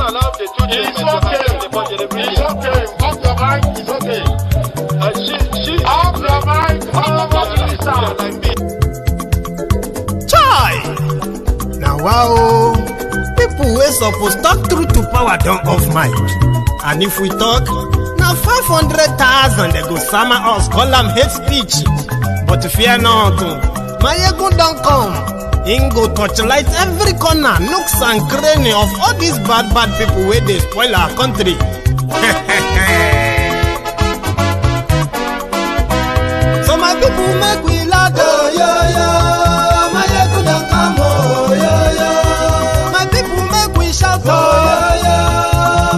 Allowed the two It's okay. It's okay. Off your mind. It's okay. Off your mind. Like me. Chai! Now wow, people wey suppose talk through to power don't off mic. And if we talk, now 500,000 they go summer us, call them hate speech. But fear not, Maiyegun don't come. Him go torchlight every corner, nooks and cranny of all these bad people where they spoil our country. So my people make we laugh, oh yo yo. Maiyegun don't come, oh yo yo. My people make we shout, oh yo yo.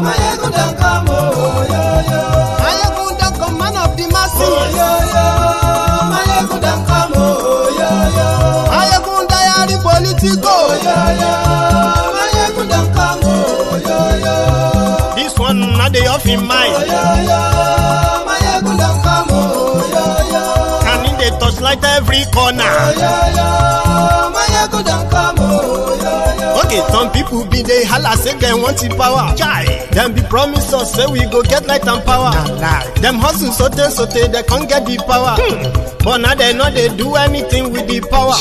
Maiyegun don't come, oh yo yo. Maiyegun don't come, man of the masses, oh yo yo. Maiyegun don't come, oh yo yo. Maiyegun diary politico, oh yo yo. Maiyegun don't come, oh yo yo. This one not the off in mind, oh yo yo. Maiyegun don't come, oh yo yo. And in the touchlight every corner, oh yo yo. Maiyegun don't come, oh yo yo. Okay, some people be they holla say they want the power. Chai, them be promise us say we go get light and power. Nah. Them hustle sote they can't get the power. But now they know they do anything with the power.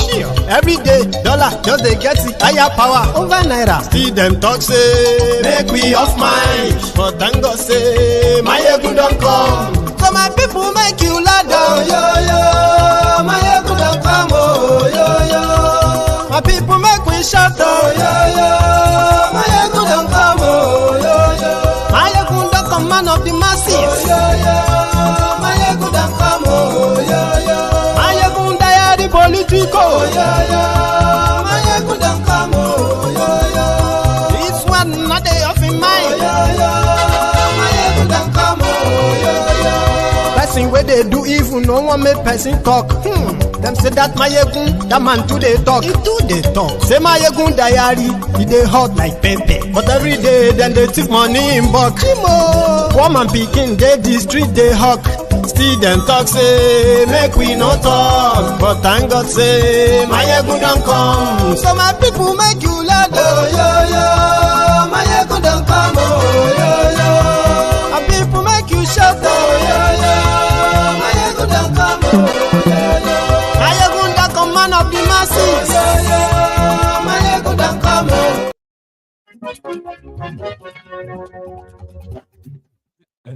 Every day, dollar just they get the higher power over naira. See them talk say make we off mind, but thank God say Maiyegun don't come. So my people make you ladder, oh yo yo. Maiyegun don't come, oh yo yo. My people make we shout, oh yo yo. Maiyegun don't come, oh yo yo. Maiyegun don't come, man of the masses, oh yo yo. Maiyegun don't come, oh yo yo. Maiyegun diary politico, oh yo yo. Maiyegun don't come, oh yo yo. This one not they off in mind, oh yo yo. Maiyegun don't come, oh yo yo. Person where they do evil, no one make person talk. Them say that Maiyegun, that man too they talk. He too they talk. Say Maiyegun diary, he they hot like pepper. But every day then they take money in bulk. Woman picking they the street they hawk. Still them talk say make we no talk. But thank God say Maiyegun don't come. So my people make you laugh, oh yo yo. Maiyegun don't come, oh yo yo. My people make you shout, oh yo yo. Maiyegun don't come, oh yo yo. Maiyegun don't come, man of the masses, oh yo yo. Maiyegun don't come, oh.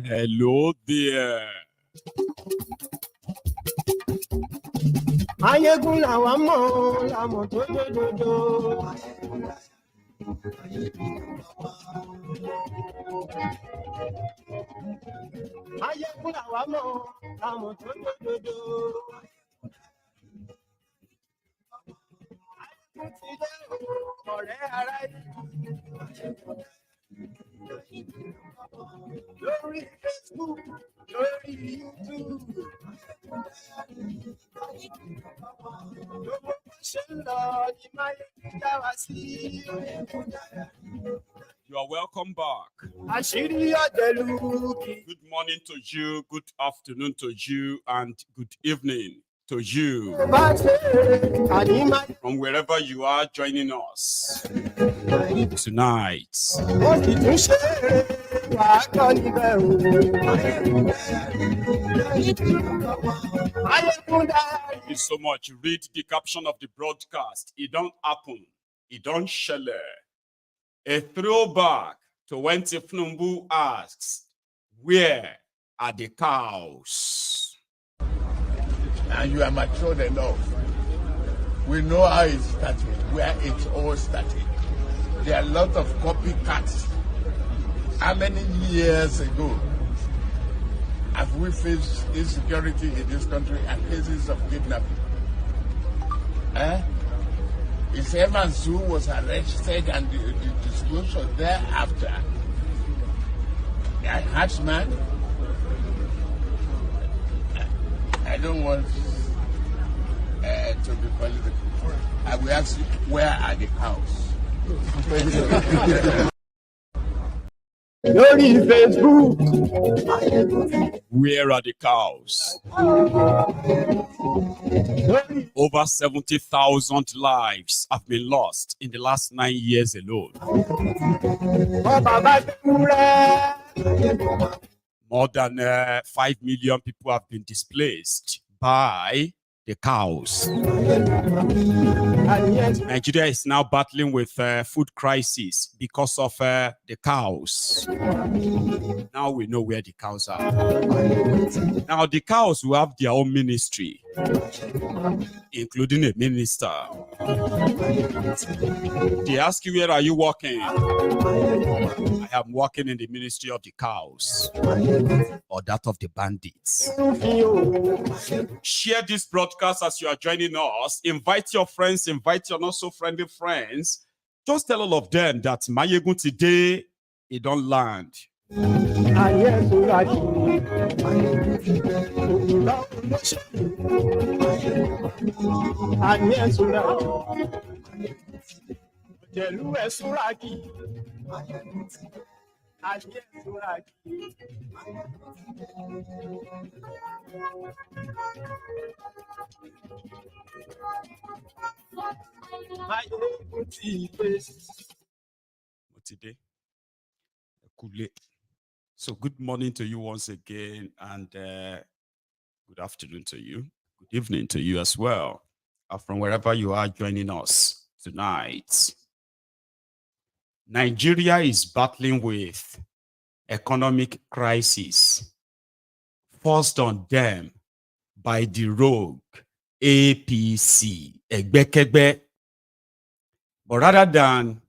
Hello there. Maiyegun làwa mọ̀, làmọ̀ tó dòdòdò. Maiyegun làwa mọ̀, làmọ̀ tó dòdòdò. Maiyegun ti dé ọ̀rẹ́ ara yìí. Lórí Facebook, lórí YouTube. Gbogbo ṣe ń lọ ní Maiyegun dá wa sí. You are welcome back. Àṣírí ọ̀dẹ̀lú kì í. Good morning to you, good afternoon to you, and good evening to you. Bá ṣe àní máa. From wherever you are joining us tonight. Ó sì tún ṣe wàá kọ́ níbẹ̀ o. Maiyegun dá. Thank you so much. Read the caption of the broadcast. It don't happen. It don't shele. A throwback to when Tinubu asks, where are the cows? And you are matured enough. We know how it started, where it all started. There are a lot of copycats. How many years ago have we faced insecurity in this country and cases of kidnapping? It's Evans who was arrested and the disclosure thereafter. A hatchman. I don't want to be political. I will ask you, where are the cows? lórí Facebook. Where are the cows? Over 70,000 lives have been lost in the last 9 years alone. More than 5 million people have been displaced by the cows. Nigeria is now battling with food crisis because of the cows. Now we know where the cows are. Now the cows will have their own ministry, including a minister. They ask you, where are you working? I am working in the ministry of the cows, or that of the bandits. Share this broadcast as you are joining us. Invite your friends, invite your not so friendly friends. Just tell all of them that Maiyegun today, he don't land. Today, so good morning to you once again, and good afternoon to you, good evening to you as well, from wherever you are joining us tonight. Nigeria is battling with economic crisis forced on them by the rogue APC, Egbekegbe. But rather than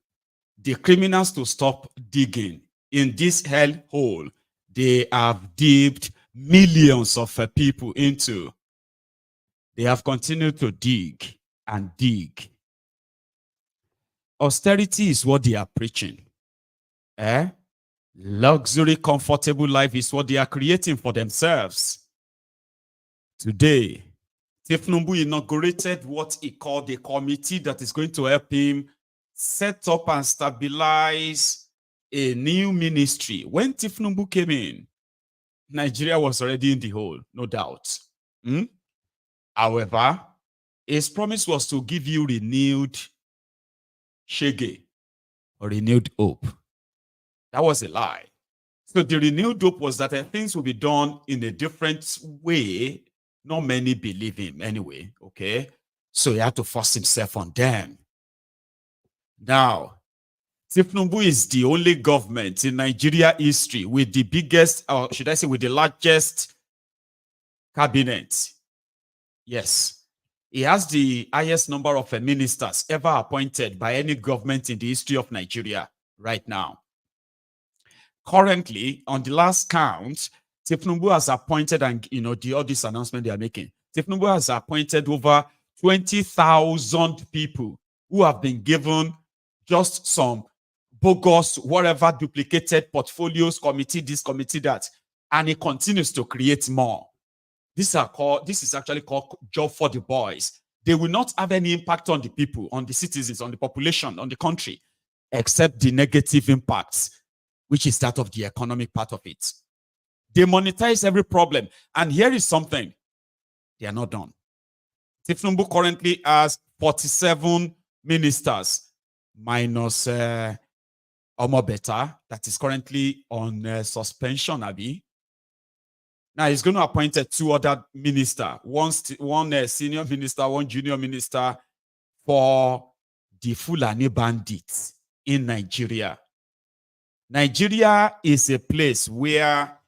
the criminals to stop digging in this hellhole they have dipped millions of people into, they have continued to dig and dig. Austerity is what they are preaching. Luxury, comfortable life is what they are creating for themselves. Today, Tinubu inaugurated what he called a committee that is going to help him set up and stabilize a new ministry. When Tinubu came in, Nigeria was already in the hole, no doubt. However, his promise was to give you renewed Jega, or renewed hope. That was a lie. So the renewed hope was that things will be done in a different way. Not many believe him anyway, okay? So he had to force himself on them. Now, Tinubu is the only government in Nigeria history with the biggest, or should I say with the largest cabinet. Yes. He has the highest number of ministers ever appointed by any government in the history of Nigeria right now. Currently, on the last count, Tinubu has appointed, and all this announcement they are making, Tinubu has appointed over 20,000 people who have been given just some bogus, whatever, duplicated portfolios, committee this, committee that, and he continues to create more. This is actually called job for the boys. They will not have any impact on the people, on the citizens, on the population, on the country, except the negative impacts, which is that of the economic part of it. They monetize every problem. And here is something. They are not done. Tinubu currently has 47 ministers, minus Omobeta, that is currently on suspension, Abi. Now he's going to appoint 2 other ministers, one senior minister, one junior minister for the Fulani Bandits in Nigeria. Nigeria is a place where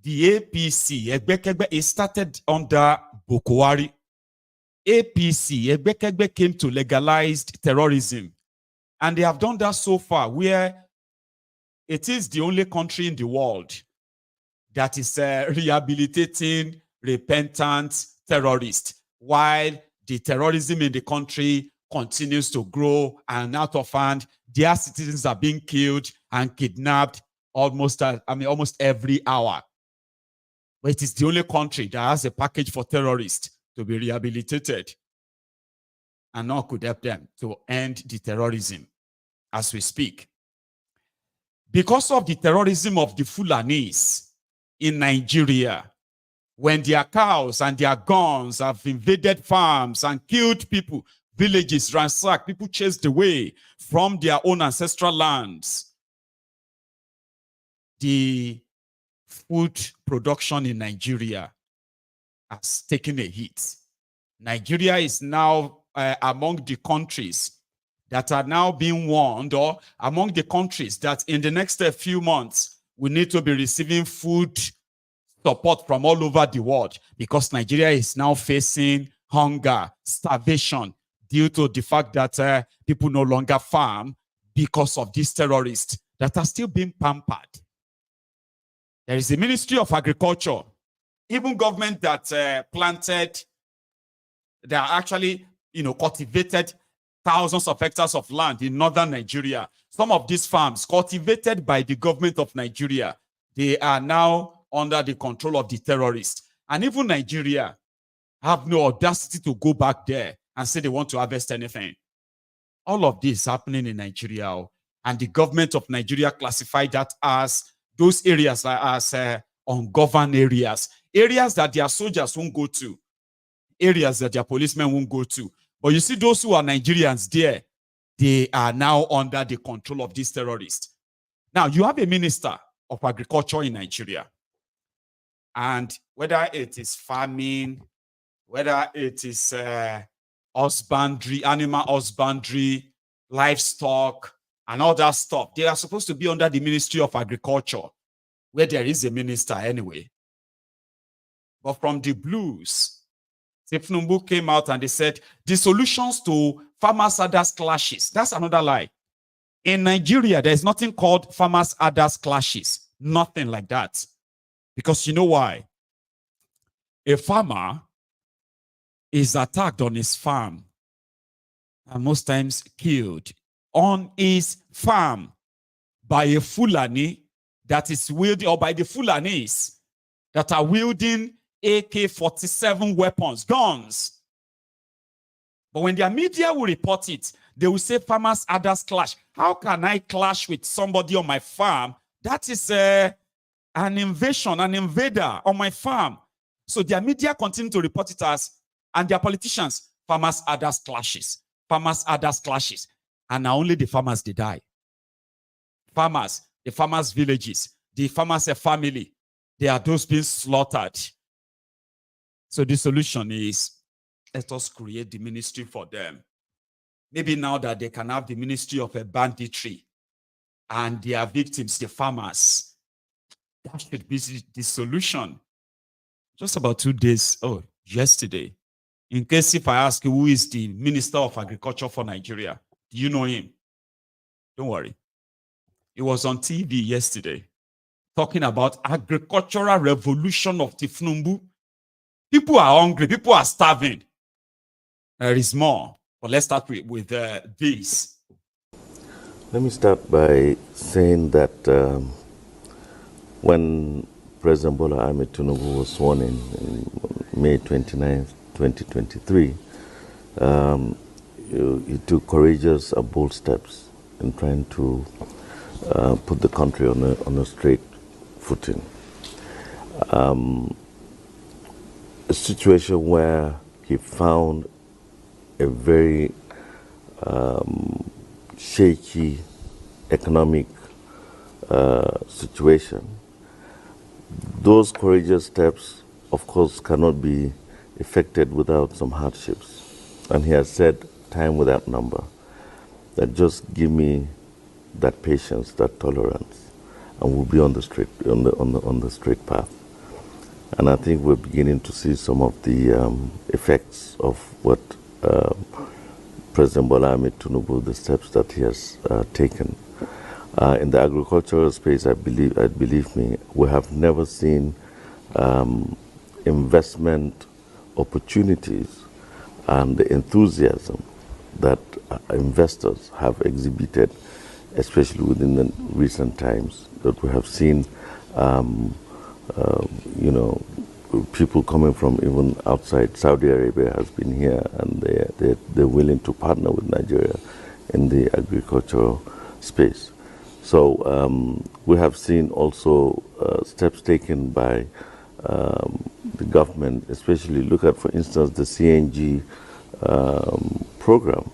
the APC, Egbekegbe, is started under Buhari. APC, Egbekegbe, came to legalize terrorism. And they have done that so far, where it is the only country in the world that is rehabilitating repentant terrorists, while the terrorism in the country continues to grow and out of hand. Their citizens are being killed and kidnapped almost every hour. But it is the only country that has a package for terrorists to be rehabilitated, and now could help them to end the terrorism as we speak. because of the terrorism of the Fulanis in Nigeria, when their cows and their guns have invaded farms and killed people, villages ransacked, people chased away from their own ancestral lands, the food production in Nigeria has taken a hit. Nigeria is now among the countries that are now being warned, or among the countries that in the next few months we need to be receiving food support from all over the world, because Nigeria is now facing hunger, starvation, due to the fact that people no longer farm because of these terrorists that are still being pampered. There is a Ministry of Agriculture, even government that planted, they are actually, cultivated thousands of hectares of land in northern Nigeria. Some of these farms cultivated by the government of Nigeria, they are now under the control of the terrorists. And even Nigeria have no audacity to go back there and say they want to harvest anything. All of this is happening in Nigeria, and the government of Nigeria classified that as those areas as ungoverned areas, areas that their soldiers won't go to, areas that their policemen won't go to. But you see, those who are Nigerians there, they are now under the control of these terrorists. Now, you have a minister of agriculture in Nigeria, and whether it is farming, whether it is husbandry, animal husbandry, livestock, and all that stuff, they are supposed to be under the Ministry of Agriculture, where there is a minister anyway. But from the blues, Tinubu came out and they said the solutions to farmers-others clashes. That's another lie. In Nigeria, there's nothing called farmers-others clashes. Nothing like that. Because you know why? A farmer is attacked on his farm and most times killed on his farm by a Fulani that is wielding, or by the Fulanis that are wielding AK-47 weapons, guns. But when their media will report it, they will say farmers others clash. How can I clash with somebody on my farm? That is an invasion, an invader on my farm. So their media continue to report it as, and their politicians, farmers others clashes, farmers others clashes. And now only the farmers, they die. Farmers, the farmers' villages, the farmers' family, they are those being slaughtered. So the solution is, let us create the ministry for them. Maybe now that they can have the ministry of a banditry and their victims, the farmers, that should be the solution. Just about 2 days, yesterday, in case if I ask you who is the Minister of Agriculture for Nigeria, do you know him? Don't worry. He was on TV yesterday talking about agricultural revolution of Tinubu. People are hungry. People are starving. There is more. But let's start with this. Let me start by saying that when President Bola Ahmed Tinubu was sworn in May 29, 2023, he took courageous and bold steps in trying to put the country on a straight footing. A situation where he found a very shaky economic situation. Those courageous steps, of course, cannot be effected without some hardships. And he has said time without number that just give me that patience, that tolerance, and we'll be on the straight on the straight path. And I think we're beginning to see some of the effects of what President Bola Ahmed Tinubu, the steps that he has taken. In the agricultural space, believe me, we have never seen investment opportunities and the enthusiasm that investors have exhibited, especially within the recent times, that we have seen people coming from even outside. Saudi Arabia has been here, and they're willing to partner with Nigeria in the agricultural space. So we have seen also steps taken by the government, especially look at, for instance, the CNG program.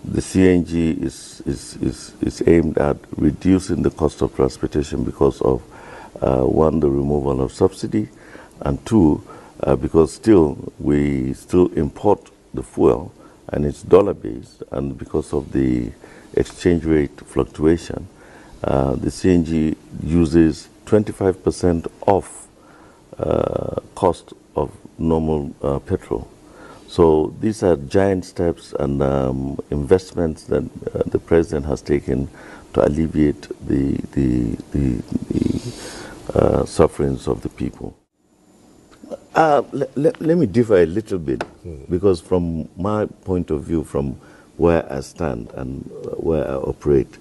The CNG is aimed at reducing the cost of transportation because of, one, the removal of subsidy, and two, because we still import the fuel and it's dollar-based, and because of the exchange rate fluctuation, the CNG uses 25% off cost of normal petrol. So these are giant steps and investments that the president has taken to alleviate the sufferings of the people. Let me differ a little bit, because from my point of view, from where I stand and where I operate,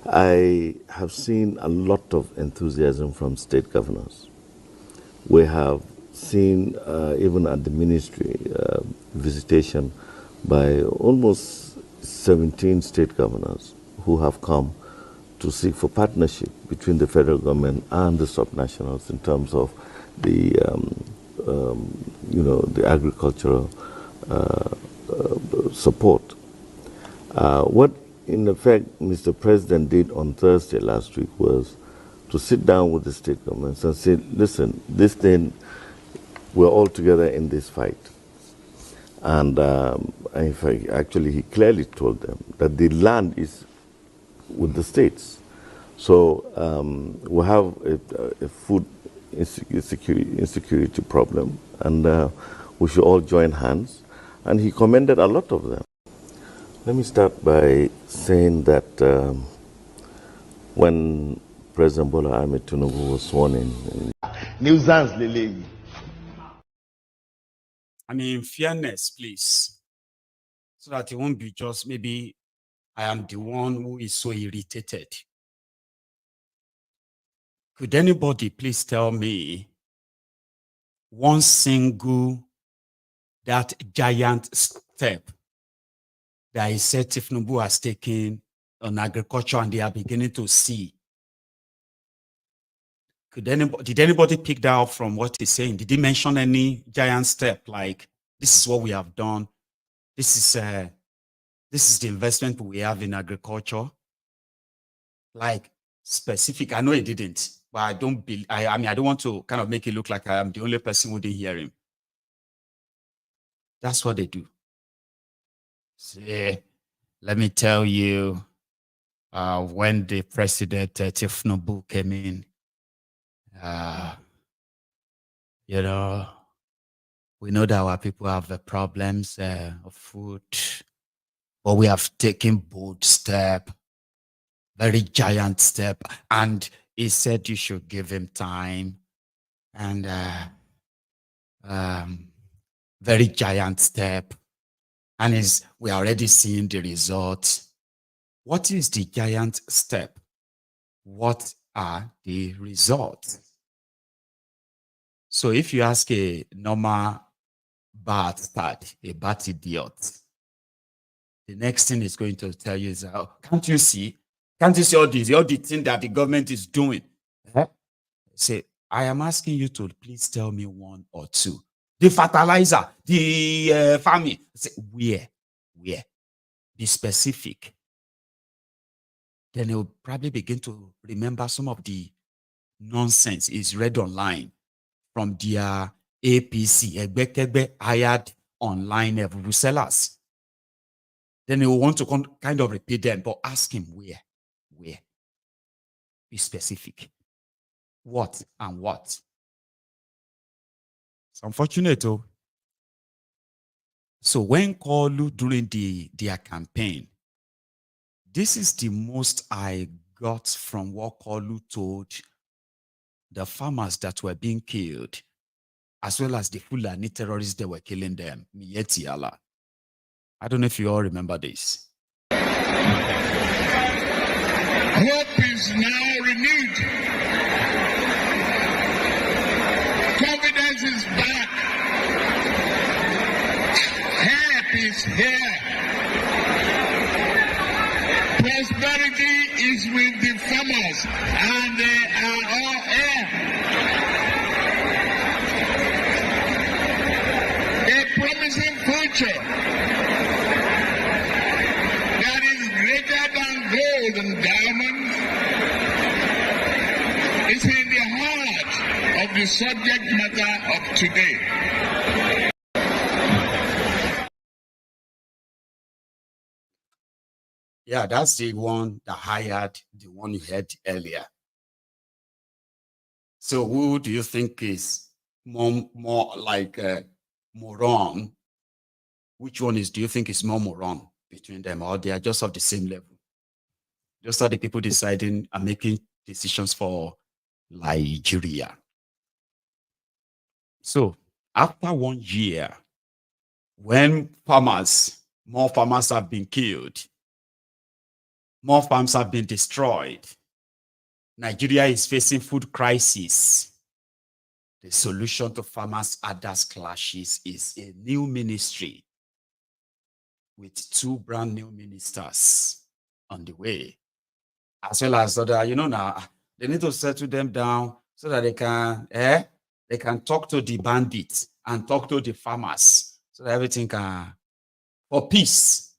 I have seen a lot of enthusiasm from state governors. We have seen, even at the ministry, visitation by almost 17 state governors who have come to seek for partnership between the federal government and the subnationals in terms of the, the agricultural support. What, in effect, Mr. President did on Thursday last week was to sit down with the state governments and say, listen, this thing, we're all together in this fight. And in fact, actually, he clearly told them that the land is with the states. So we have a food insecurity problem, and we should all join hands. And he commended a lot of them. Let me start by saying that when President Bola Ahmed Tinubu was sworn in, and in fairness, please, so that it won't be just maybe I am the one who is so irritated. Could anybody please tell me one single, that giant step that is said Tinubu has taken on agriculture and they are beginning to see? Did anybody pick that up from what he's saying? Did he mention any giant step like, this is what we have done, this is the investment we have in agriculture? Like specific? I know he didn't, but I don't want to kind of make it look like I am the only person who didn't hear him. That's what they do. See, let me tell you, when the president Tinubu came in, we know that our people have the problems of food, but we have taken bold step, very giant step, and he said you should give him time, and very giant step, and we are already seeing the results. What is the giant step? What are the results? So if you ask a normal bastard, a bad idiot, the next thing it's going to tell you is, can't you see all the thing that the government is doing? Say, I am asking you to please tell me one or two. The fertilizer, the farming. Say, where? Be specific. Then he will probably begin to remember some of the nonsense is read online from their APC, hired online sellers. Then he will want to kind of repeat them, but ask him where. Be specific. What and what? It's unfortunate, though. So when Koolu, during their campaign, this is the most I got from what Koolu told the farmers that were being killed, as well as the Fulani terrorists that were killing them. I don't know if you all remember this. Hope is now renewed. Confidence is back. Help is here. Prosperity is with the farmers, and they are all here. A promising future that is greater than gold and diamonds is in the heart of the subject matter of today. Yeah, that's the one that hired the one you heard earlier. So who do you think is more like moron? Which one do you think is more moron between them, or they are just of the same level? Just are the people deciding and making decisions for Nigeria. So after 1 year, when more farmers have been killed, more farms have been destroyed, Nigeria is facing food crisis. The solution to farmers' others clashes is a new ministry with 2 brand new ministers on the way, as well as other, now they need to settle them down so that they can talk to the bandits and talk to the farmers so that everything can, for peace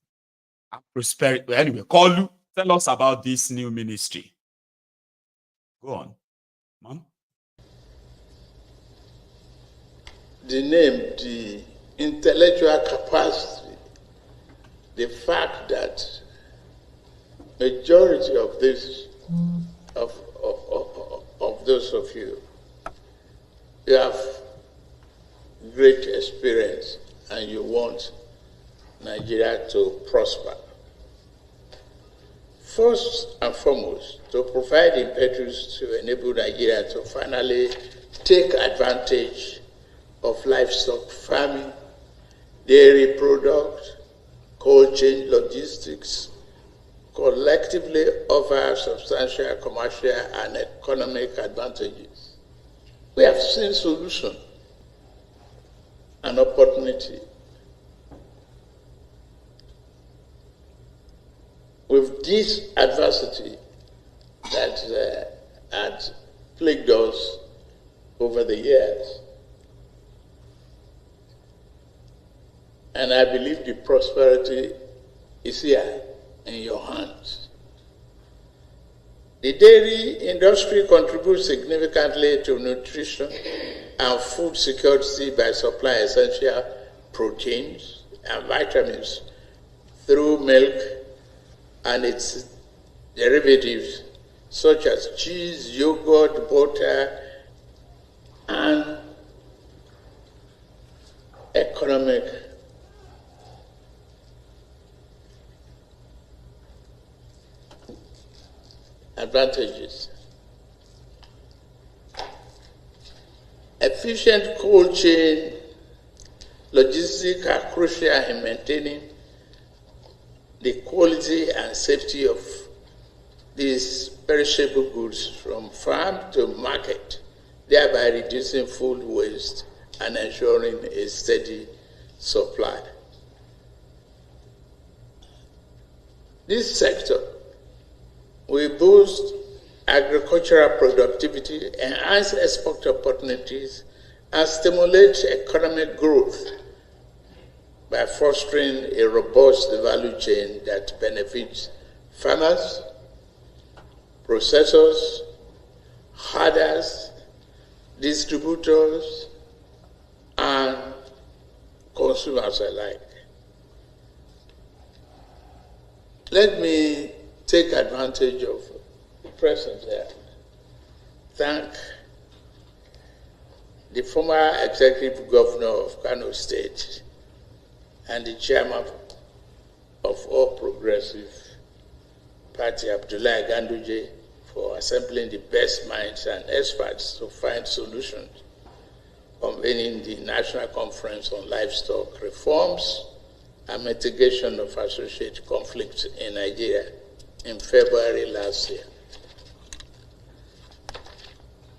and prosperity. But anyway, Koolu, tell us about this new ministry. Go on, Mom. The name, the intellectual capacity, the fact that majority of this, of those of you have great experience and you want Nigeria to prosper. First and foremost, to provide impetus to enable Nigeria to finally take advantage of livestock farming, dairy product, cold chain logistics, collectively offer substantial commercial and economic advantages. We have seen solution and opportunity. With this adversity that had plagued us over the years, and I believe the prosperity is here in your hands. The dairy industry contributes significantly to nutrition and food security by supplying essential proteins and vitamins through milk and its derivatives such as cheese, yogurt, butter, and economic advantages. Efficient cold chain logistics are crucial in maintaining the quality and safety of these perishable goods from farm to market, thereby reducing food waste and ensuring a steady supply. This sector will boost agricultural productivity, enhance export opportunities, and stimulate economic growth by fostering a robust value chain that benefits farmers, processors, herders, distributors, and consumers alike. Let me take advantage of the presence here. Thank the former executive governor of Kano State and the chairman of All Progressive Party, Abdullahi Ganduje, for assembling the best minds and experts to find solutions, convening the National Conference on Livestock Reforms and Mitigation of Associated Conflicts in Nigeria in February last year.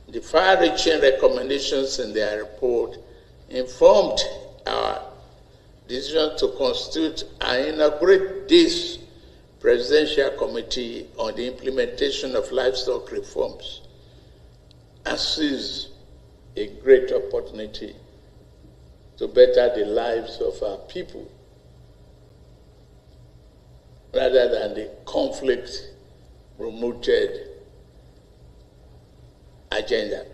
The far-reaching recommendations in their report informed our decision to constitute and inaugurate this Presidential Committee on the Implementation of Livestock Reforms and seize a great opportunity to better the lives of our people rather than the conflict-promoted agenda.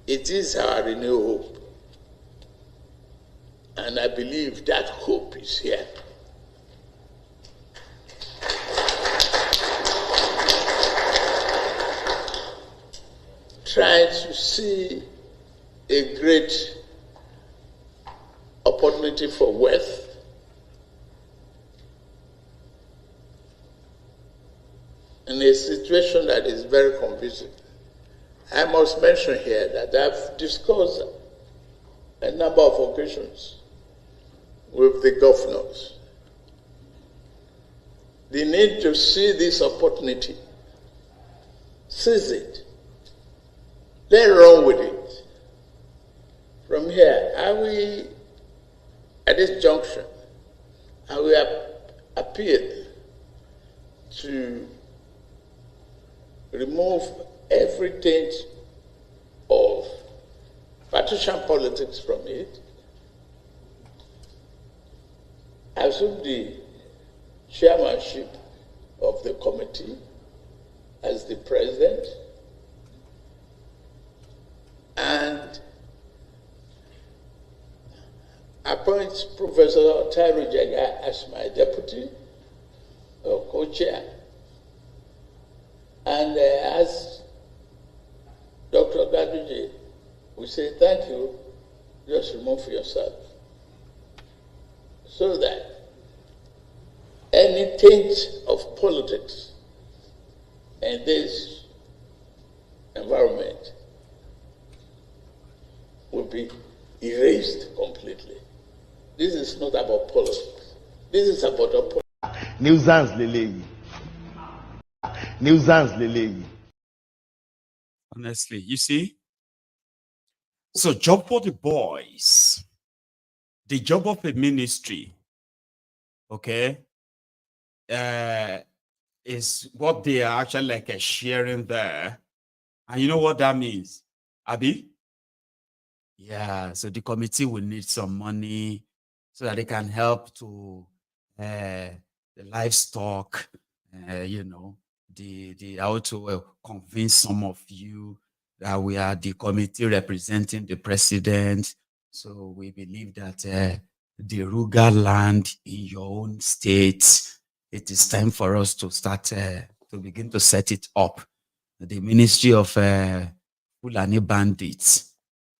It is our renewed hope, and I believe that hope is here. Trying to see a great opportunity for wealth in a situation that is very confusing. I must mention here that I've discussed a number of occasions with the governors the need to see this opportunity, seize it, then run with it. From here, are we at this junction, and we have appealed to remove every taint of partisan politics from it. I assume the chairmanship of the committee as the president, and appoint Professor Jega as my deputy or co-chair, and as Dr. Gaduji, we say thank you, just remove yourself, so that any taint of politics in this environment will be erased completely. This is not about politics. This is about nuisance lele. Nuisance lele. Honestly, you see? So job for the boys, the job of a ministry, okay, is what they are actually like sharing there. And you know what that means, Abi? Yeah, so the committee will need some money so that they can help to the livestock, you know, the how to convince some of you that we are the committee representing the president. So we believe that the Ruga land in your own state, it is time for us to start to begin to set it up. The Ministry of Fulani Bandits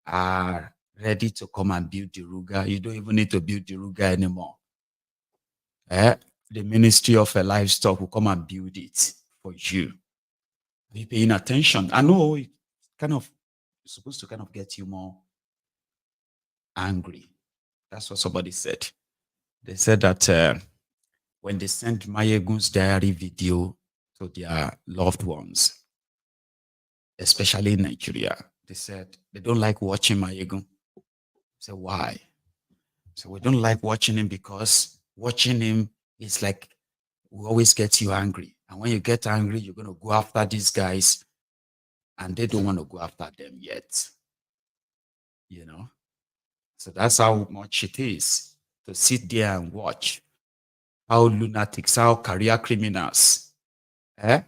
are ready to come and build the Ruga. You don't even need to build the Ruga anymore. The Ministry of Livestock will come and build it for you. Are you paying attention? I know it's supposed to kind of get you more angry. That's what somebody said. They said that when they sent Maiyegun's diary video to their loved ones, especially in Nigeria, they said they don't like watching Maiyegun. So why? So we don't like watching him because watching him is like we always get you angry. And when you get angry, you're going to go after these guys, and they don't want to go after them yet. You know? So that's how much it is to sit there and watch how lunatics, how career criminals, as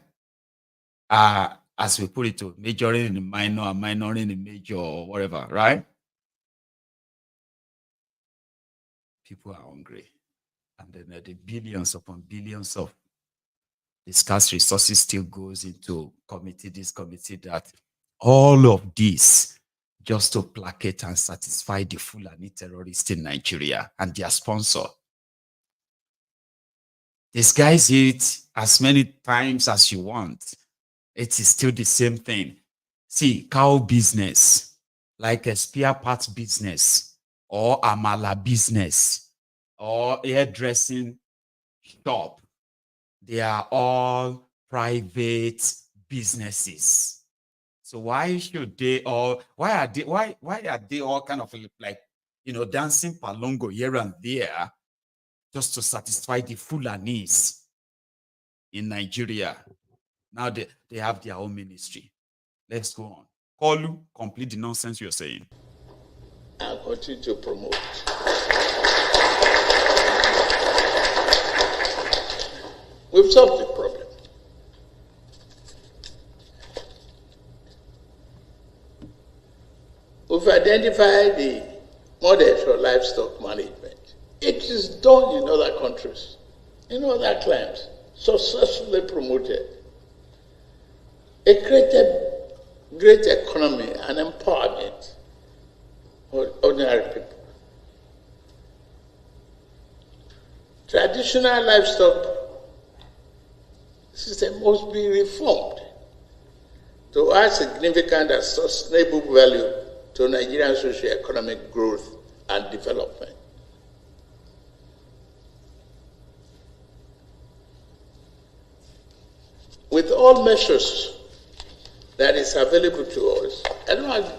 we put it, to majoring in the minor and minoring in the major or whatever, right? People are hungry. And then the billions upon billions of the scarce resources still goes into committee, this committee, that. All of this just to placate and satisfy the Fulani terrorists in Nigeria and their sponsor. Disguise it as many times as you want. It is still the same thing. See, cow business, like a spare parts business, or amala business, or hairdressing shop, they are all private businesses. So why should they all, why are they all kind of like, you know, dancing palongo here and there just to satisfy the Fulanis in Nigeria. Now they have their own ministry. Let's go on. Koolu, complete the nonsense you're saying. And continue to promote. We've solved the problem. We've identified the model for livestock management. It is done in other countries, in other climes, successfully promoted. It created great economy and empowerment for ordinary people. Traditional livestock system must be reformed to add significant and sustainable value to Nigerian socio-economic growth and development. With all measures that is available to us, I don't want to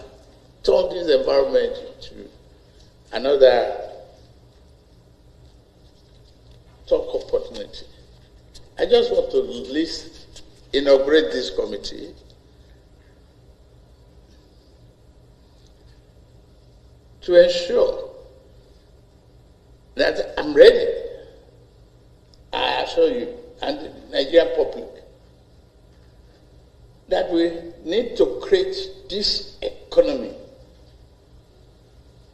turn this environment into another talk opportunity. I just want to at least inaugurate this committee to ensure that I'm ready, I assure you, and the Nigerian public, that we need to create this economy,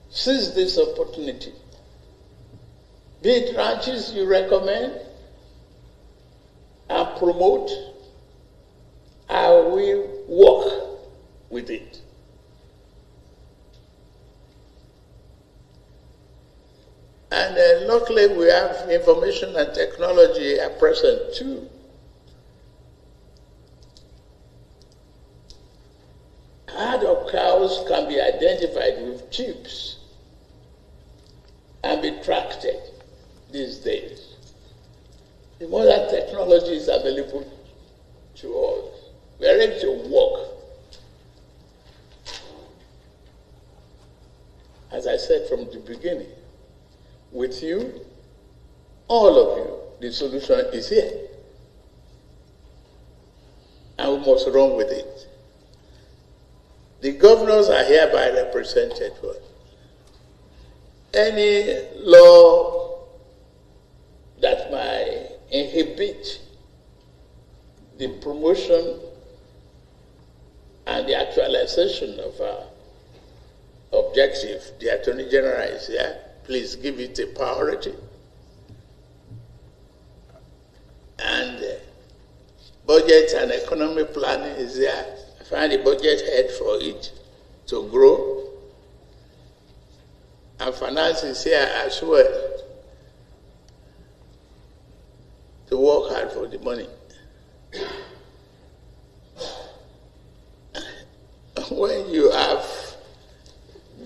seize this opportunity. Be it ranches you recommend and promote, I will work with it. And luckily we have information and technology at present too. Herd of cows can be identified with chips and be tracked these days. The modern technology is available to us. We are ready to work. As I said from the beginning, with you, all of you, the solution is here. And we must run with it. The governors are hereby represented. Any law that might inhibit the promotion and the actualization of our objective, the Attorney General is here. Please give it a priority. And budget and economic planning is there. Find a budget head for it to grow. And finance is here as well to work hard for the money. When you have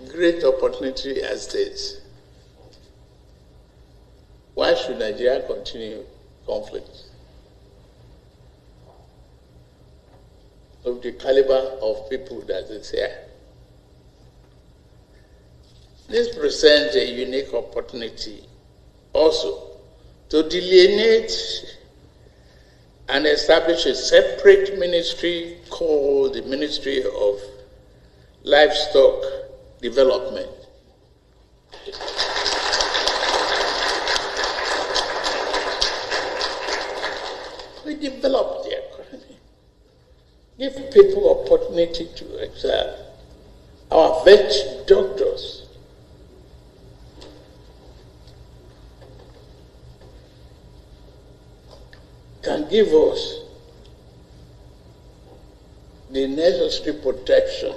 great opportunity as this, why should Nigeria continue conflict? Of the caliber of people that is here. This presents a unique opportunity also to delineate and establish a separate ministry called the Ministry of Livestock Development. We develop the economy. Give people opportunity to excel. Our vet doctors can give us the necessary protection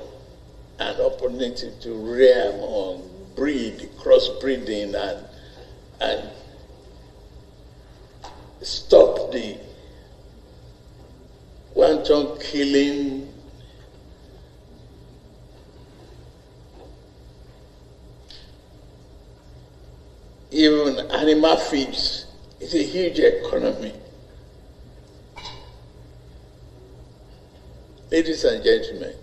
and opportunity to rear on, breed, crossbreeding, and stop the wanton killing even animal feeds. It's a huge economy. Ladies and gentlemen,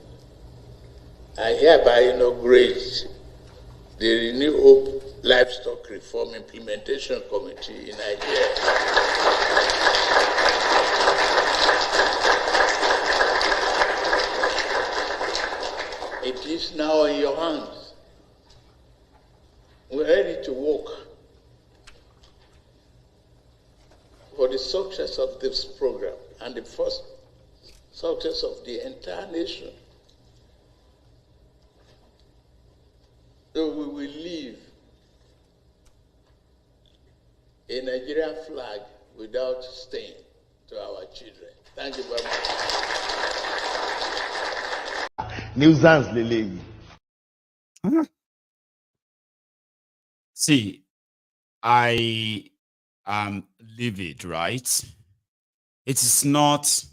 I hereby inaugurate the Renew Hope Livestock Reform Implementation Committee in Nigeria. It is now in your hands. We're ready to work for the success of this program and the first success of the entire nation. So we will leave a Nigerian flag without stain to our children. Thank you very much. Nuisance lele. See, I am livid, right? It is not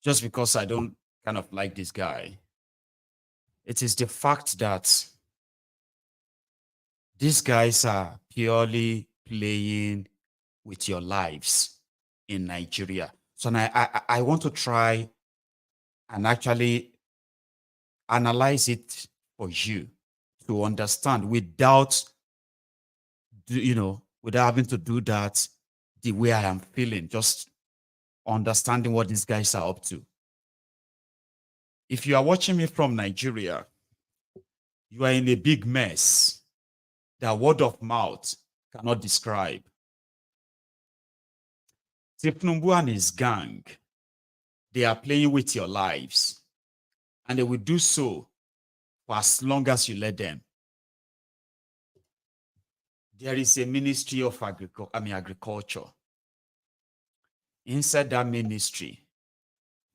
just because I don't kind of like this guy. It is the fact that these guys are purely playing with your lives in Nigeria. So I want to try and actually analyze it for you to understand without, without having to do that the way I am feeling, just understanding what these guys are up to. If you are watching me from Nigeria, you are in a big mess that word of mouth cannot describe. Tinubu and his gang, they are playing with your lives, and they will do so for as long as you let them. There is a ministry of agriculture. Inside that ministry,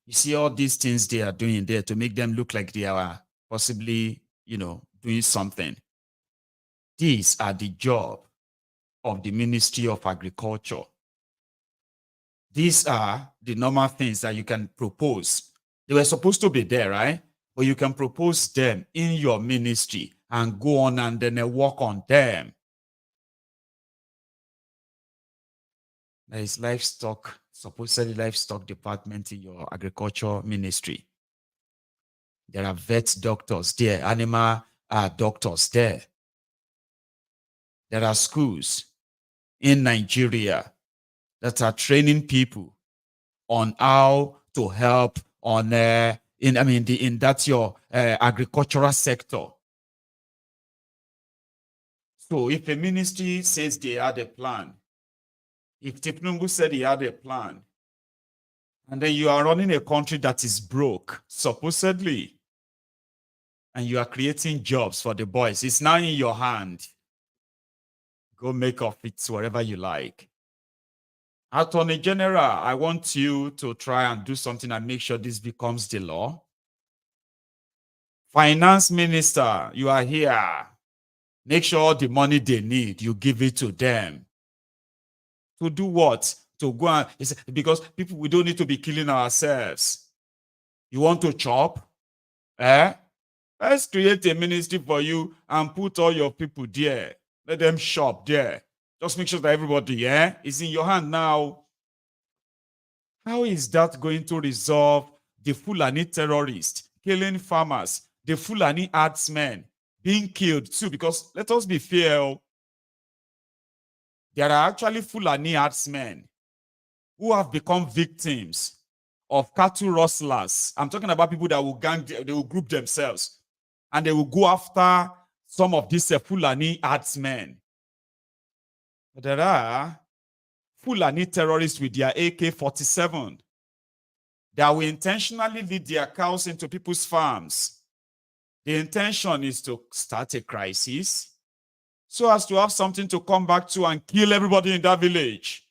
you see all these things they are doing there to make them look like they are possibly, doing something. These are the job of the Ministry of Agriculture. These are the normal things that you can propose. They were supposed to be there, right? But you can propose them in your ministry and go on and then work on them. There is livestock, supposedly livestock department in your agriculture ministry. There are vet doctors there, animal doctors there. There are schools in Nigeria that are training people on how to help on in that your agricultural sector. So if a ministry says they had a plan, if Tinubu said he had a plan, and then you are running a country that is broke, supposedly, and you are creating jobs for the boys, it's now in your hand. Go make of it whatever you like. Attorney General, I want you to try and do something and make sure this becomes the law. Finance Minister, you are here. Make sure the money they need, you give it to them. To do what? To go and, because people, we don't need to be killing ourselves. You want to chop? Let's create a ministry for you and put all your people there. Let them shop there. Just make sure that everybody is in your hand now. How is that going to resolve the Fulani terrorists killing farmers, the Fulani herdsmen being killed too? Because let us be fair, there are actually Fulani herdsmen who have become victims of cattle rustlers. I'm talking about people that will they will group themselves and they will go after some of these Fulani herdsmen. But there are Fulani terrorists with their AK-47 that will intentionally lead their cows into people's farms. The intention is to start a crisis so as to have something to come back to and kill everybody in that village.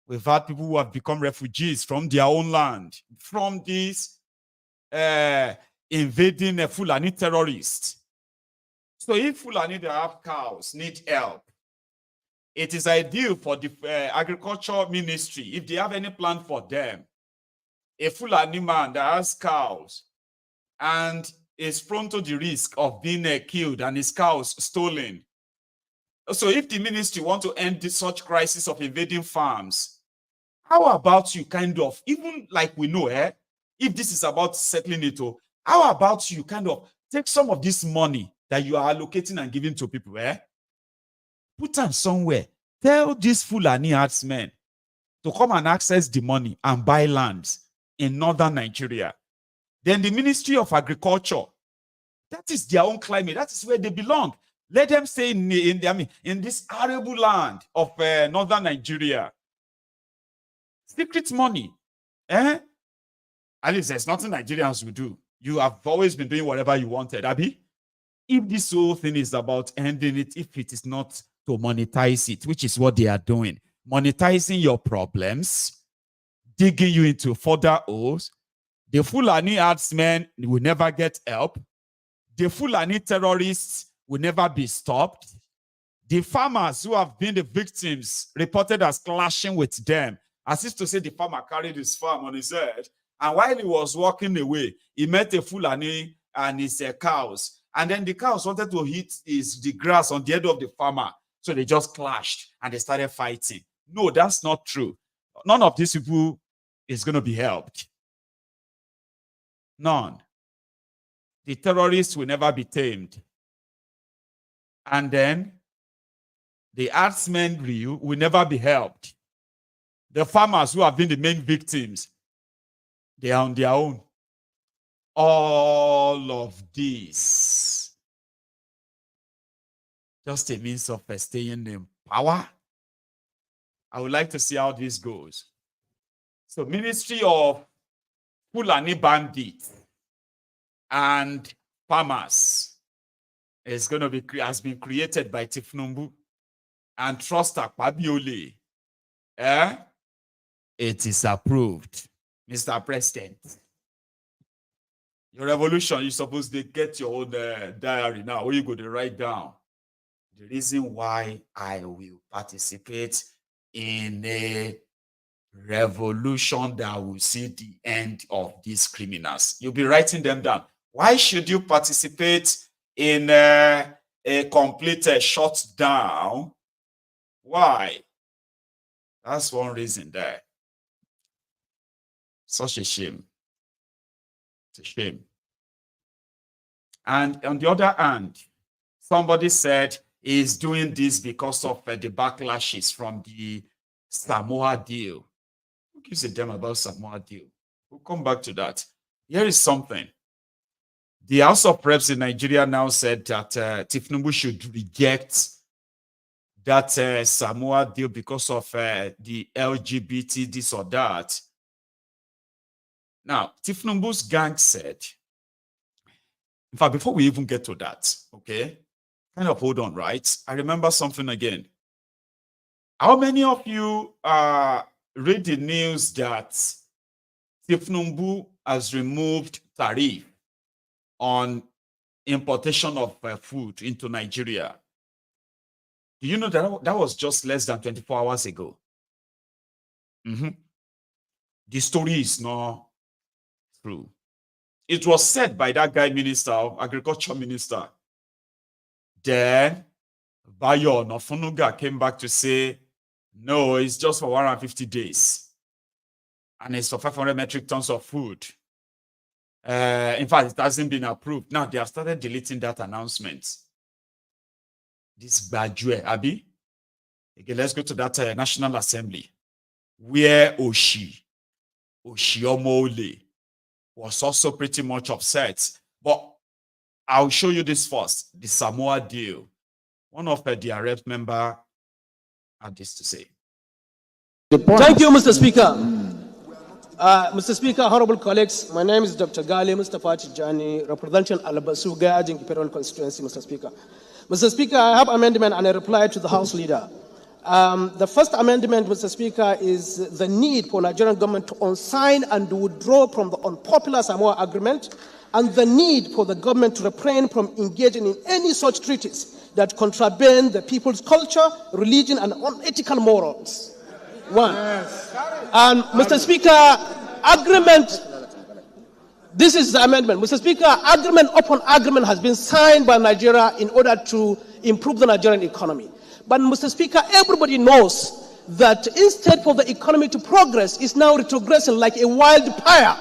We've had people who have become refugees from their own land, from these invading Fulani terrorists. So if Fulani that have cows need help, it is ideal for the agriculture ministry, if they have any plan for them, a Fulani man that has cows and is prone to the risk of being killed and his cows stolen. So if the ministry want to end this such crisis of invading farms, how about you kind of, even like we know, if this is about settling it, how about you kind of take some of this money that you are allocating and giving to people, put them somewhere. Tell these Fulani herdsmen to come and access the money and buy lands in northern Nigeria. Then the Ministry of Agriculture, that is their own climate. That is where they belong. Let them stay in this arable land of northern Nigeria. Secret money. At least there's nothing Nigerians will do. You have always been doing whatever you wanted, Abi. If this whole thing is about ending it, if it is not to monetize it, which is what they are doing, monetizing your problems, digging you into further holes, the Fulani herdsmen will never get help. The Fulani terrorists will never be stopped. The farmers who have been the victims reported as clashing with them, as if to say the farmer carried his farm on his head, and while he was walking away, he met a Fulani and his cows. And then the cows wanted to hit the grass on the head of the farmer. So they just clashed and they started fighting. No, that's not true. None of these people is going to be helped. None. The terrorists will never be tamed. And then the herdsmen will never be helped. The farmers who have been the main victims, they are on their own. All of this, just a means of staying in power. I would like to see how this goes. So, Ministry of Fulani Bandits and Farmers is going to be has been created by Tinubu and Trust Oshi-omo-ole. It is approved, Mr. President. Your revolution, you're supposed to get your own diary now, where you go to write down the reason why I will participate in a revolution that will see the end of these criminals. You'll be writing them down. Why should you participate in a complete shutdown? Why? That's one reason there. Such a shame. It's a shame. And on the other hand, somebody said he's doing this because of the backlashes from the Samoa deal. Who gives a damn about Samoa deal? We'll come back to that. Here is something. The House of Reps in Nigeria now said that Tinubu should reject that Samoa deal because of the LGBT, this or that. Now, Tinubu's gang said, in fact, before we even get to that, okay, kind of hold on, right? I remember something again. How many of you read the news that Tinubu has removed tarrif on importation of food into Nigeria? Do you know that that was just less than 24 hours ago? The story is not true. It was said by that guy minister, agriculture minister. Then Onafunnuga came back to say, no, it's just for 150 days. And it's for 500 metric tons of food. In fact, it hasn't been approved. Now they have started deleting that announcement. This Bajue, Abi. Okay, let's go to that National Assembly where Oshi-omo-ole was also pretty much upset. But I'll show you this first, the Samoa deal. One of the DRF member had this to say. Thank you, Mr. Speaker. Mr. Speaker, honorable colleagues, my name is Dr. Gali Mustafa Tijani, representing Alabasuga Ajinki Federal Constituency, Mr. Speaker. Mr. Speaker, I have amendment and a reply to the House Leader. The first amendment, Mr. Speaker, is the need for Nigerian government to unsign and withdraw from the unpopular Samoa Agreement, and the need for the government to refrain from engaging in any such treaties that contravene the people's culture, religion, and unethical morals. One. And Mr. Speaker, agreement, this is the amendment. Mr. Speaker, agreement upon agreement has been signed by Nigeria in order to improve the Nigerian economy. But Mr. Speaker, everybody knows that instead for the economy to progress, it's now retrogressing like a wildfire.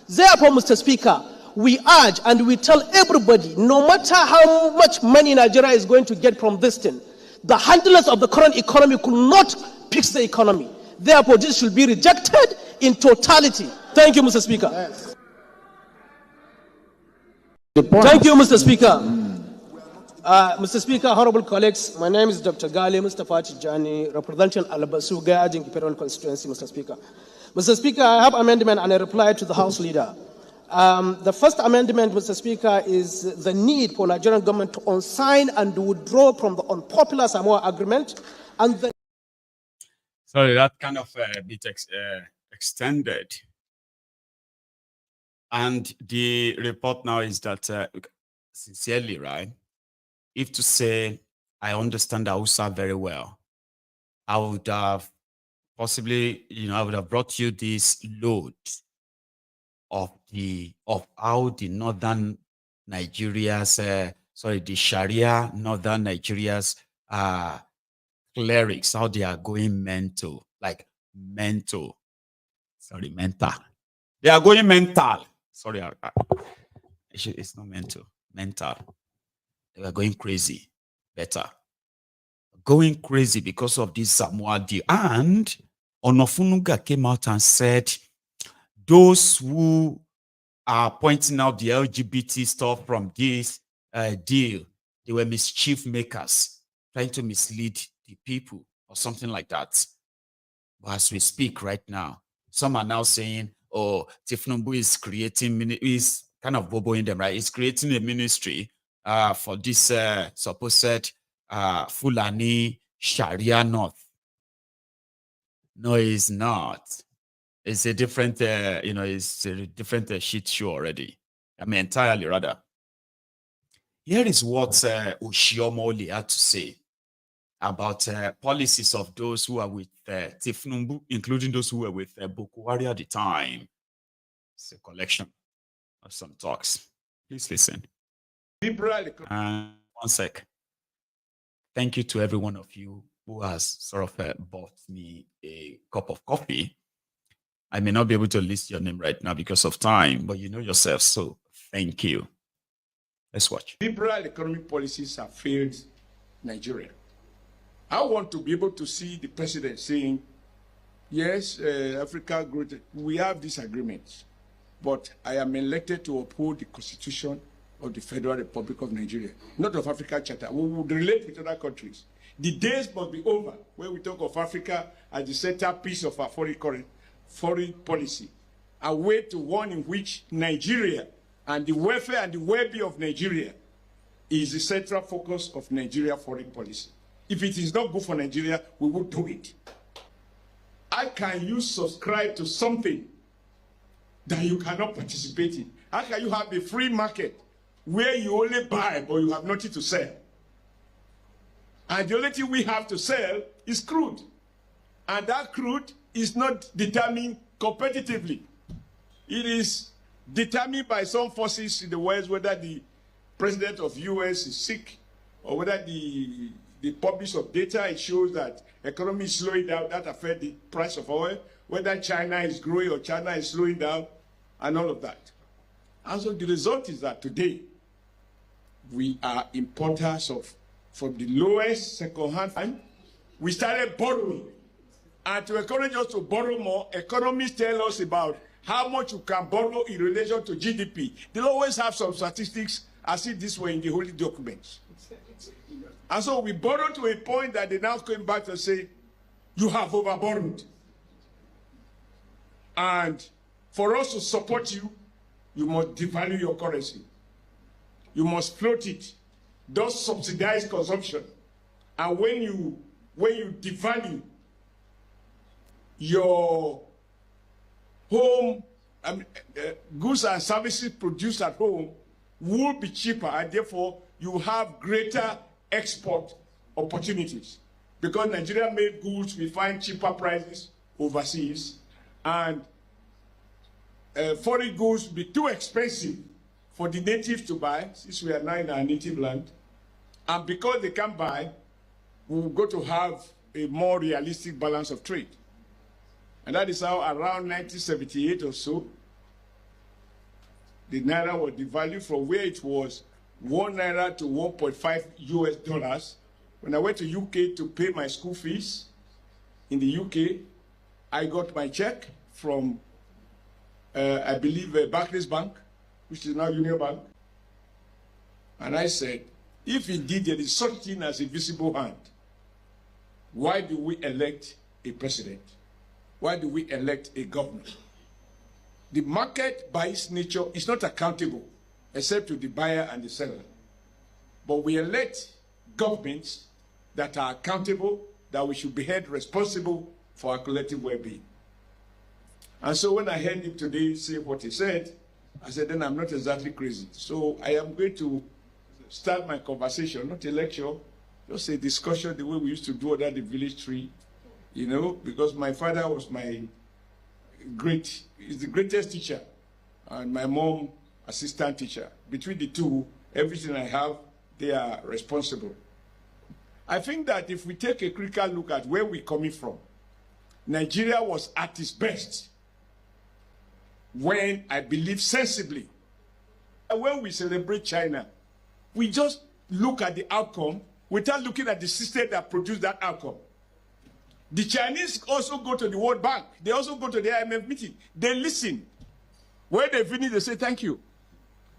Therefore, Mr. Speaker, we urge and we tell everybody, no matter how much money Nigeria is going to get from this thing, the handlers of the current economy could not fix the economy. Therefore, this should be rejected in totality. Thank you, Mr. Speaker. Yes. Thank you, Mr. Speaker. Mr. Speaker, honorable colleagues, my name is Dr. Gali Mustafa Tijani, representing Al-Basuga, Jinki Federal Constituency, Mr. Speaker. Mr. Speaker, I have amendment and a reply to the House Leader. The first amendment, Mr. Speaker, is the need for Nigerian government to unsign and withdraw from the unpopular Samoa agreement. And the Sorry, that kind of bit extended. And the report now is that, sincerely, right? If to say, I understand Hausa very well, I would have possibly, I would have brought you this load of how the northern Nigeria's, the Sharia northern Nigeria's clerics, how they are going mental. Mental. They are going mental. Sorry, it's not mental. They are going crazy. Better. Going crazy because of this Samoa deal. And Onafunnuga came out and said, those who are pointing out the LGBT stuff from this deal, they were mischief makers, trying to mislead the people or something like that. But as we speak right now, some are now saying, oh, Tinubu is kind of boboing them, right? He's creating a ministry for this supposed Fulani Sharia North. No, it's not. It's a different, it's a different shit show already. I mean, entirely rather. Here is what Oshi-omo-ole had to say about policies of those who are with Tinubu, including those who were with Boko Haram at the time. It's a collection of some talks. Please listen. One sec. Thank you to every one of you who has sort of bought me a cup of coffee. I may not be able to list your name right now because of time, but you know yourself, so thank you. Let's watch. Liberal economic policies have failed Nigeria. I want to be able to see the president saying, yes, Africa growth, we have disagreements, but I am elected to uphold the Constitution of the Federal Republic of Nigeria, not of Africa Charter. We would relate with other countries. The days must be over where we talk of Africa as the centerpiece of our foreign policy, a way to one in which Nigeria and the welfare and the well-being of Nigeria is the central focus of Nigeria foreign policy. If it is not good for Nigeria, we will do it. How can you subscribe to something that you cannot participate in? How can you have a free market where you only buy but you have nothing to sell? And the only thing we have to sell is crude. And that crude is not determined competitively. It is determined by some forces in the West, whether the president of US is sick or whether the publish of data, it shows that economy is slowing down, that affects the price of oil, whether China is growing or China is slowing down, and all of that. And so the result is that today, we are importers of, from the lowest second-hand time, we started borrowing. And to encourage us to borrow more, economists tell us about how much you can borrow in relation to GDP. They'll always have some statistics as if this were in the holy documents. And so we borrow to a point that they now came back to say, you have overborrowed. And for us to support you, you must devalue your currency. You must float it. Thus subsidize consumption. And when you devalue your home, goods and services produced at home will be cheaper, and therefore you have greater export opportunities. Because Nigeria-made goods, we find cheaper prices overseas, and foreign goods will be too expensive for the natives to buy, since we are now in our native land. And because they can't buy, we've got to have a more realistic balance of trade. And that is how around 1978 or so, The naira was devalued from where it was 1 naira to 1.5 US dollars. When I went to UK to pay my school fees in the UK, I got my check from, I believe, Barclays Bank, which is now Union Bank. And I said, if indeed there is such thing as a visible hand, why do we elect a president? Why do we elect a governor? The market, by its nature, is not accountable, except to the buyer and the seller. But we elect governments that are accountable, that we should be held responsible for our collective well-being. And so when I heard him today say what he said, I said, then I'm not exactly crazy. So I am going to start my conversation, not a lecture, just a discussion the way we used to do under the village tree, you know, because my father was he's the greatest teacher, and my mom, assistant teacher. Between the two, everything I have, they are responsible. I think that if we take a critical look at where we're coming from, Nigeria was at its best when, I believe sensibly, and when we celebrate China, we just look at the outcome without looking at the system that produced that outcome. The Chinese also go to the World Bank. They also go to the IMF meeting. They listen. When they finish, they say thank you.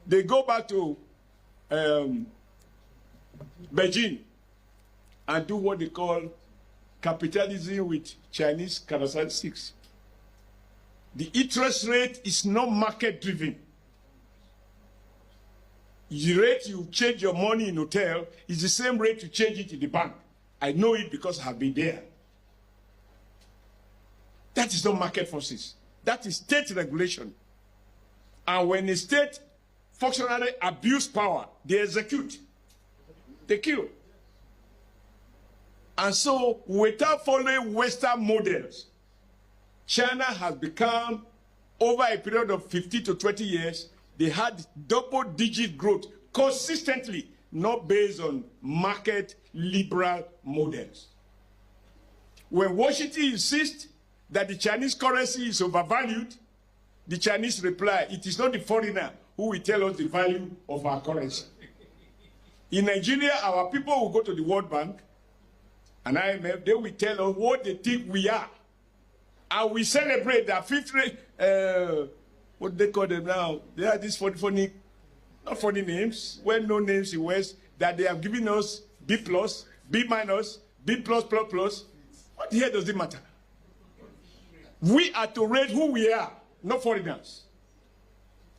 They go back to Beijing and do what they call capitalism with Chinese characteristics. The interest rate is not market-driven. The rate you change your money in hotel is the same rate you change it in the bank. I know it because I have been there. That is not market forces. That is state regulation. And when a state functionally abuse power, they execute. They kill. And so, without following Western models, China has become, over a period of 15 to 20 years, they had double-digit growth consistently, not based on market liberal models. When Washington insists that the Chinese currency is overvalued, the Chinese reply, it is not the foreigner who will tell us the value of our currency. In Nigeria, our people will go to the World Bank and IMF, they will tell us what they think we are. And we celebrate that fifth rate, what do they call them now? They have these funny, not funny names, well-known names in West, that they have given us B+, B-, B+++. What the hell does it matter? We are to rate who we are, not foreigners.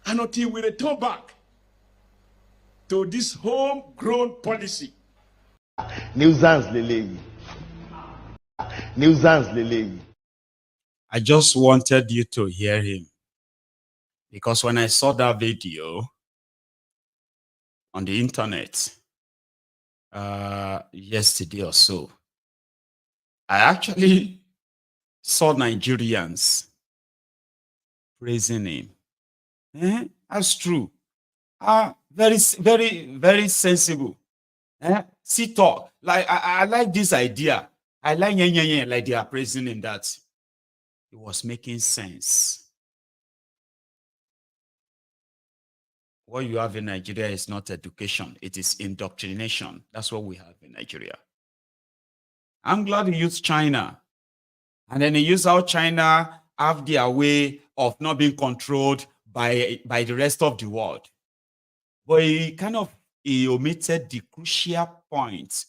And until we return back to this homegrown policy. Nuisance lele. Nuisance lele. I just wanted you to hear him. Because when I saw that video on the internet yesterday or so, I actually saw Nigerians praising him. That's true. Very, very, very sensible. See talk. Like I like this idea. I like like they are praising him that it was making sense. What you have in Nigeria is not education, it is indoctrination. That's what we have in Nigeria. I'm glad he used China. And then he used how China have their way of not being controlled by the rest of the world. But he omitted the crucial point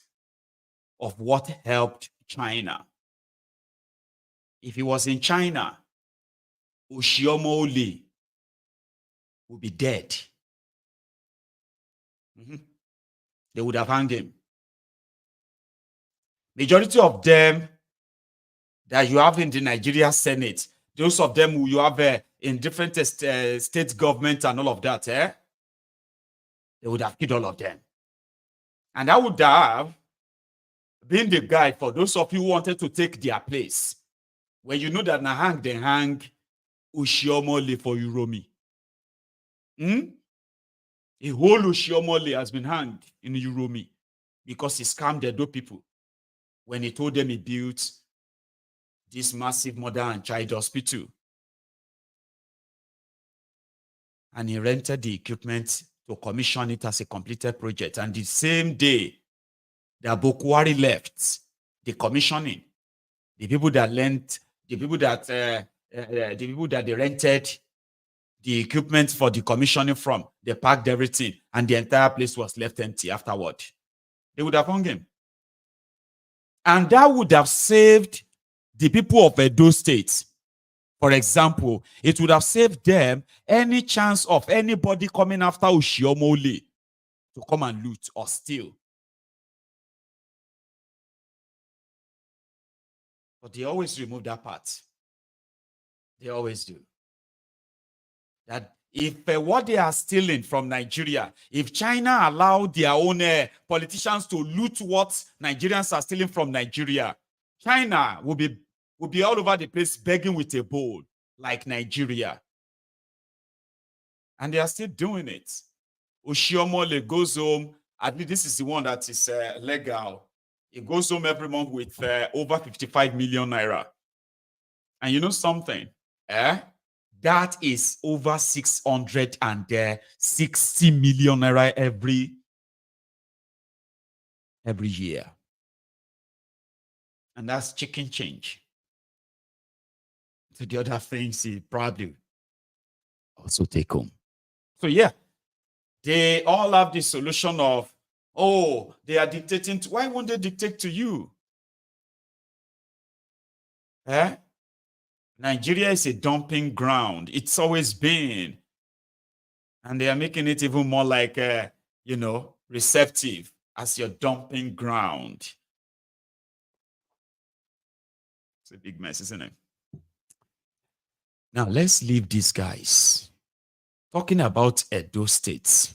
of what helped China. If he was in China, Oshi-omo-ole would be dead. They would have hanged him. Majority of them that you have in the Nigeria Senate, those of them who you have in different state government and all of that, they would have killed all of them. And that would have been the guide for those of you who wanted to take their place. When you know that na they hang Oshi-omo-ole for Uromi. A whole Oshi-omo-ole has been hanged in Uromi because he scammed the Edo people when he told them he built this massive mother and child hospital. and he rented the equipment to commission it as a completed project. And the same day, the Abokwari left the commissioning. The people that lent, the people that they rented the equipment for the commissioning from, they packed everything, and the entire place was left empty afterward. They would have hung him. And that would have saved the people of Edo State. For example, it would have saved them any chance of anybody coming after Oshi-omo-ole to come and loot or steal. But they always remove that part. They always do. That if what they are stealing from Nigeria, if China allowed their own politicians to loot what Nigerians are stealing from Nigeria, China will be all over the place begging with a bowl like Nigeria. And they are still doing it. Oshi-omo-ole goes home. At least this is the one that is legal. He goes home every month with over 55 million naira. And you know something? That is over 660 million naira every year. And that's chicken change. So the other things he probably also take home. So yeah, they all have the solution of, oh, they are dictating. Why won't they dictate to you? Nigeria is a dumping ground. It's always been. And they are making it even more like, receptive as your dumping ground. It's a big mess, isn't it? Now, let's leave these guys. Talking about Edo State.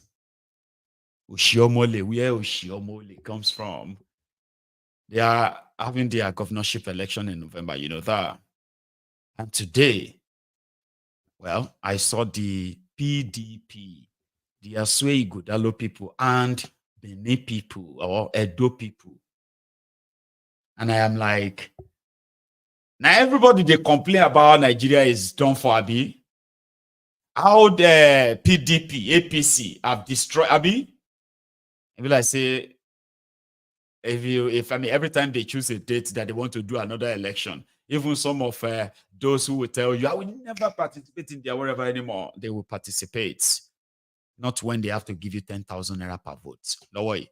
Oshi-omo-ole, where Oshi-omo-ole comes from. They are having their governorship election in November, you know that. And today, well, I saw the PDP, the Asue Ighodalo people and Benin people or Edo people. And I am like, now everybody they complain about Nigeria is done for Abi. How the PDP, APC have destroyed Abi. I mean, I say, every time they choose a date that they want to do another election, even some of those who will tell you, I will never participate in their whatever anymore, they will participate. Not when they have to give you 10,000 naira per vote. No way.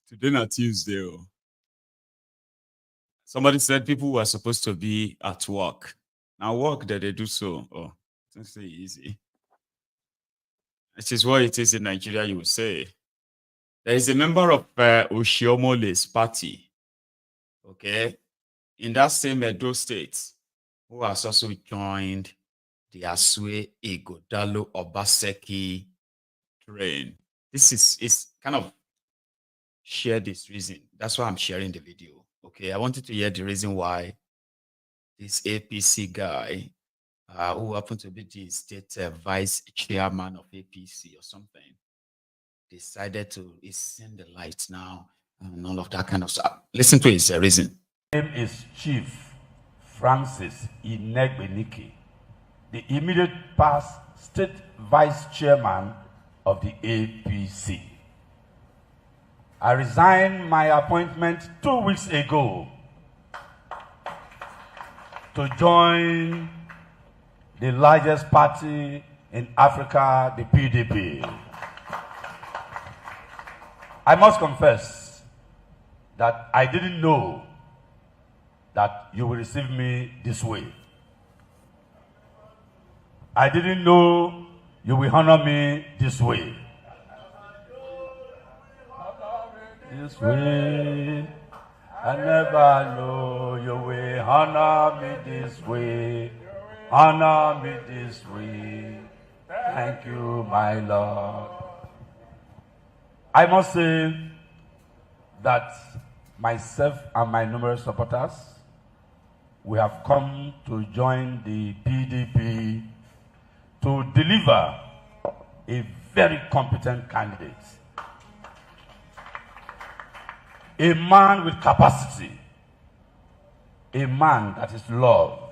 Today not Tuesday. Somebody said people were supposed to be at work. Now work that they do so. Oh, it's not easy. This is what it is in Nigeria, you would say. There is a member of Oshi-omo-ole's party, okay, in that same Edo State, who has also joined the Asue Ighodalo Obaseki train. This is kind of share this reason. That's why I'm sharing the video. Okay, I wanted to hear the reason why this APC guy, who happened to be the state vice chairman of APC or something, decided to send the light now and all of that kind of stuff. Listen to his reason. Name is Chief Francis Inegbenike, the immediate past state vice chairman of the APC. I resigned my appointment 2 weeks ago to join the largest party in Africa, the PDP. I must confess that I didn't know that you will receive me this way. I didn't know you will honor me this way. This way, I never know you will honor me this way. Honor me this way. Thank you, my Lord. I must say that myself and my numerous supporters, we have come to join the PDP to deliver a very competent candidate. A man with capacity, a man that is loved.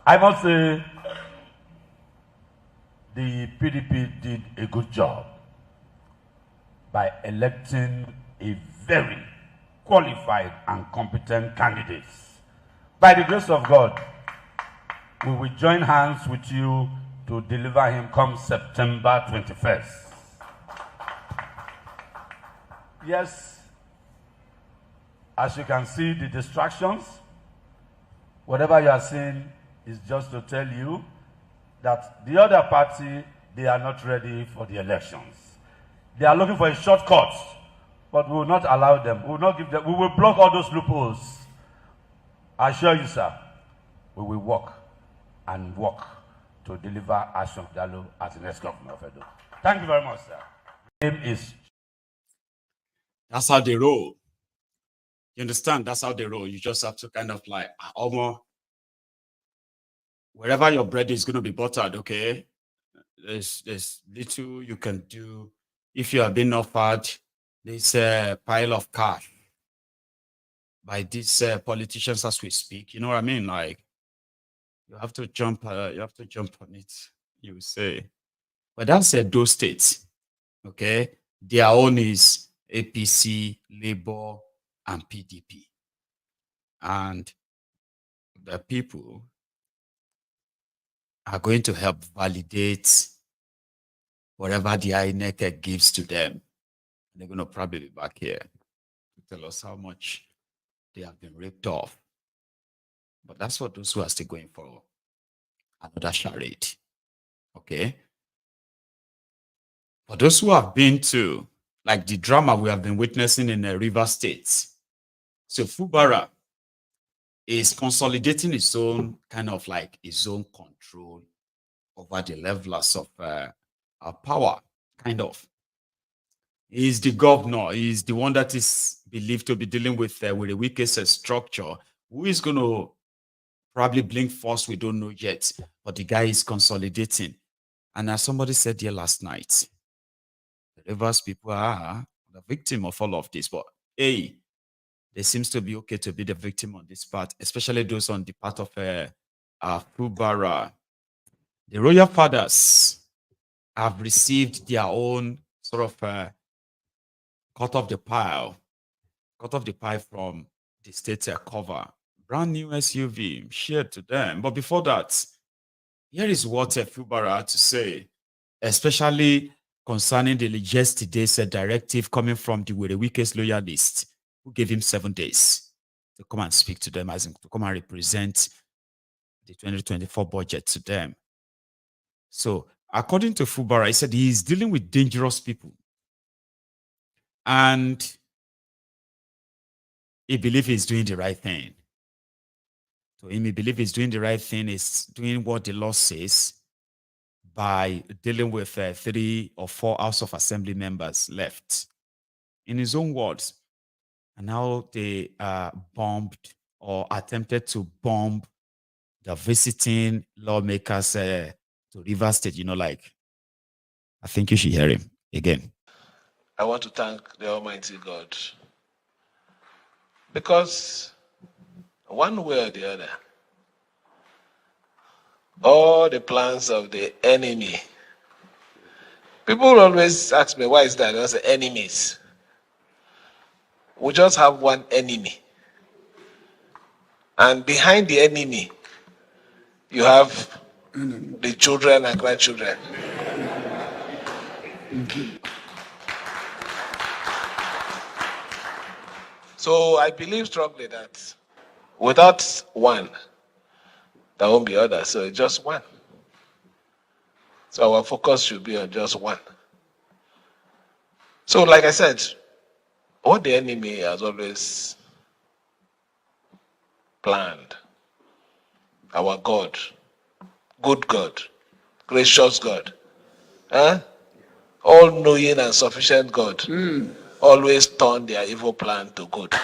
I must say, the PDP did a good job by electing a very qualified and competent candidate. By the grace of God, we will join hands with you to deliver him come September 21st. Yes, as you can see, the distractions, whatever you are seeing is just to tell you that the other party, they are not ready for the elections. They are looking for a shortcut, but we will not allow them. We will not give them. We will block all those loopholes. I assure you, sir, we will work and work to deliver Ashton Dalo as the next governor of Edo. Thank you very much, sir. Name is. That's how they roll. You understand? That's how they roll. You just have to kind of like, almost wherever your bread is going to be buttered, okay? There's little you can do. If you have been offered this pile of cash by these politicians as we speak, you know what I mean? Like, you have to jump on it, you say. But that's those states, okay? Their own is APC, Labour, and PDP. And the people are going to help validate whatever the INEC gives to them. They're going to probably be back here to tell us how much they have been ripped off. But that's for those who are still going for another charade. Okay? For those who have been to, like the drama we have been witnessing in the River State. So Fubara is consolidating its own kind of like its own control over the levelers of power, kind of. He's the governor. He's the one that is believed to be dealing with the weakest structure. Who is going to probably blink first? We don't know yet. But the guy is consolidating. And as somebody said here last night, the Rivers people are the victim of all of this. But hey, there seems to be okay to be the victim on this part, especially those on the part of Fubara. The royal fathers have received their own sort of cut off the pie from the state cover. Brand new SUV shared to them. But before that, here is what Fubara had to say, especially concerning the yesterday's directive coming from the weakest loyalist, who gave him 7 days to come and speak to them, as in to come and represent the 2024 budget to them. So, according to Fubara, he said he is dealing with dangerous people. And he believes he's doing the right thing. So him, he believes he's doing the right thing, is doing what the law says by dealing with 3 or 4 House of Assembly members left. In his own words, and how they bombed or attempted to bomb the visiting lawmakers to Rivers State. Like, I think you should hear him again. I want to thank the Almighty God, because one way or the other, all the plans of the enemy, people always ask me, why is that? I say, enemies. We just have one enemy. And behind the enemy, you have the children and grandchildren. So I believe strongly that without one, there won't be others. So it's just one. So our focus should be on just one. So like I said, what the enemy has always planned, our God, good God, gracious God, all-knowing and sufficient God, always turn their evil plan to good.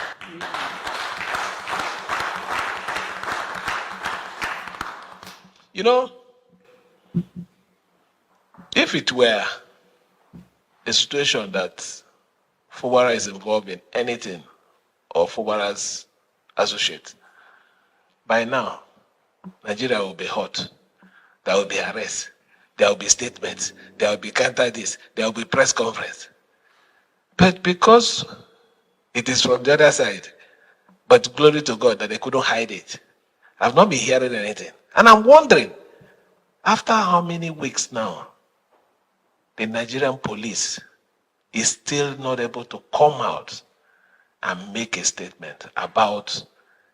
If it were a situation that Fubara is involved in anything, or Fubara's associate, by now, Nigeria will be hot. There will be arrest. There will be statements. There will be counter this. There will be press conference. But because it is from the other side, but glory to God that they couldn't hide it, I've not been hearing anything. And I'm wondering, after how many weeks now, the Nigerian police is still not able to come out and make a statement about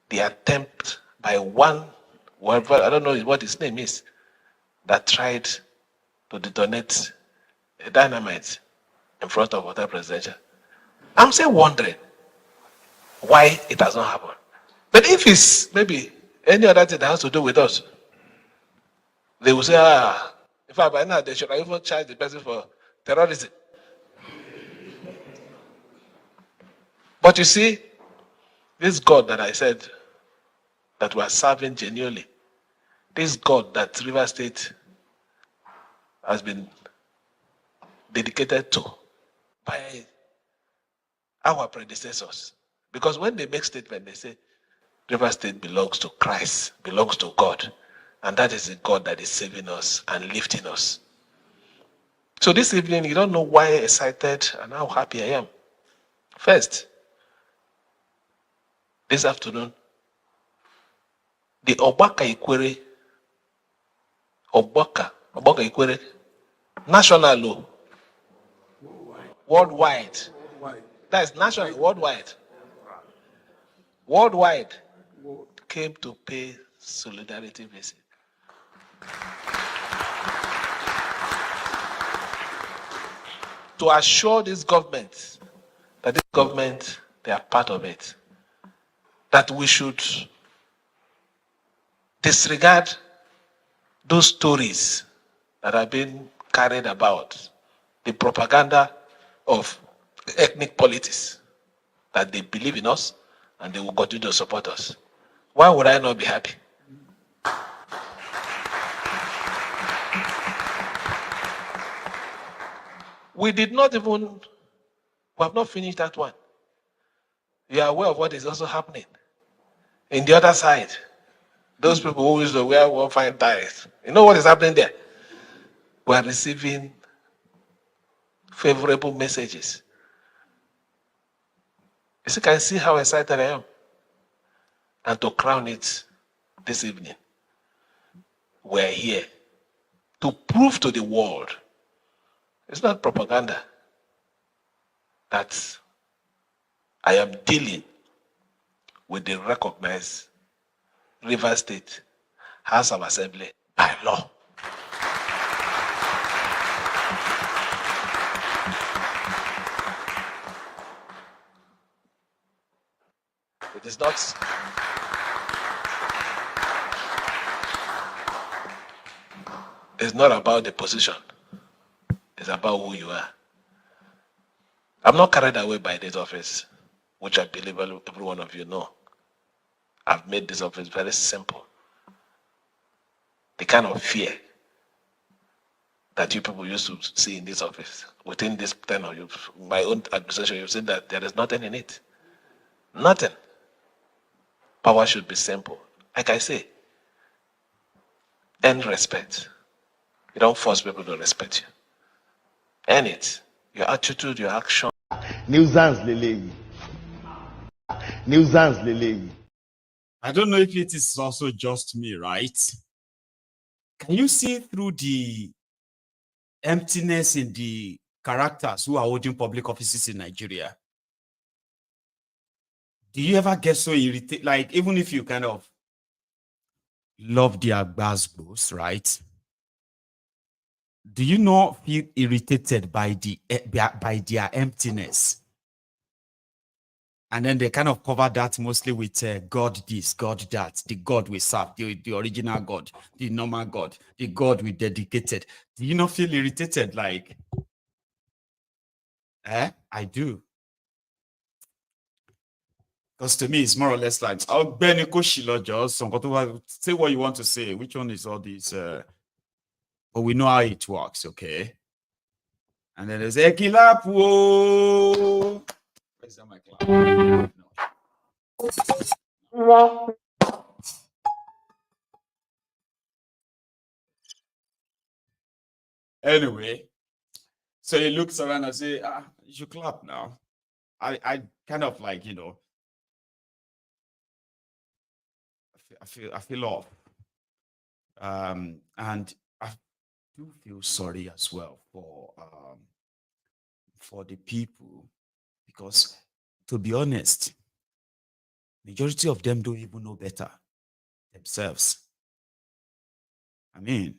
the attempt by one, whatever, I don't know what his name is, that tried to detonate a dynamite in front of Hotel Presidential. I'm still wondering why it has not happened. But if it's maybe any other thing that has to do with us, they will say, in fact, by now they should have even charged the person for terrorism. But you see, this God that I said that we are serving genuinely, this God that Rivers State has been dedicated to by our predecessors. Because when they make statement, they say, Rivers State belongs to Christ, belongs to God. And that is the God that is saving us and lifting us. So this evening, you don't know why excited and how happy I am. First, this afternoon, the Obaka Ikwere, national law, worldwide. That is national, worldwide, came to pay solidarity visit. To assure this government that this government, they are part of it, that we should disregard those stories that are being carried about, the propaganda of ethnic politics, that they believe in us and they will continue to support us. Why would I not be happy? We have not finished that one. You are aware of what is also happening. In the other side, those people who used to wear one fine ties, you know what is happening there? We are receiving favorable messages. You see, can see how excited I am? And to crown it this evening, we're here to prove to the world, it's not propaganda, that I am dealing with the recognized Rivers State House of Assembly by law. It is not. It's not about the position. It's about who you are. I'm not carried away by this office. which I believe every one of you know. I've made this office very simple. The kind of fear that you people used to see in this office, within this tenure, my own administration, you've seen that there is nothing in it. Nothing. Power should be simple. Like I say, earn respect. You don't force people to respect you. Earn it. Your attitude, your action. Nuisance leleyi. Nuisance leleyi. I don't know if it is also just me, right? Can you see through the emptiness in the characters who are holding public offices in Nigeria? Do you ever get so irritated? Like, even if you kind of love their gbasgbos, right? Do you not feel irritated by their emptiness? And then they kind of cover that mostly with God this, God that, the God we serve, the original God, the normal God, the God we dedicated. Do you not feel irritated? Like, I do. Because to me, it's more or less like, oh, Benny Koshilo, say what you want to say. Which one is all these? But we know how it works, okay? And then there's Ekilapu. Where's that my clap? No. Anyway, so he looks around and says, you should clap now. I kind of like, you know, I feel off. And I do feel sorry as well for the people, because to be honest, majority of them don't even know better themselves. I mean,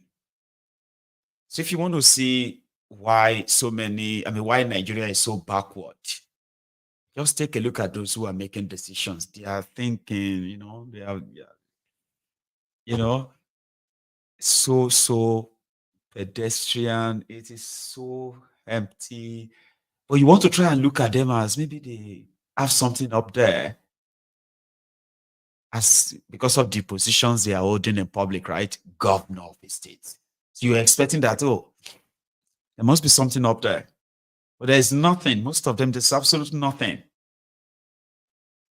so if you want to see why why Nigeria is so backward, just take a look at those who are making decisions. They are thinking, you know, they are, you know, so pedestrian. It is so empty. But you want to try and look at them as maybe they have something up there, as because of the positions they are holding in public, right? Governor of the state. So you're expecting that, oh, there must be something up there. But there's nothing. Most of them, there's absolutely nothing.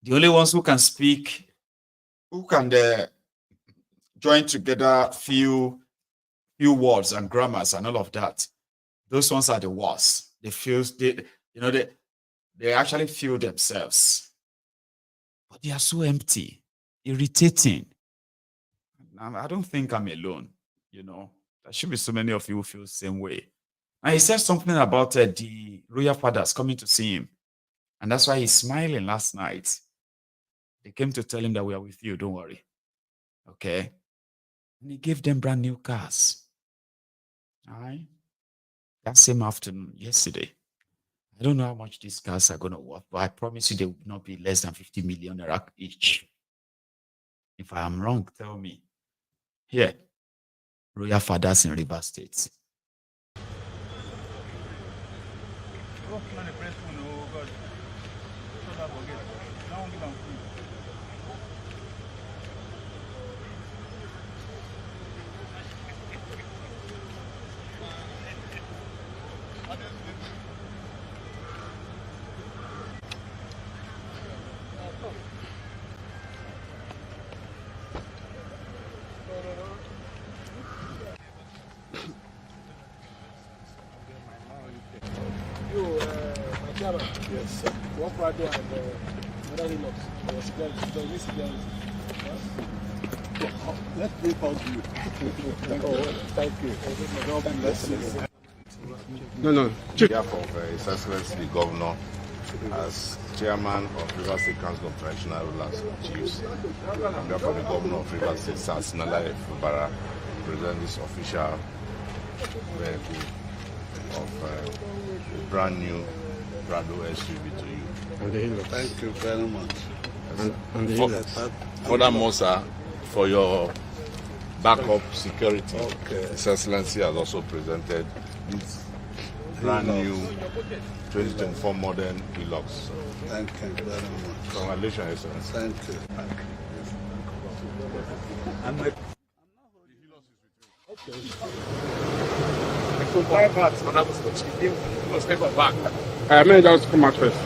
The only ones who can speak, who can join together few words and grammars and all of that, those ones are the worst. They actually feel themselves. But they are so empty, irritating. I don't think I'm alone, you know. There should be so many of you who feel the same way. And he said something about the royal fathers coming to see him. And that's why he's smiling last night. They came to tell him that we are with you, don't worry. Okay? And he gave them brand new cars. All right? That same afternoon, yesterday. I don't know how much these cars are going to worth, but I promise you they will not be less than 50 million each. If I am wrong, tell me. Here, royal fathers in Rivers State. Yes, sir. One Prado and another Hilux. Let's bring out you. Thank you. God bless you. No. On behalf of His Excellency the Governor, as Chairman of Rivers State Council of Traditional Rulers Chiefs, on behalf of the Governor of Rivers State, Sansinala Fubara, present this official vehicle of a brand new Prado SUV to you. And the Hilux. Thank you very much. And the Hilux. Furthermore, sir, for your backup security, His Excellency has also presented this brand new 2024 modern Hilux. Thank you very much. Congratulations, Excellency. Thank you. May I just come out first?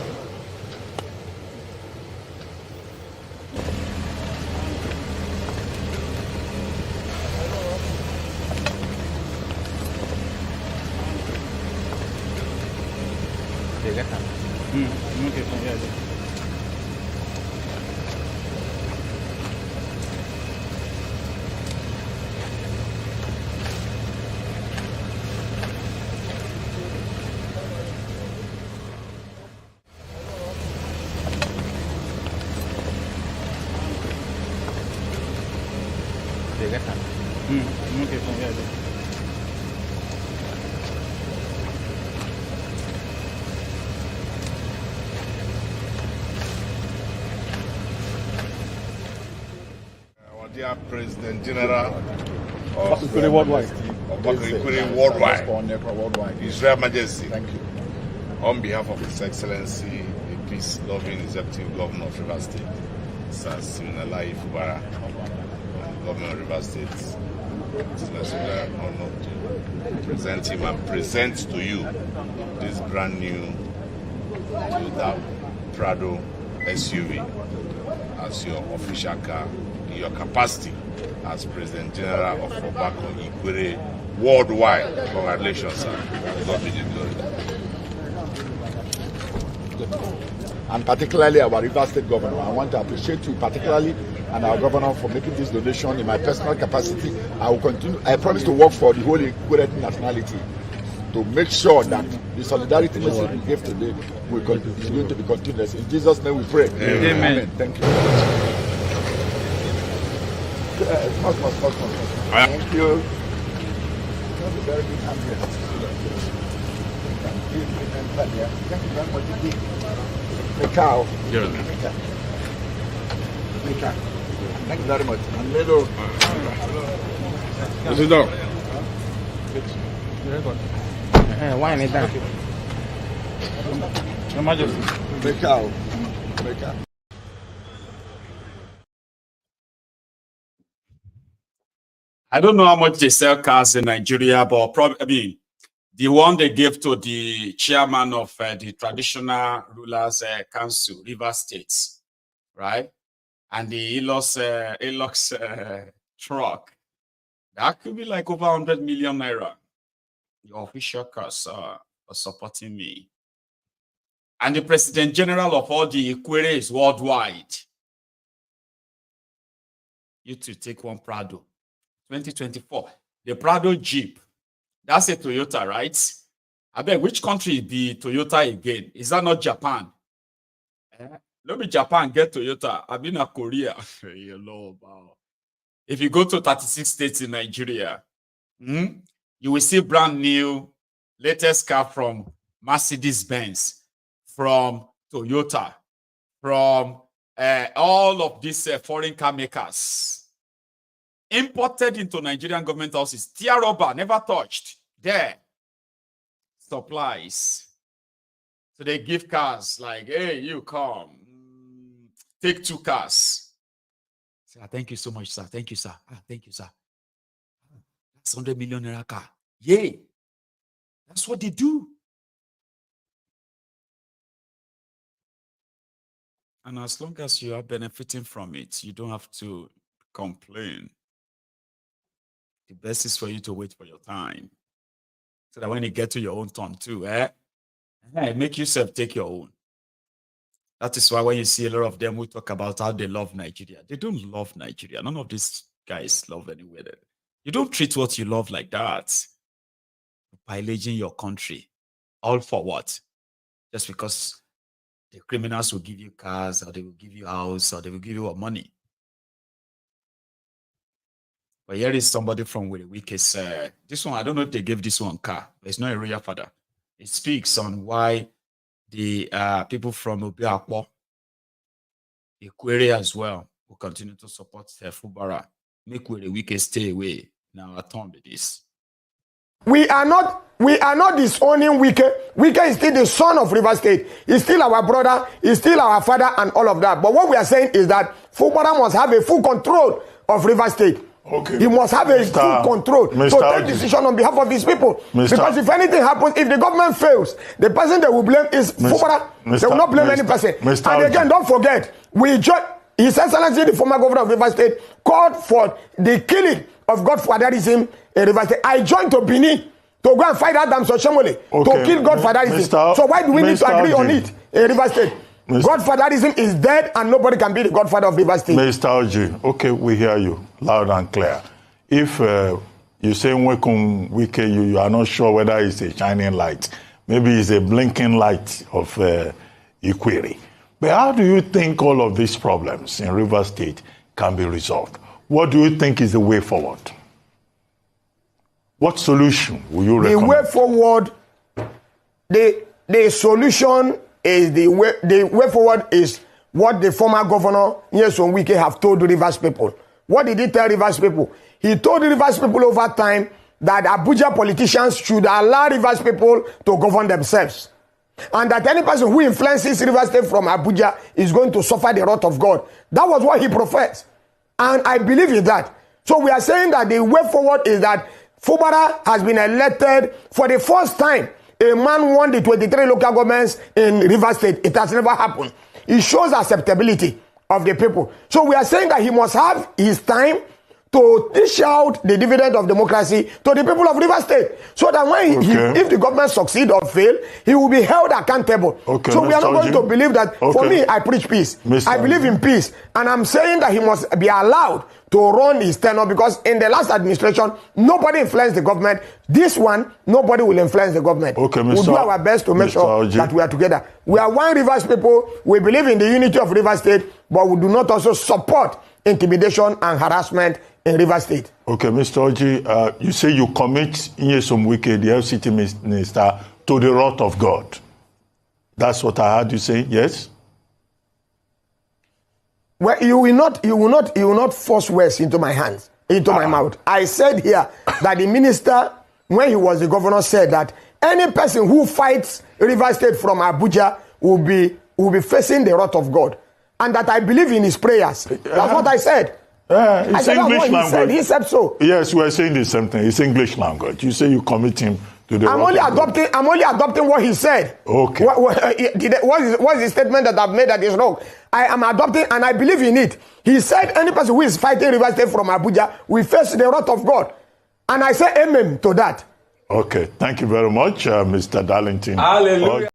Our dear President General of Worldwide. Worldwide, His Royal Majesty. Thank you. On behalf of His Excellency, the peace-loving Executive Governor of Rivers State, Sir Fubara, Governor of Rivers State, it's an honor to present him and present to you this brand new Toyota Prado SUV as your official car in your capacity as President General of Fubara Ikwere Worldwide. Congratulations, sir. God be the glory. And particularly our Rivers State Governor. I want to appreciate you particularly and our governor for making this donation in my personal capacity. I will continue. I promise to work for the whole Ikwere nationality to make sure that the solidarity message we gave today will continue, is going to be continuous. In Jesus' name we pray. Amen. Amen. Thank you. Thank you. Thank you very much indeed. The cow. Thank you very much. And Medo. Sit down. Why ain't that? Your Majesty. The cow. The cow. I don't know how much they sell cars in Nigeria, but probably, the one they gave to the chairman of the traditional rulers council, Rivers State, right? And the Hilux truck, that could be like over 100 million naira. The official cars are supporting me. And the President General of all the Ikweres worldwide. You two take one Prado. 2024. The Prado Jeep. That's a Toyota, right? I bet which country be Toyota again? Is that not Japan? Let me Japan get Toyota. I've been in Korea. If you go to 36 states in Nigeria, you will see brand new, latest car from Mercedes-Benz, from Toyota, from all of these foreign car makers. Imported into Nigerian government houses. Tear rubber, never touched. There. Supplies. So they give cars like, hey, you come. Take 2 cars. Say, thank you so much, sir. Thank you, sir. Thank you, sir. That's 100 million naira car. Yay. That's what they do. And as long as you are benefiting from it, you don't have to complain. The best is for you to wait for your time. So that when you get to your own turn too, make yourself take your own. That is why when you see a lot of them who talk about how they love Nigeria, they don't love Nigeria. None of these guys love anywhere. You don't treat what you love like that. Pillaging your country. All for what? Just because the criminals will give you cars, or they will give you a house, or they will give you money. But here is somebody from Wiki. This one, I don't know if they gave this one car, but it's not a royal father. It speaks on why the people from Obiakpo, Ikwere as well, will continue to support Fubara. Make Wiki stay away. Now I turn to this. We are not disowning Wike. Wike is still the son of River State. He's still our brother. He's still our father and all of that. But what we are saying is that Fubara must have a full control of River State. Okay. He must have a full control to take decision on behalf of his people. Because if anything happens, if the government fails, the person they will blame is Fubara. They will not blame any person. And again, don't forget, His Excellency, the former governor of River State, called for the killing of godfatherism in River State. I joined to Bini to go and fight Adam Oshi-omo-ole to kill godfatherism. So why do we need to agree on it in River State? Godfatherism is dead and nobody can be the godfather of River State. Mr. Oji, okay, we hear you loud and clear. If you say Wike, you are not sure whether it's a shining light. Maybe it's a blinking light of equity. But how do you think all of these problems in River State can be resolved? What do you think is the way forward? What solution will you recommend? The way forward, the solution is the way forward is what the former governor Nyesom Wike have told the Rivers people. What did he tell Rivers people? He told the Rivers people over time that Abuja politicians should allow Rivers people to govern themselves. And that any person who influences River State from Abuja is going to suffer the wrath of God. That was what he professed. And I believe in that. So we are saying that the way forward is that Fubara has been elected for the first time. A man won the 23 local governments in River State. It has never happened. It shows acceptability of the people. So we are saying that he must have his time to dish out the dividend of democracy to the people of River State. So that when if the government succeed or fail, he will be held accountable. So we are not going to believe that, for me, I preach peace. I believe in peace. And I'm saying that he must be allowed to run his tenure because in the last administration, nobody influenced the government. This one, nobody will influence the government. We'll do our best to make sure that we are together. We are one Rivers people. We believe in the unity of River State, but we do not also support intimidation and harassment in River State. Okay, Mr. Oji, you say you commit Nyesom Wike, the FCT minister, to the wrath of God. That's what I heard you say, yes? Well, you will not force words into my hands, into my mouth. I said here that the minister, when he was the governor, said that any person who fights River State from Abuja will be facing the wrath of God. And that I believe in his prayers. That's what I said. It's English language. He said so. Yes, we are saying the same thing. It's English language. You say you commit him to the. I'm only adopting what he said. Okay. What is the statement that I've made that is wrong? I am adopting and I believe in it. He said any person who is fighting River State from Abuja will face the wrath of God, and I say amen to that. Okay. Thank you very much, Mr. Darlington. Hallelujah.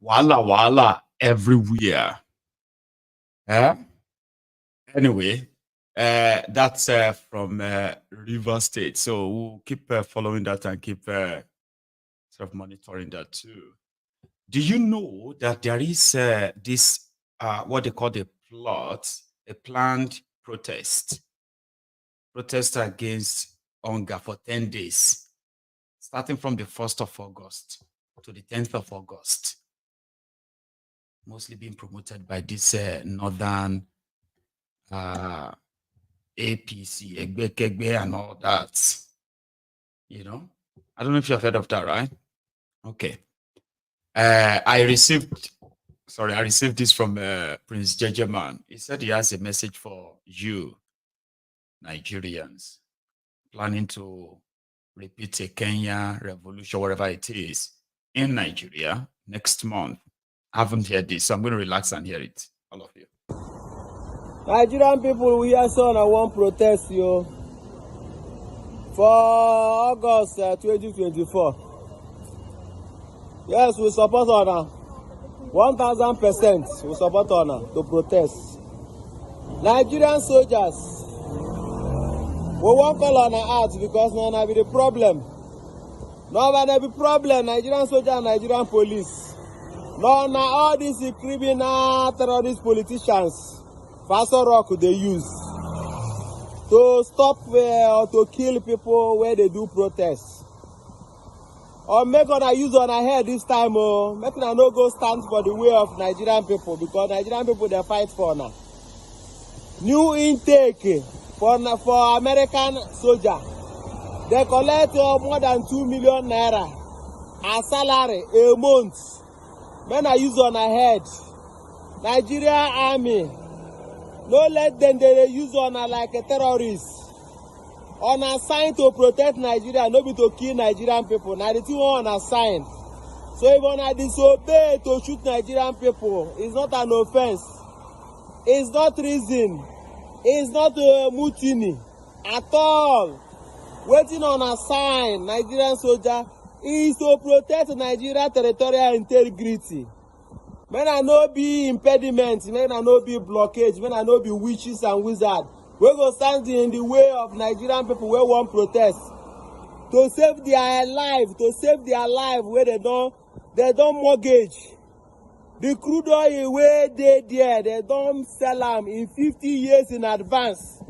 Wala everywhere. Anyway, that's from River State. So we'll keep following that and keep sort of monitoring that too. Do you know that there is this, what they call a planned protest against hunger for 10 days, starting from the 1st of August to the 10th of August. Mostly being promoted by this northern APC, Egbe, and all that. You know, I don't know if you've heard of that, right? Okay. I received this from Prince Jega. He said he has a message for you, Nigerians, planning to repeat a Kenya revolution, whatever it is, in Nigeria next month. I haven't heard this, so I'm going to relax and hear it. All of you. Nigerian people, we are on a one protest, yo, for August 2024. Yes, we support honor. 1000% we support honor to protest. Nigerian soldiers, we won't call on our arts because no one be the problem. No one be problem. Nigerian soldiers and Nigerian police. No, now all these criminal terrorist politicians, Faso Rock they use to stop or to kill people where they do protests. Or make on use on our head this time, make on no go stand for the way of Nigerian people because Nigerian people they fight for now. New intake for American soldier. They collect more than 2 million naira as salary a month. Men are used on a head. Nigeria army, no let them they use on a like a terrorist. On a sign to protect Nigeria, no be to kill Nigerian people. Now the two on a sign. So if on a disobey to shoot Nigerian people, it's not an offense. It's not treason. It's not mutiny at all. Waiting on a sign, Nigerian soldier, is to protect Nigeria territorial integrity. Men are no be impediments, men are no be blockage, men are no be witches and wizards. We go stand in the way of Nigerian people where want protest to save their life, where they don't mortgage. The crude oil where they don't sell them in 50 years in advance.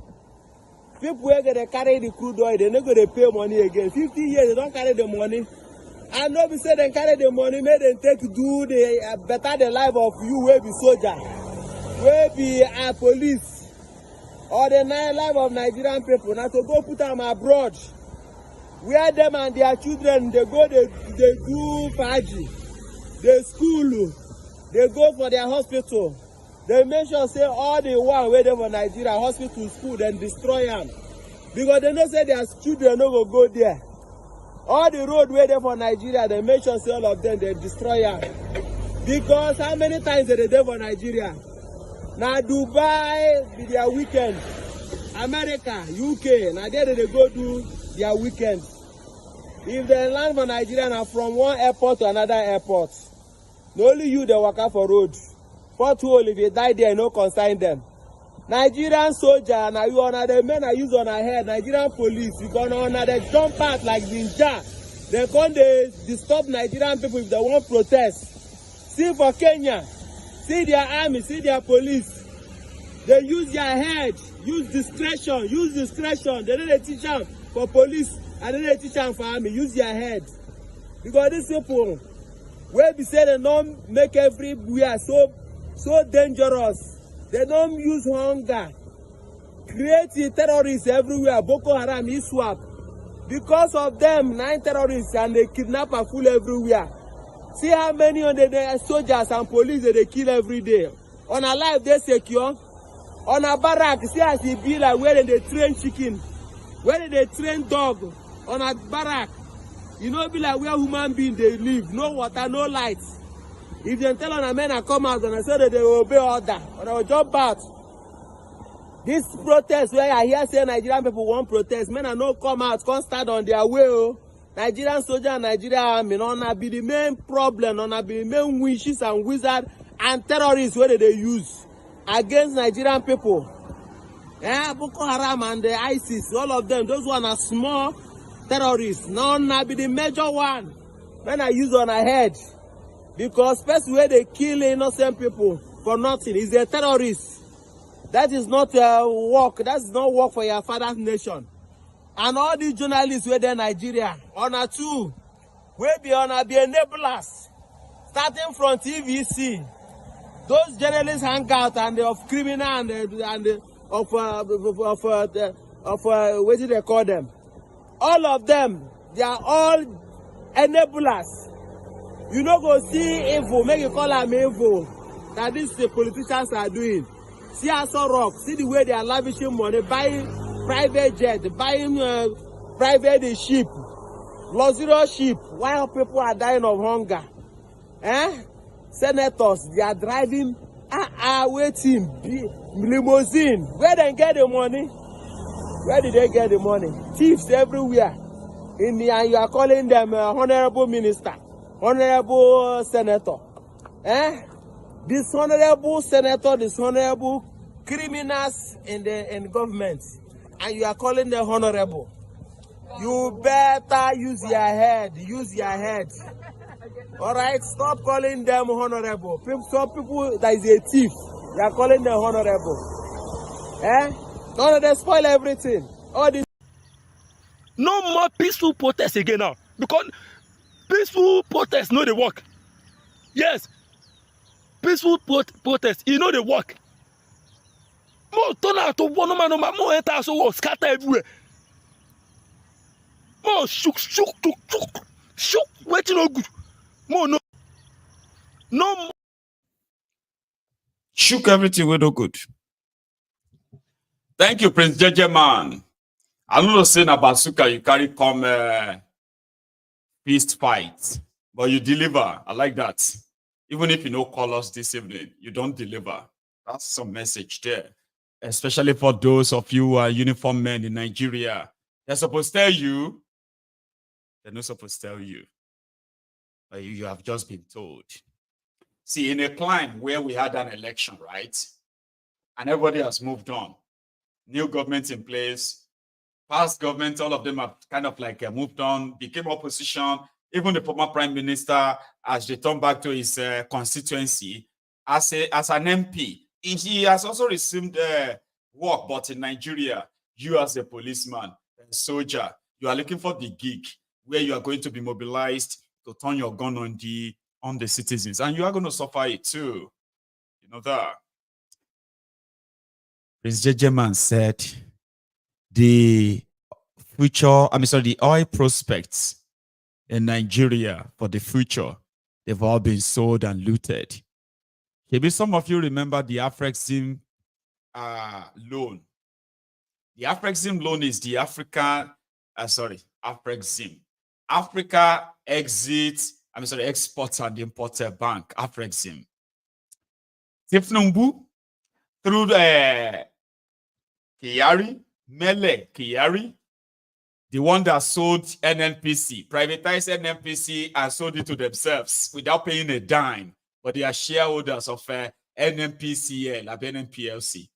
People where they carry the crude oil, they're not going to pay money again. 50 years, they don't carry the money. And nobody say they carry the money, make them take do the better the life of you, where be soldier, where be police. Or the life of Nigerian people, now to go put them abroad, where them and their children, they go, they do faji, they school, they go for their hospital. They make sure say all the one where they for Nigeria, hospital, school, then destroy them. Because they know say their children no go there. All the road where they for Nigeria, they make sure say all of them, they destroy them. Because how many times they there for Nigeria? Now Dubai be their weekend, America, UK, now there they go do their weekend. If they land for Nigeria now from one airport to another airport, not only you they walk out for road. Pothole if they die there, no consign them. Nigerian soldier, now you honor the men are used on our head. Nigerian police, you gonna honor the jump out like ninja. They come they disturb Nigerian people if they want protest. See for Kenya. See their army, see their police. They use their head, use discretion. They don't teach them for police and they don't teach them for army. Use their head. Because these people, where we say they don't make everywhere so dangerous. They don't use hunger. Create terrorists everywhere. Boko Haram, ISWAP. Because of them, 9 terrorists and they kidnap and fool everywhere. See how many of the soldiers and police that they kill every day. On a life they secure. On a barrack, see as it be like where they train chicken, where they train dog. On a barrack, you know, be like where human beings they live. No water, no light. If they tell on a men and come out and I say that they will obey order, or they will jump out. This protest where I hear say Nigerian people want protest, men are no come out, can't start on their way. Oh. Nigerian soldier and Nigerian army, no be the main problem, no be the main witches and wizards and terrorists where they use against Nigerian people. Boko Haram and the ISIS, all of them, those ones are small terrorists. No be the major one. When I use on a head. Because first where they kill innocent people for nothing is a terrorist. That is not work. That is not work for your father's nation. And all these journalists were there in Nigeria, on a two, will be on a be enablers, starting from TVC. Those journalists hang out and of criminal and of what do they call them? All of them, they are all enablers. You know, go see evil, make you call them evil. That these politicians are doing. See Aso Rock, see the way they are lavishing money, buying private jet, buying private ship, luxurious ship, while people are dying of hunger. Senators, they are driving, waiting, limousine. Where they get the money? Where did they get the money? Thieves everywhere. And you are calling them honorable minister, honorable senator. This honorable senator, this honorable criminals in the government. And you are calling them honorable. You better use your head. Use your head. All right? Stop calling them honorable. Some people that is a thief, you are calling them honorable. No, they spoil everything. All this. No more peaceful protests again now. Because peaceful protests know they work. Yes. Peaceful protests, you know they work. More turn out to one man, more enter so scatter everywhere. More shook, waiting no good. More no more. Shook everything with no good. Thank you, Prince Jega man. I don't know saying about Suka you carry come feast fight, but you deliver. I like that. Even if you no call us this evening, you don't deliver. That's some message there. Especially for those of you who are uniform men in Nigeria. They're supposed to tell you. They're not supposed to tell you. But you have just been told. See, in a climb where we had an election, right? And everybody has moved on. New government in place. Past government, all of them have kind of like moved on, became opposition. Even the former prime minister, as they turn back to his constituency, as an MP, he has also resumed work. But in Nigeria, you as a policeman, a soldier, you are looking for the gig where you are going to be mobilized to turn your gun on the citizens, and you are going to suffer it too. You know that. Prince Jega man said the oil prospects in Nigeria for the future, they've all been sold and looted. Maybe some of you remember the Afrexim loan. The Afrexim loan is the Africa Exports and Importer Bank, Afrexim. Tinubu, through the Mele Kyari, the one that sold NNPC, privatized NNPC and sold it to themselves without paying a dime, but they are shareholders of NNPCL, NNPLC.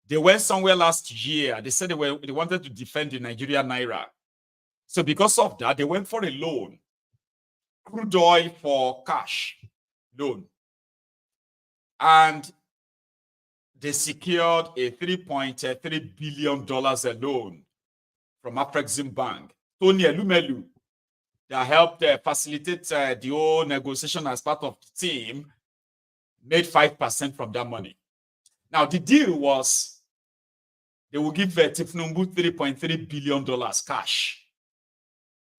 They went somewhere last year. They said they wanted to defend the Nigerian Naira. So because of that, they went for a loan, crude oil for cash loan. And they secured a $3.3 billion loan from Afrexim Bank. Tony Elumelu, that helped facilitate the whole negotiation as part of the team, made 5% from that money. Now, the deal was they will give Tinubu $3.3 billion cash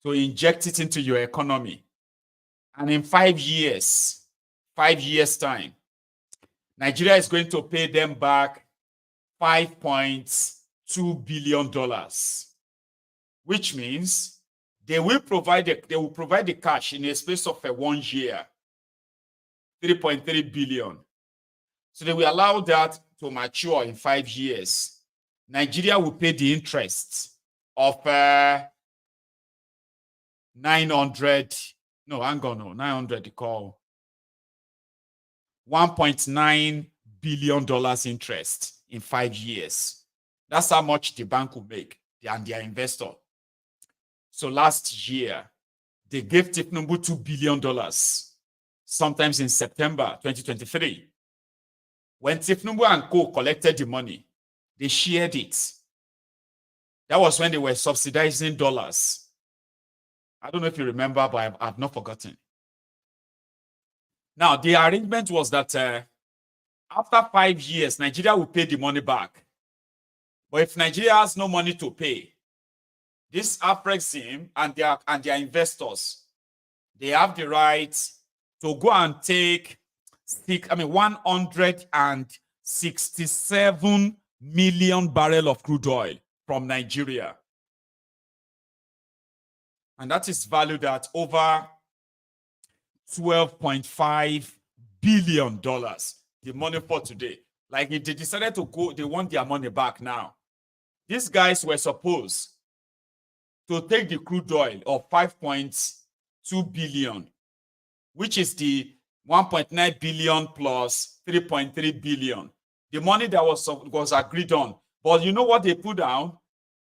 to inject it into your economy. And in 5 years time, Nigeria is going to pay them back $5.2 billion, which means they will provide the cash in a space of 1 year, 3.3 billion. So they will allow that to mature in 5 years. Nigeria will pay the interest of 1.9 billion dollars interest in 5 years. That's how much the bank will make and their investor. So last year, they gave Tinubu $2 billion, sometimes in September 2023. When Tinubu and Co collected the money, they shared it. That was when they were subsidizing dollars. I don't know if you remember, but I've not forgotten. Now, the arrangement was that after 5 years, Nigeria will pay the money back. But if Nigeria has no money to pay, this Afrexim and their investors, they have the right to go and take 167 million barrels of crude oil from Nigeria. And that is valued at over $12.5 billion. The money for today. Like if they decided to go, they want their money back now. These guys were supposed to take the crude oil of 5.2 billion, which is the 1.9 billion plus 3.3 billion. The money that was agreed on. But you know what they put down?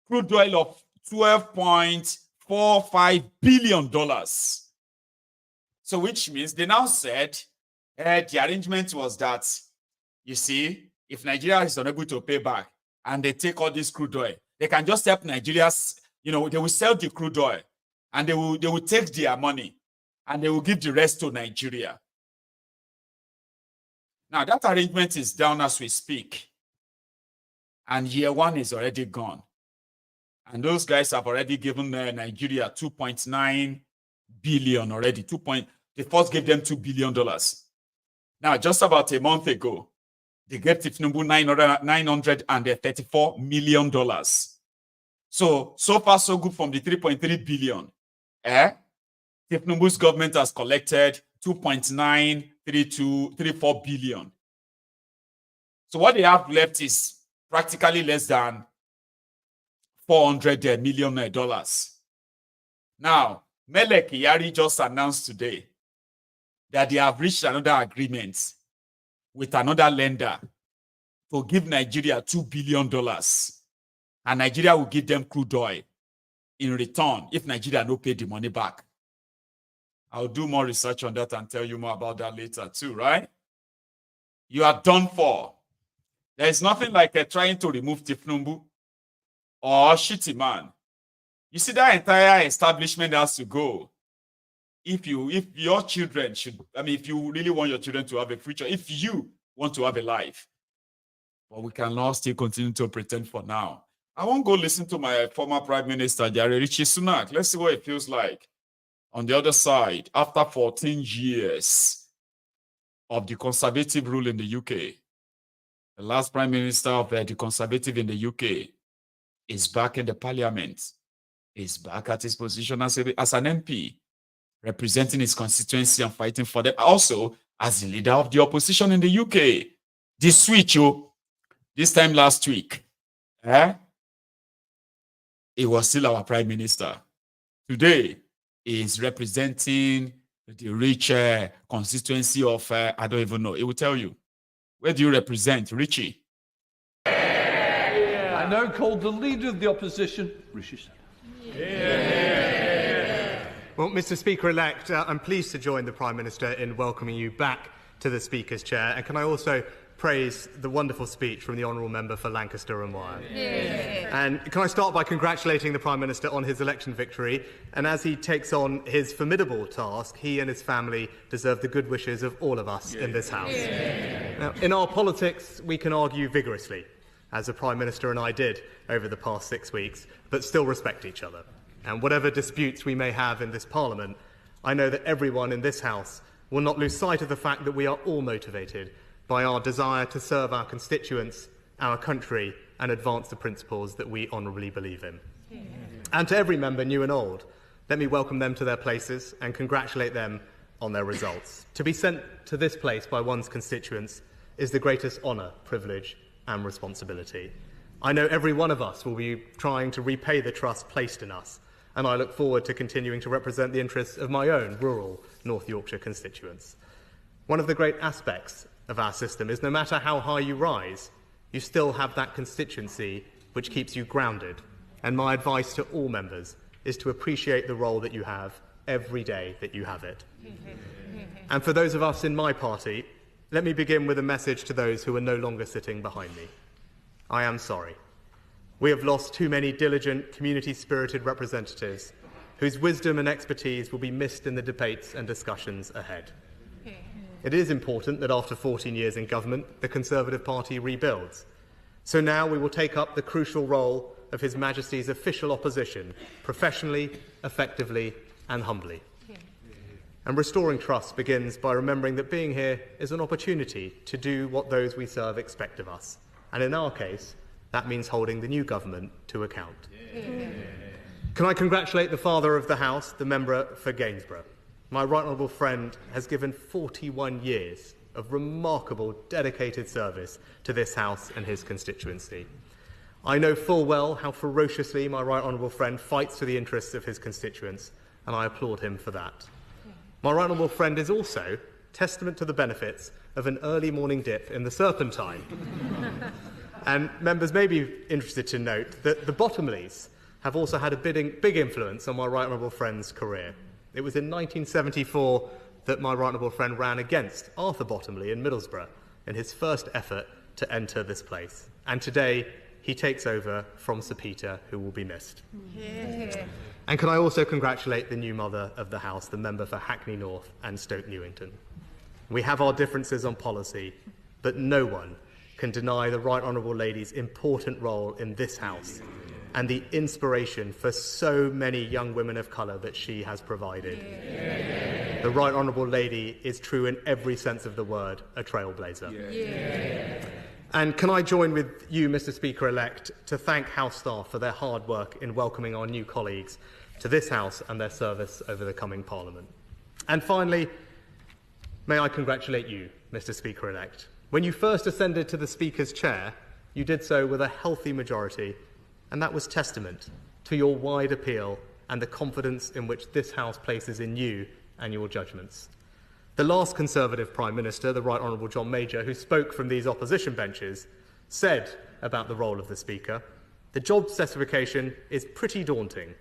Crude oil of $12.45 billion. So which means they now said the arrangement was that, you see, if Nigeria is unable to pay back and they take all this crude oil, they can just help Nigeria's, they will sell the crude oil and they will take their money and they will give the rest to Nigeria. Now that arrangement is down as we speak. And year one is already gone. And those guys have already given Nigeria 2.9 billion already. They first gave them $2 billion. Now, just about a month ago, they gave Tinubu $934 million. So far, so good from the 3.3 billion. Tinubu's government has collected 2.934 billion. So what they have left is practically less than $400 million. Now, Mele Kyari just announced today that they have reached another agreement with another lender to give Nigeria $2 billion. And Nigeria will give them crude oil in return if Nigeria no pay the money back. I'll do more research on that and tell you more about that later too, right? You are done for. There is nothing like trying to remove Tinubu or shitty man. You see, that entire establishment has to go. If your children should, if you really want your children to have a future, if you want to have a life, but we cannot still continue to pretend for now. I won't go listen to my former Prime Minister, Rishi Sunak. Let's see what it feels like on the other side after 14 years of the Conservative rule in the UK. The last Prime Minister of the Conservative in the UK is back in the Parliament. He's back at his position as an MP, representing his constituency and fighting for them. Also, as the leader of the opposition in the UK. This switch, this time last week, he was still our Prime Minister. Today, he is representing the rich constituency of, I don't even know. It will tell you. Where do you represent, Richie? I now call the Leader of the Opposition, Rishi Sunak. Well, Mr. Speaker-elect, I'm pleased to join the Prime Minister in welcoming you back to the Speaker's chair. And can I also praise the wonderful speech from the Honourable Member for Lancaster and Wyre? And can I start by congratulating the Prime Minister on his election victory? And as he takes on his formidable task, he and his family deserve the good wishes of all of us in this House. Now, in our politics, we can argue vigorously, as the Prime Minister and I did over the past 6 weeks, but still respect each other. And whatever disputes we may have in this Parliament, I know that everyone in this House will not lose sight of the fact that we are all motivated by our desire to serve our constituents, our country, and advance the principles that we honourably believe in. And to every member, new and old, let me welcome them to their places and congratulate them on their results. To be sent to this place by one's constituents is the greatest honour, privilege, and responsibility. I know every one of us will be trying to repay the trust placed in us, and I look forward to continuing to represent the interests of my own rural North Yorkshire constituents. One of the great aspects of our system is no matter how high you rise, you still have that constituency which keeps you grounded. And my advice to all members is to appreciate the role that you have every day that you have it. And for those of us in my party, let me begin with a message to those who are no longer sitting behind me. I am sorry. We have lost too many diligent, community-spirited representatives whose wisdom and expertise will be missed in the debates and discussions ahead. It is important that after 14 years in government, the Conservative Party rebuilds. So now we will take up the crucial role of His Majesty's official opposition, professionally, effectively, and humbly. And restoring trust begins by remembering that being here is an opportunity to do what those we serve expect of us. And in our case, that means holding the new government to account. Can I congratulate the Father of the House, the member for Gainsborough? My right honourable friend has given 41 years of remarkable, dedicated service to this House and his constituency. I know full well how ferociously my right honourable friend fights for the interests of his constituents, and I applaud him for that. My right honourable friend is also testament to the benefits of an early morning dip in the Serpentine. And members may be interested to note that the Bottomleys have also had a big influence on my right honourable friend's career. It was in 1974 that my right honourable friend ran against Arthur Bottomley in Middlesbrough in his first effort to enter this place. And today, he takes over from Sir Peter, who will be missed. And can I also congratulate the new mother of the House, the member for Hackney North and Stoke Newington. We have our differences on policy, but no one can deny the Right Honourable Lady's important role in this House and the inspiration for so many young women of colour that she has provided. Yeah. The Right Honourable Lady is true in every sense of the word, a trailblazer. Yeah. And can I join with you, Mr. Speaker-elect, to thank House staff for their hard work in welcoming our new colleagues to this House and their service over the coming Parliament. And finally, may I congratulate you, Mr. Speaker-elect. When you first ascended to the Speaker's chair, you did so with a healthy majority, and that was testament to your wide appeal and the confidence in which this House places in you and your judgments. The last Conservative Prime Minister, the Right Honourable John Major, who spoke from these opposition benches, said about the role of the Speaker, "The job specification is pretty daunting.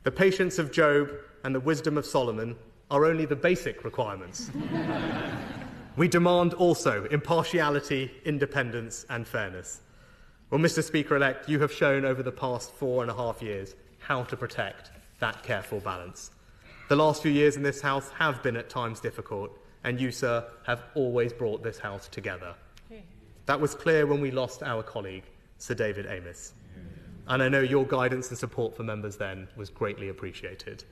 The patience of Job and the wisdom of Solomon are only the basic requirements. We demand also impartiality, independence and fairness." Well, Mr. Speaker-elect, you have shown over the past 4.5 years how to protect that careful balance. The last few years in this House have been at times difficult, and you, sir, have always brought this House together. That was clear when we lost our colleague, Sir David Amess. And I know your guidance and support for members then was greatly appreciated.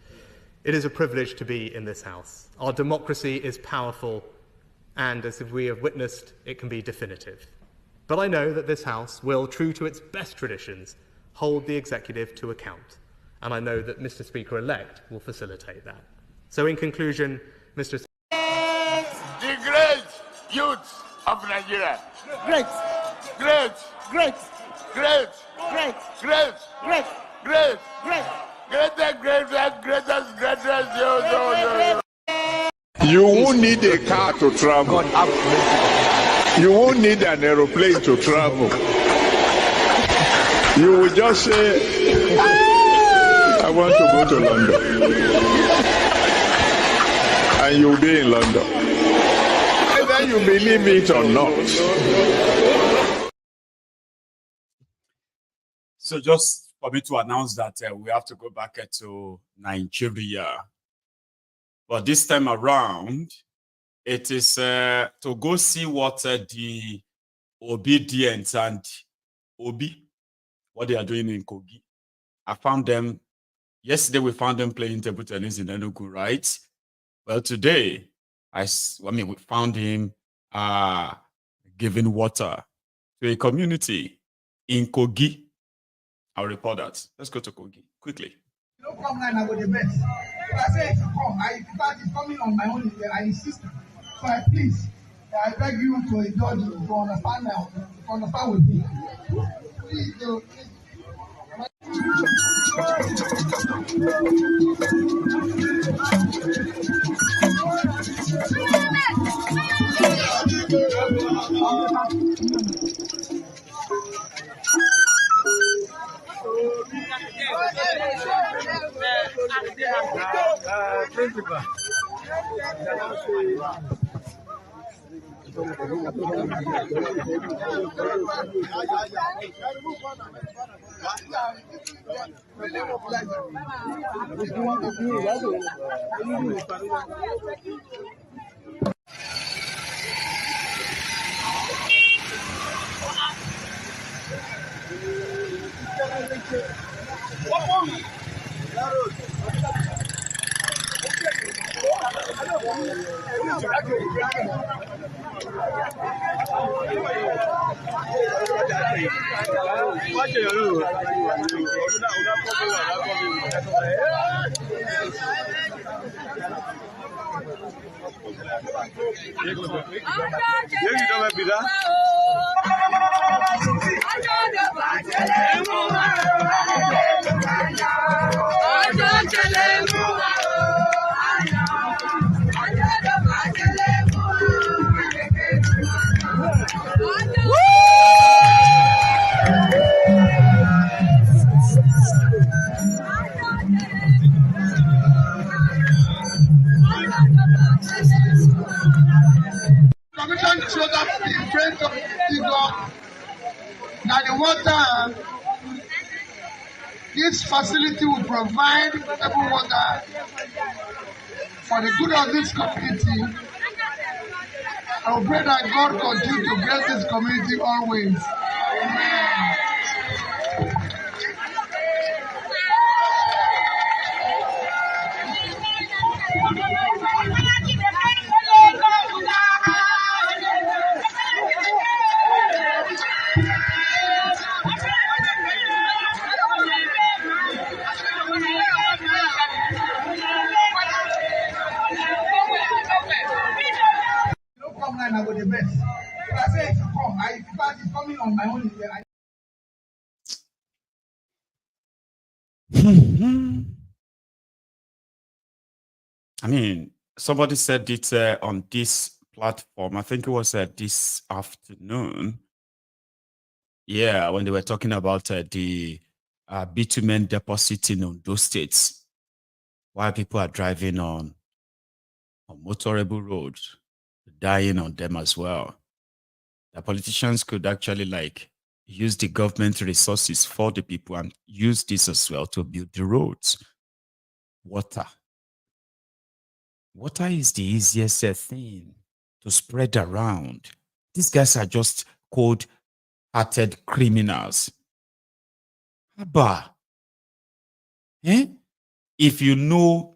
It is a privilege to be in this House. Our democracy is powerful, and as we have witnessed, it can be definitive. But I know that this House will, true to its best traditions, hold the executive to account. And I know that Mr. Speaker-elect will facilitate that. So in conclusion, Mr. The great youth of Nigeria. Great. Great. Great. Great. Great. Great. Great. Great. Great. Greatest. You won't need a car to travel. You won't need an aeroplane to travel. You will just say, I want to go to London. And you'll be in London. Whether you believe it or not. So just for me to announce that we have to go back to Nigeria. But this time around, it is to go see what the obedient and Obi, what they are doing in Kogi. I found them, yesterday we found them playing table tennis in Enugu, right? Well, today, we found him giving water to a community in Kogi. I'll report that. Let's go to Kogi quickly. You don't come now, I go the best. I say come. It's coming on my own. I insist. So I beg you to indulge me, to understand with me. Please do. Commission showed up in front of the law that the water, this facility will provide potable water for the good of this community I will pray that God continue to bless this community always. Amen. I go the best. If I say come, it's coming on my own. I mean, somebody said it on this platform. I think it was this afternoon. Yeah, when they were talking about the bitumen deposit in those states, while people are driving on motorable roads, dying on them as well. The politicians could actually use the government resources for the people and use this as well to build the roads. Water. Water is the easiest thing to spread around. These guys are just cold-hearted criminals. Abba, if you know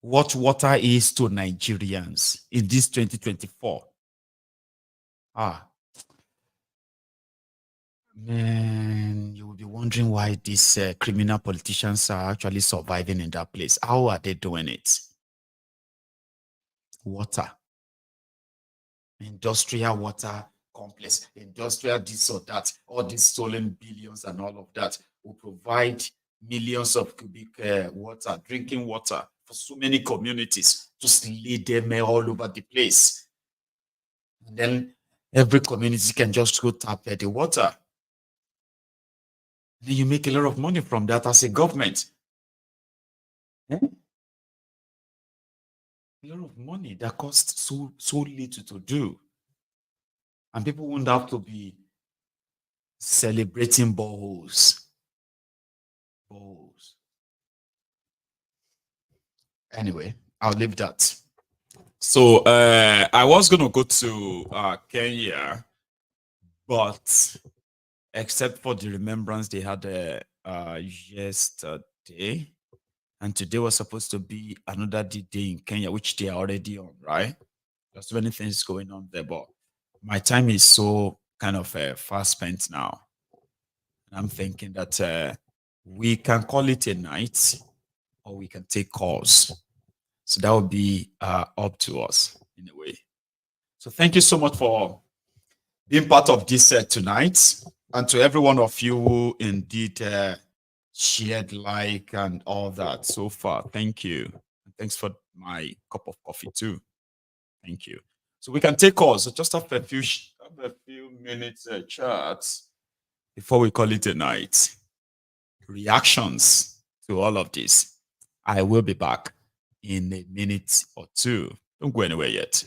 what water is to Nigerians in this 2024, man, you will be wondering why these criminal politicians are actually surviving in that place. How are they doing it? Water. Industrial water complex. Industrial this or that. All these stolen billions and all of that will provide millions of cubic water, drinking water for so many communities. Just lay them all over the place. And then every community can just go tap the water. Then you make a lot of money from that as a government. A lot of money that costs so little to do. And people won't have to be celebrating boreholes. Anyway, I'll leave that. So I was going to go to Kenya, but except for the remembrance they had yesterday, and today was supposed to be another day in Kenya, which they are already on, right? There's so many things going on there, but my time is so kind of fast spent now. And I'm thinking that we can call it a night, or we can take calls. So that would be up to us in a way. So thank you so much for being part of this tonight. And to every one of you who indeed shared, and all that so far. Thank you. And thanks for my cup of coffee too. Thank you. So we can take calls. So just have a few minutes chats before we call it a night. Reactions to all of this. I will be back in a minute or two. Don't go anywhere yet.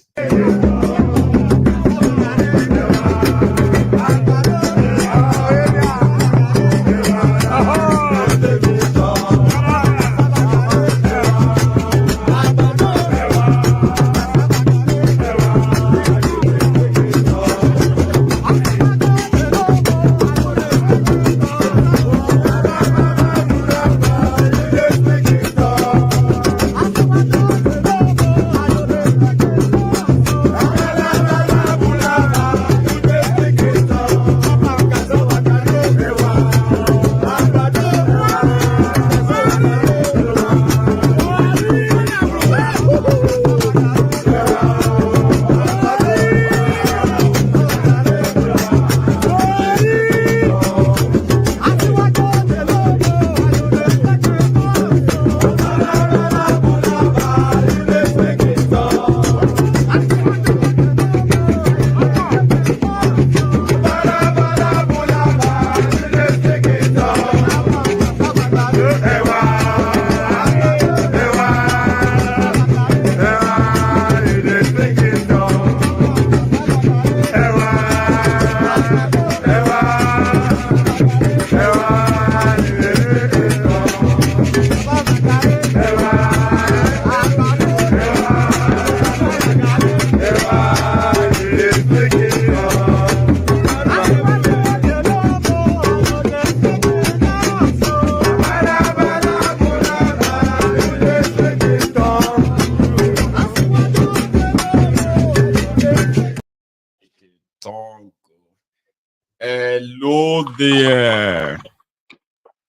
the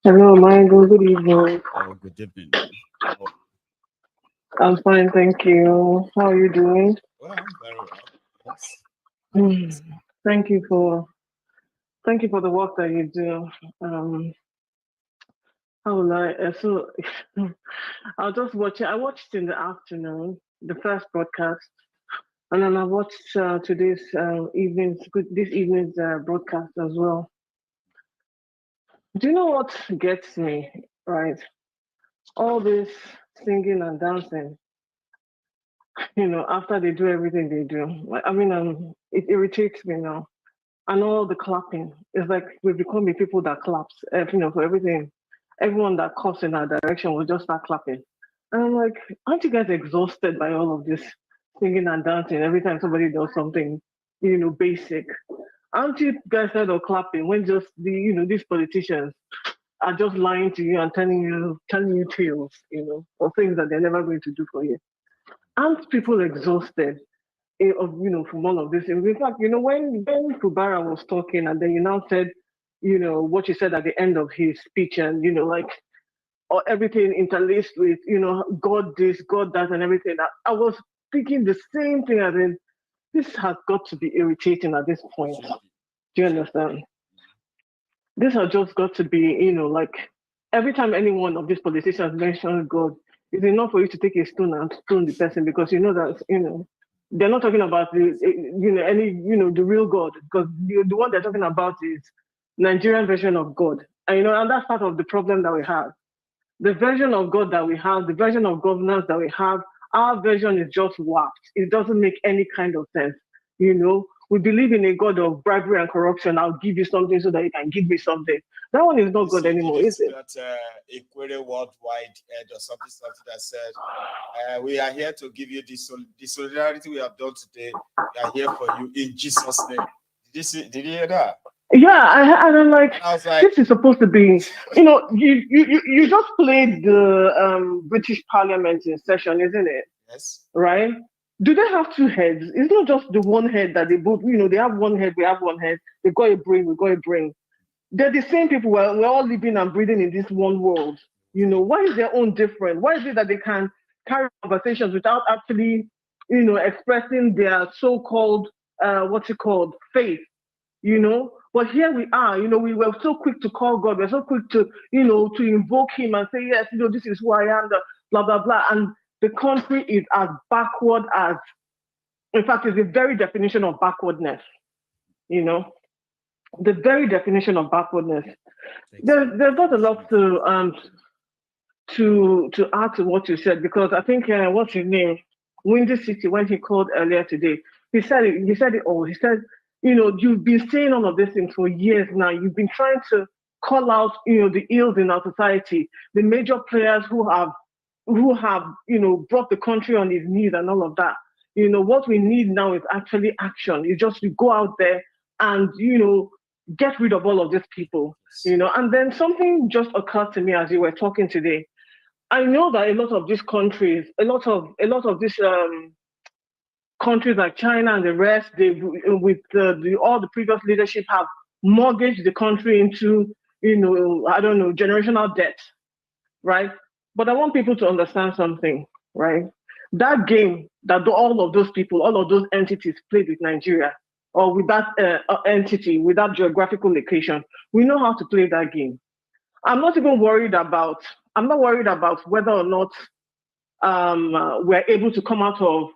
Hello, Michael. Good evening. good evening. I'm fine, thank you. How are you doing? Well, I'm very well. Yes. Thank you for the work that you do. How will so I'll just watch it. I watched in the afternoon the first broadcast, and then I watched this evening's broadcast as well. Do you know what gets me, right? All this singing and dancing, after they do everything they do. I mean, it irritates me now. And all the clapping. It's like we've become the people that claps, for everything. Everyone that coughs in our direction will just start clapping. And I'm like, aren't you guys exhausted by all of this singing and dancing every time somebody does something, basic? Aren't you guys tired of clapping when just these politicians are just lying to you and telling you tales, of things that they're never going to do for you? Aren't people exhausted from all of this? In fact, when Fubara was talking and then you now said, what you said at the end of his speech and, or everything interlaced with, God this, God that and everything. I was thinking the same thing as in, this has got to be irritating at this point. Do you understand? This has just got to be, every time any one of these politicians mentions God, it's enough for you to take a stone and stone the person because you know that, they're not talking about the real God, because the one they're talking about is Nigerian version of God. And that's part of the problem that we have. The version of God that we have, the version of governance that we have, our version is just warped. It doesn't make any kind of sense. We believe in a God of bribery and corruption. I'll give you something so that you can give me something. That one is not God anymore, is it? That Equator Worldwide or something that said, we are here to give you the solidarity we have done today. We are here for you in Jesus' name. Did you hear that? Yeah, I'm like, this is supposed to be, you just played the British Parliament in session, isn't it? Yes. Right? Do they have two heads? It's not just the one head that they both, they have one head, we have one head. They got a brain, we got a brain. They're the same people. We're all living and breathing in this one world. Why is their own different? Why is it that they can carry conversations without actually, expressing their so-called, faith? But here we are, we were so quick to call God. We're so quick to, to invoke him and say, yes, this is who I am, blah, blah, blah. And the country is as backward as, in fact, it's the very definition of backwardness, the very definition of backwardness. There's not a lot to add to what you said, because I think, what's his name? Windy City, when he called earlier today, he said it all. He said, you've been saying all of these things for years now. You've been trying to call out, the ills in our society, the major players who have, brought the country on its knees and all of that. What we need now is actually action. You just go out there and, get rid of all of these people, And then something just occurred to me as you were talking today. I know that a lot of these countries, a lot of these countries like China and the rest, they, with all the previous leadership, have mortgaged the country into, generational debt, right? But I want people to understand something, right? That game that all of those people, all of those entities played with Nigeria, or with that entity, with that geographical location, we know how to play that game. I'm not worried about whether or not we're able to come out of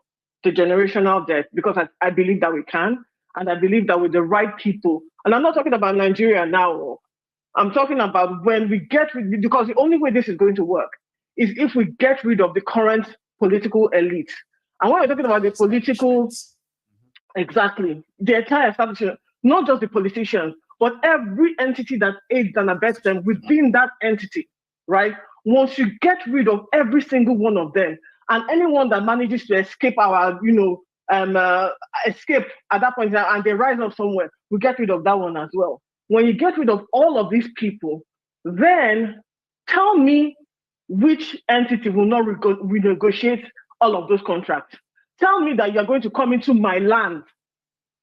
the generational debt, because I believe that we can, and I believe that with the right people, and I'm not talking about Nigeria now, I'm talking about when we get rid, because the only way this is going to work is if we get rid of the current political elite. And when we're talking about the political, exactly, the entire establishment, not just the politicians, but every entity that aids and abets them within that entity, right? Once you get rid of every single one of them, and anyone that manages to escape our, escape at that point, and they rise up somewhere, we get rid of that one as well. When you get rid of all of these people, then tell me which entity will not renegotiate all of those contracts. Tell me that you're going to come into my land,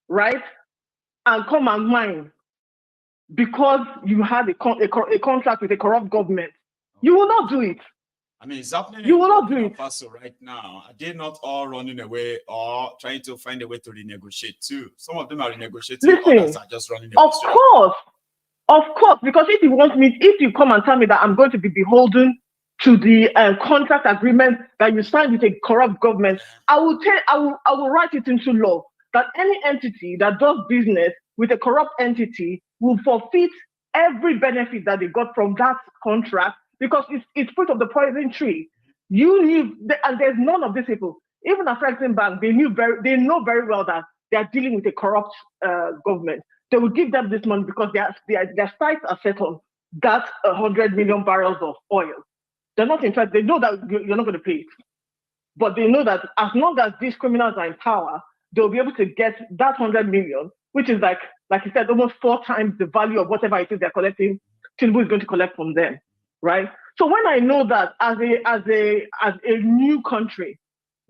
right? And come and mine. because you had a contract with a corrupt government. You will not do it. I mean, it's happening You in will not do Burkina it. Faso right now. Are they not all running away or trying to find a way to renegotiate too? Some of them are renegotiating, others are just running away. Of course, because if you come and tell me that I'm going to be beholden to the contract agreement that you signed with a corrupt government, I will write it into law that any entity that does business with a corrupt entity will forfeit every benefit that they got from that contract, because it's fruit of the poison tree. You knew, and there's none of these people. Even Afrexim Bank, they know very well that they are dealing with a corrupt government. They will give them this money because their sights are set on that 100 million barrels of oil. They're not interested. They know that you're not going to pay it, but they know that as long as these criminals are in power, they'll be able to get that 100 million, which is like you said, almost 4 times the value of whatever it is they're collecting. Tinubu is going to collect from them, right? So when I know that as a new country,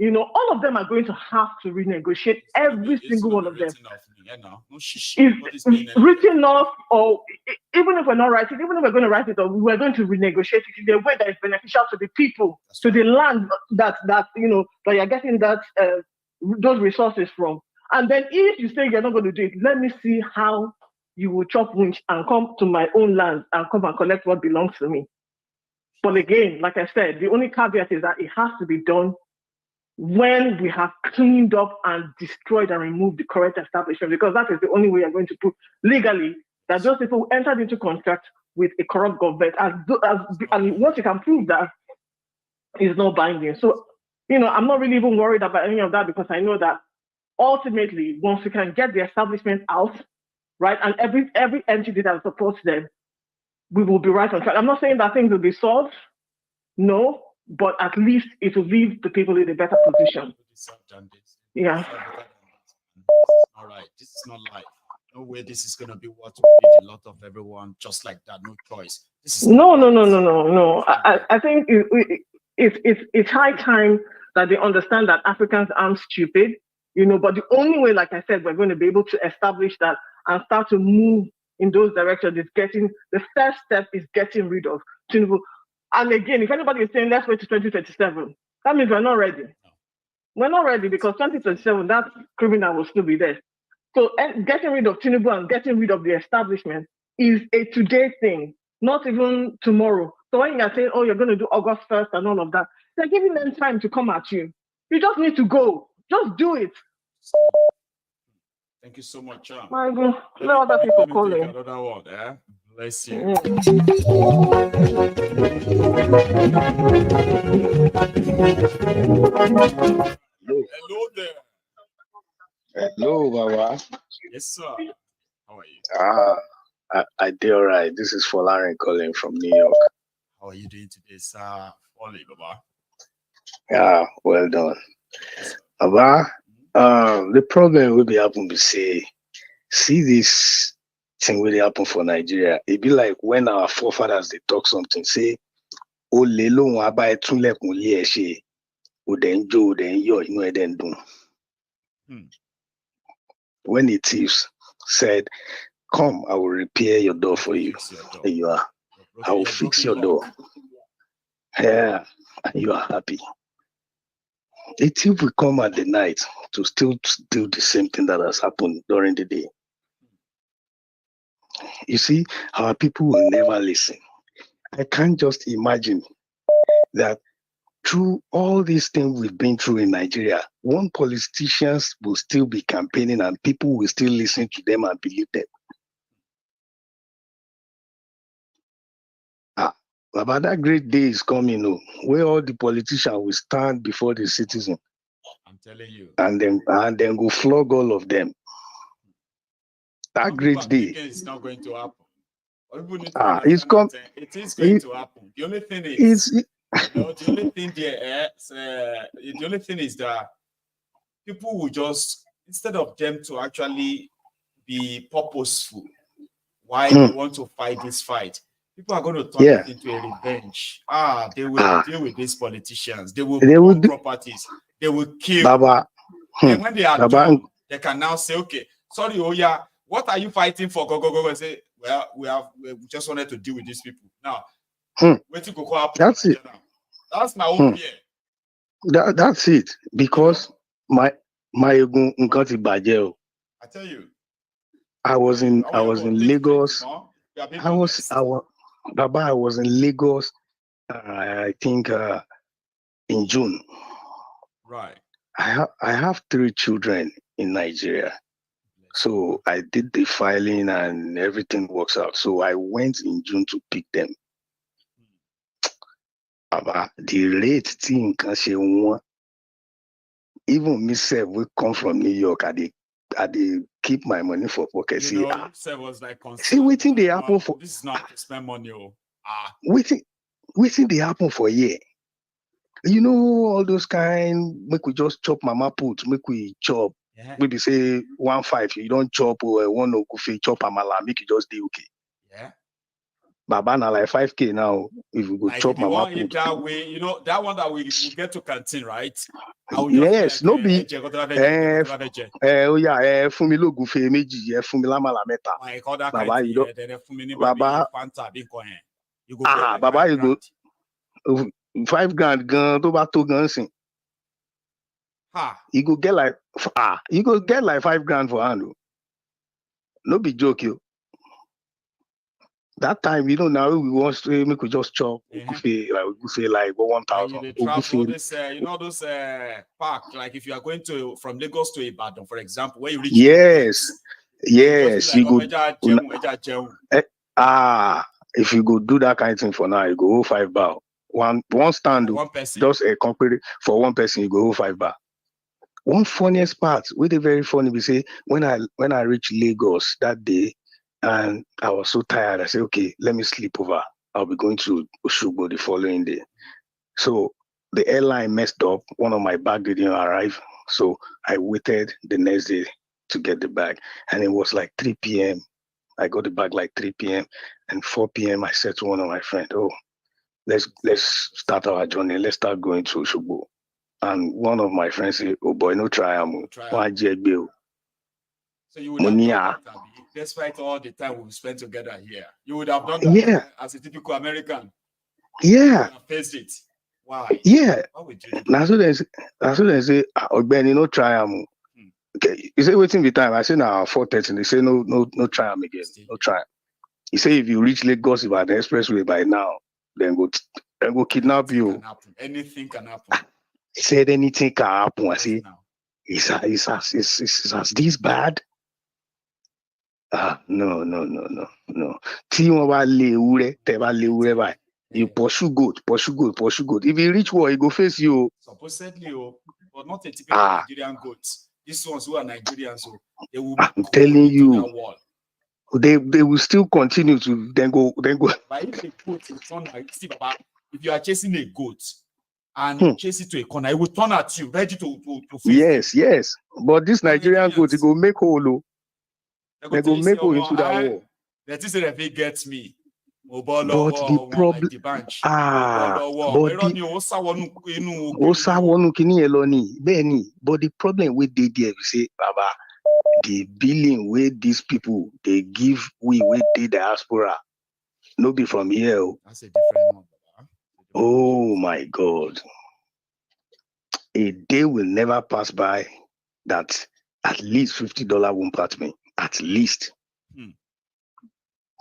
all of them are going to have to renegotiate every single one of them. It's written off, or even if we're not writing, even if we're going to write it, or we're going to renegotiate it in a way that is beneficial to the people, to the land that you're getting those resources from. And then if you say you're not going to do it, let me see how you will chop winch and come to my own land and come and collect what belongs to me. But again, like I said, the only caveat is that it has to be done when we have cleaned up and destroyed and removed the current establishment, because that is the only way you're going to prove legally that those people entered into contract with a corrupt government, and once you can prove that, it's not binding. So, I'm not really even worried about any of that, because I know that ultimately, once we can get the establishment out, right, and every entity that supports them, we will be right on track. I'm not saying that things will be solved, no, but at least it will leave the people in a better position. Yeah. All right, this is not life. No way this is going to be what will feed a lot of everyone just like that, no choice. This is No. I think it's high time that they understand that Africans aren't stupid, but the only way, like I said, we're going to be able to establish that and start to move in those directions is the first step is getting rid of Tinubu. And again, if anybody is saying let's wait to 2027, that means we're not ready. We're not ready, because 2027, that criminal will still be there. So getting rid of Tinubu and getting rid of the establishment is a today thing, not even tomorrow. So when you're saying, oh, you're going to do August 1st and all of that, they're giving them time to come at you. You just need to go. Just do it. Thank you so much. My God. Let other people call in. Another one, eh? Bless you. Hello there. Hello, Baba. Yes, sir. How are you? I did all right. This is Fulani calling from New York. How are you doing today, sir? Fulani, Baba. Yeah, well done. Baba, the problem will be happen to see this thing will happen for Nigeria. It be like when our forefathers they talk something, say, "Oh, lelo wa ba etunle kun le ese, o den jo, o den yo, inu e den dun." When the thieves said, "Come, I will repair your door for you," and you are, I will fix your door. Yeah, and you are happy. A thief will come at the night to still do the same thing that has happened during the day. You see, our people will never listen. I can't just imagine that through all these things we've been through in Nigeria, one politicians will still be campaigning and people will still listen to them and believe them. But that great day is coming, where all the politicians will stand before the citizen. I'm telling you. And then go flog all of them. That great day. It's not going to happen. It's it is going to happen. The only thing is, the only thing there, the only thing is that people will just, instead of them to actually be purposeful, why they want to fight this fight, people are going to turn it into a revenge. They will deal with these politicians. They will burn properties. They will kill. Baba. And when they are done, they can now say, okay, sorry, oh yeah, what are you fighting for? Go. Say, well, we just wanted to deal with these people. Now, wait to go up. That's it. That's my own fear. That's it. Because Maiyegun nǹkan ti bàjẹ́ o. I tell you. I was in Lagos. I was in Lagos. I think in June. Right. I have 3 children in Nigeria. So I did the filing and everything works out. So I went in June to pick them. The rate thing can say one. Even myself, we come from New York. I did keep my money for pocket. You know, was like see waiting they happen for this is not to spend money. Waiting they happen for a year. You know, all those kind, make we just chop mama put, make we chop. Yeah. Maybe say 1.5, you don't chop or 1 okufe, chop amala, make you just do okay. Yeah. Baba na like 5K now. If you go like chop if you mama want put. It that way, you know, that one that we get to canteen, right? Yes, no be. Oh yeah, fún mi lógúnfe méjì, fún mi lámàlà mẹ́ta. Like other Baba, you don't. Baba, you go get Baba, you go. 5 grand gan tó bá tó gan sìn. You go get like 5 grand for hand. No be joke, you. That time, you know, now we want to make we just chop. We say like 1,000. You know those park, like if you are going to from Lagos to Ibadan, for example, where you reach. Yes, you go. If you go do that kind of thing for now, you go hold 5 bar. One stand, just a concrete for one person, you go hold 5 bar. One funniest part, really very funny, we say when I reached Lagos that day, and I was so tired, I said, okay, let me sleep over. I'll be going to Oshi-omo-ole the following day. So the airline messed up. One of my bag didn't arrive. So I waited the next day to get the bag. And it was like 3 p.m. I got the bag like 3 p.m. And 4 p.m. I said to one of my friends, oh, let's start our journey. Let's start going to Oshi-omo-ole. And one of my friends said, oh boy, no try. So you would have done that, despite all the time we spent together here. You would have done that as a typical American. Yeah. You would have faced it. Why? Yeah. Why would you do that? That's what they say, Benny, no try. Okay. You say waiting the time. I say now 4:30. They say no try again. No try. You say if you reach Lagos by the expressway by now, then go kidnap you. Anything can happen. He said anything can happen. I say, it's as this bad. No. Tí wọ́n bá lé ewúrẹ́, tẹ́ bá lé ewúrẹ́ báyìí, you pursue goat. If you reach war, he go face you. Supposedly, but not a typical Nigerian goat. These ones who are Nigerians, they will. I'm telling you, they will still continue to then go. But if they put in corner, see, Baba, if you are chasing a goat and chase it to a corner, it will turn at you, ready to face. Yes. But this Nigerian goat, it go make hole. They go make hole into that wall. That is if it gets me. But the problem, but the problem with they there, we say, Baba, the billing with these people, they give we with the diaspora, no be from here. That's a different one. Oh my God. A day will never pass by that at least $50 won't part me. At least.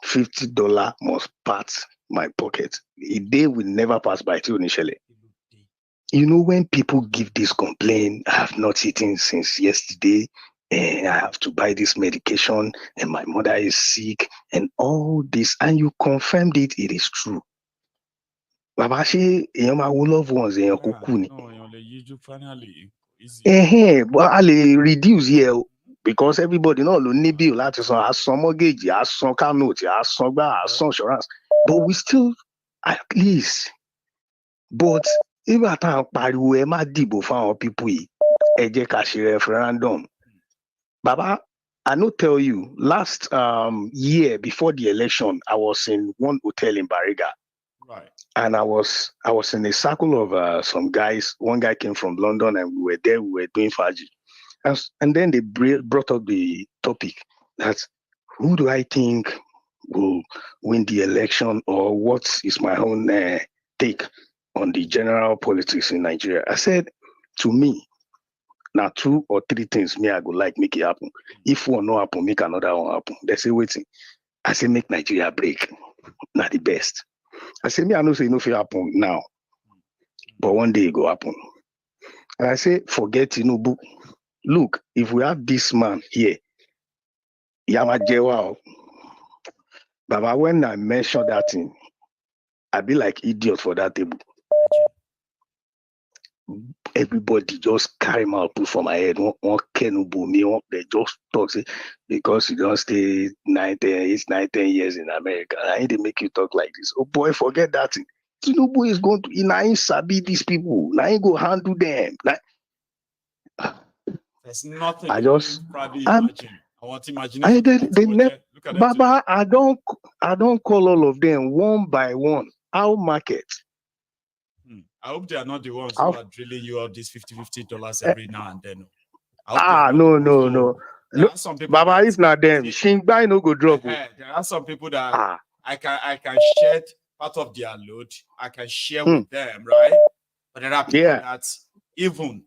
$50 must part my pocket. A day will never pass by too initially. You know, when people give this complaint, I have not eaten since yesterday, and I have to buy this medication, and my mother is sick, and all this, and you confirmed it is true. Baba, my loved ones, but I'll reduce here. Because everybody know lo ní bill láti san, a san mortgage, a san car note, a san insurance. But we still at least. But if I time pariwo ẹ má dìbò fáwọn people yìí, ẹ jẹ́ ká ṣe referendum. Baba, I no tell you, last year before the election, I was in one hotel in Bariga. Right. And I was in a circle of some guys. One guy came from London and we were there, we were doing Faji. And then they brought up the topic that who do I think will win the election, or what is my own take on the general politics in Nigeria? I said, to me, now 2 or 3 things me I go like make it happen. If one no happen, make another one happen. They say waiting. I say make Nigeria break. Not the best. I say me I know say no fit happen now, but one day it go happen. And I say forget Tinubu. Look, if we have this man here, Yama Jewa, Baba, when I mention that thing, I be like idiot for that table. Everybody just carry my put for my head. One Kenubu me, they just talk say because you don't stay 9, 10 years in America. I need to make you talk like this. Oh boy, forget that thing. Tinubu is going to now sabi these people. Now he go handle them. There's nothing I just probably imagine. I want to imagine. Look at them Baba, I don't call all of them one by one. Our market. I hope they are not the ones who are drilling you out these $50 every now and then. No. Some people Baba, if not them, Shingbai no go drop. There are some people that I can share part of their load. I can share with them, right? But there are people that even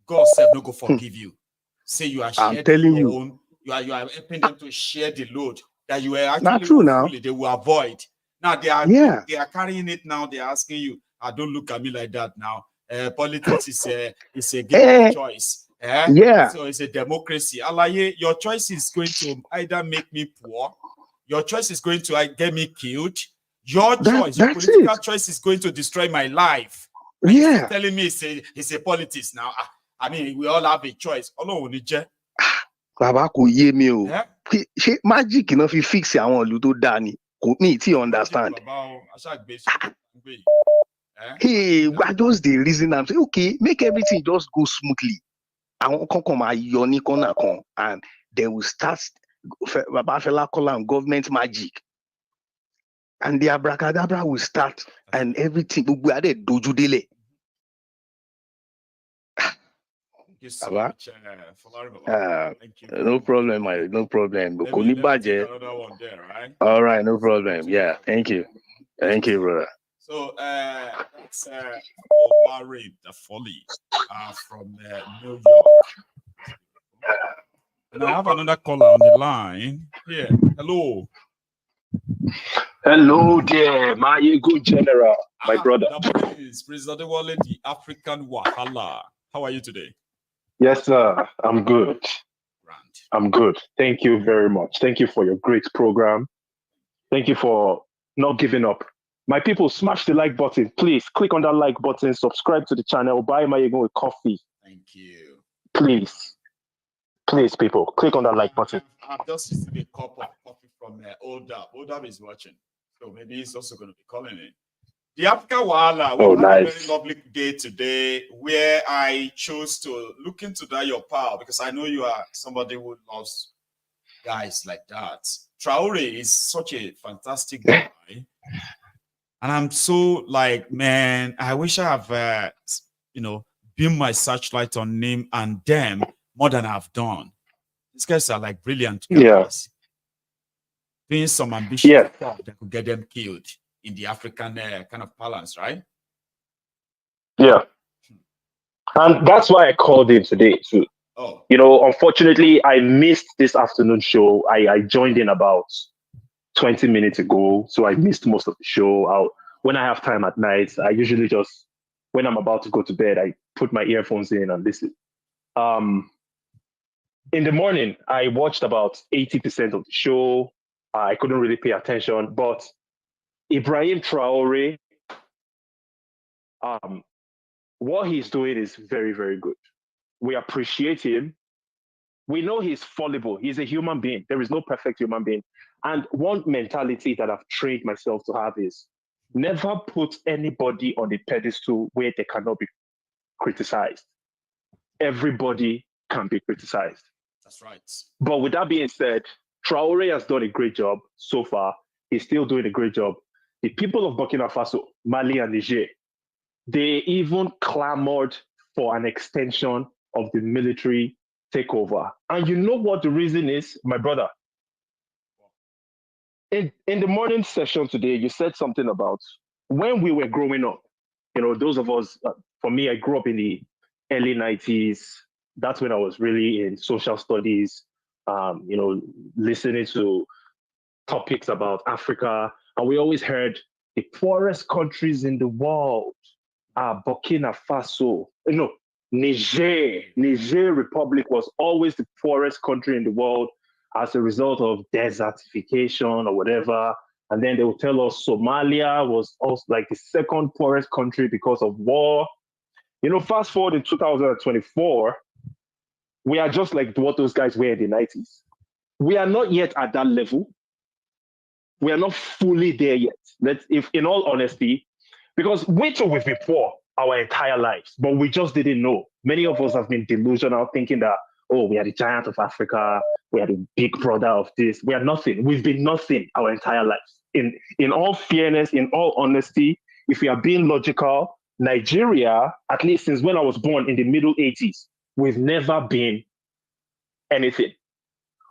God said no go forgive you. Say you are sharing your own. You are helping them to share the load that you are actually not true now. They will avoid. Now they are carrying it now. They are asking you, don't look at me like that now. Politics is a game of choice. So it's a democracy. Alaye, your choice is going to either make me poor. Your choice is going to get me killed. Your political choice is going to destroy my life. And you're telling me it's a politics now. I mean, we all have a choice. Baba kò yé mi o. Ṣé magic enough fi fix àwọn ìlú tó dá ni? Kò ní tí understand. Hey, I just the reason I'm saying, okay, make everything just go smoothly. Àwọn kankan máa yọ ní corner kan, and they will start Baba Fela call am government magic. And the abracadabra will start, and everything gbogbo ade dojú délẹ̀. Thank you so much, Thank you. No problem, no problem. Maybe another one there, right? All right, no problem. Yeah, thank you. Thank you, brother. So that's Omari the Folly from New York. And I have another caller on the line here. Hello. Hello there, Maiyegun General, my brother. That is President Wale, the African Wahala. How are you today? Yes, sir. I'm good. I'm good. Thank you very much. Thank you for your great program. Thank you for not giving up. My people, smash the like button. Please click on that like button, subscribe to the channel, buy Maiyegun with coffee. Thank you. Please, people, click on that like button. I've just received a cup of coffee from Oldab. Oldab is watching, so maybe he's also going to be calling in. The African Wahala, we had a very lovely day today where I chose to look into that your power because I know you are somebody who loves guys like that. Traore is such a fantastic guy. And I'm so like, man, I wish I have, beamed my searchlight on him and them more than I've done. These guys are like brilliant guys. Doing some ambitious stuff that could get them killed in the African kind of balance, right? Yeah. And that's why I called in today too. Oh. Unfortunately, I missed this afternoon show. I joined in about 20 minutes ago, so I missed most of the show. When I have time at night, I usually just, when I'm about to go to bed, I put my earphones in and listen. In the morning, I watched about 80% of the show. I couldn't really pay attention, but Ibrahim Traore, what he's doing is very, very good. We appreciate him. We know he's fallible. He's a human being. There is no perfect human being. And one mentality that I've trained myself to have is never put anybody on a pedestal where they cannot be criticized. Everybody can be criticized. That's right. But with that being said, Traore has done a great job so far. He's still doing a great job. The people of Burkina Faso, Mali and Niger, they even clamored for an extension of the military takeover. And you know what the reason is, my brother? in the morning session today, you said something about when we were growing up. You know, those of us, for me, I grew up in the early 90s. That's when I was really in social studies, you know, listening to topics about Africa. And we always heard the poorest countries in the world are Burkina Faso. You know, Niger Republic was always the poorest country in the world as a result of desertification or whatever. And then they will tell us Somalia was also like the second poorest country because of war. You know, fast forward in 2024, we are just like what those guys were in the 90s. We are not yet at that level. We are not fully there yet. If in all honesty, because we've been poor our entire lives, but we just didn't know. Many of us have been delusional, thinking that, oh, we are the giant of Africa, we are the big brother of this. We are nothing. We've been nothing our entire lives. In all fairness, in all honesty, if we are being logical, Nigeria, at least since when I was born in the middle 80s, we've never been anything.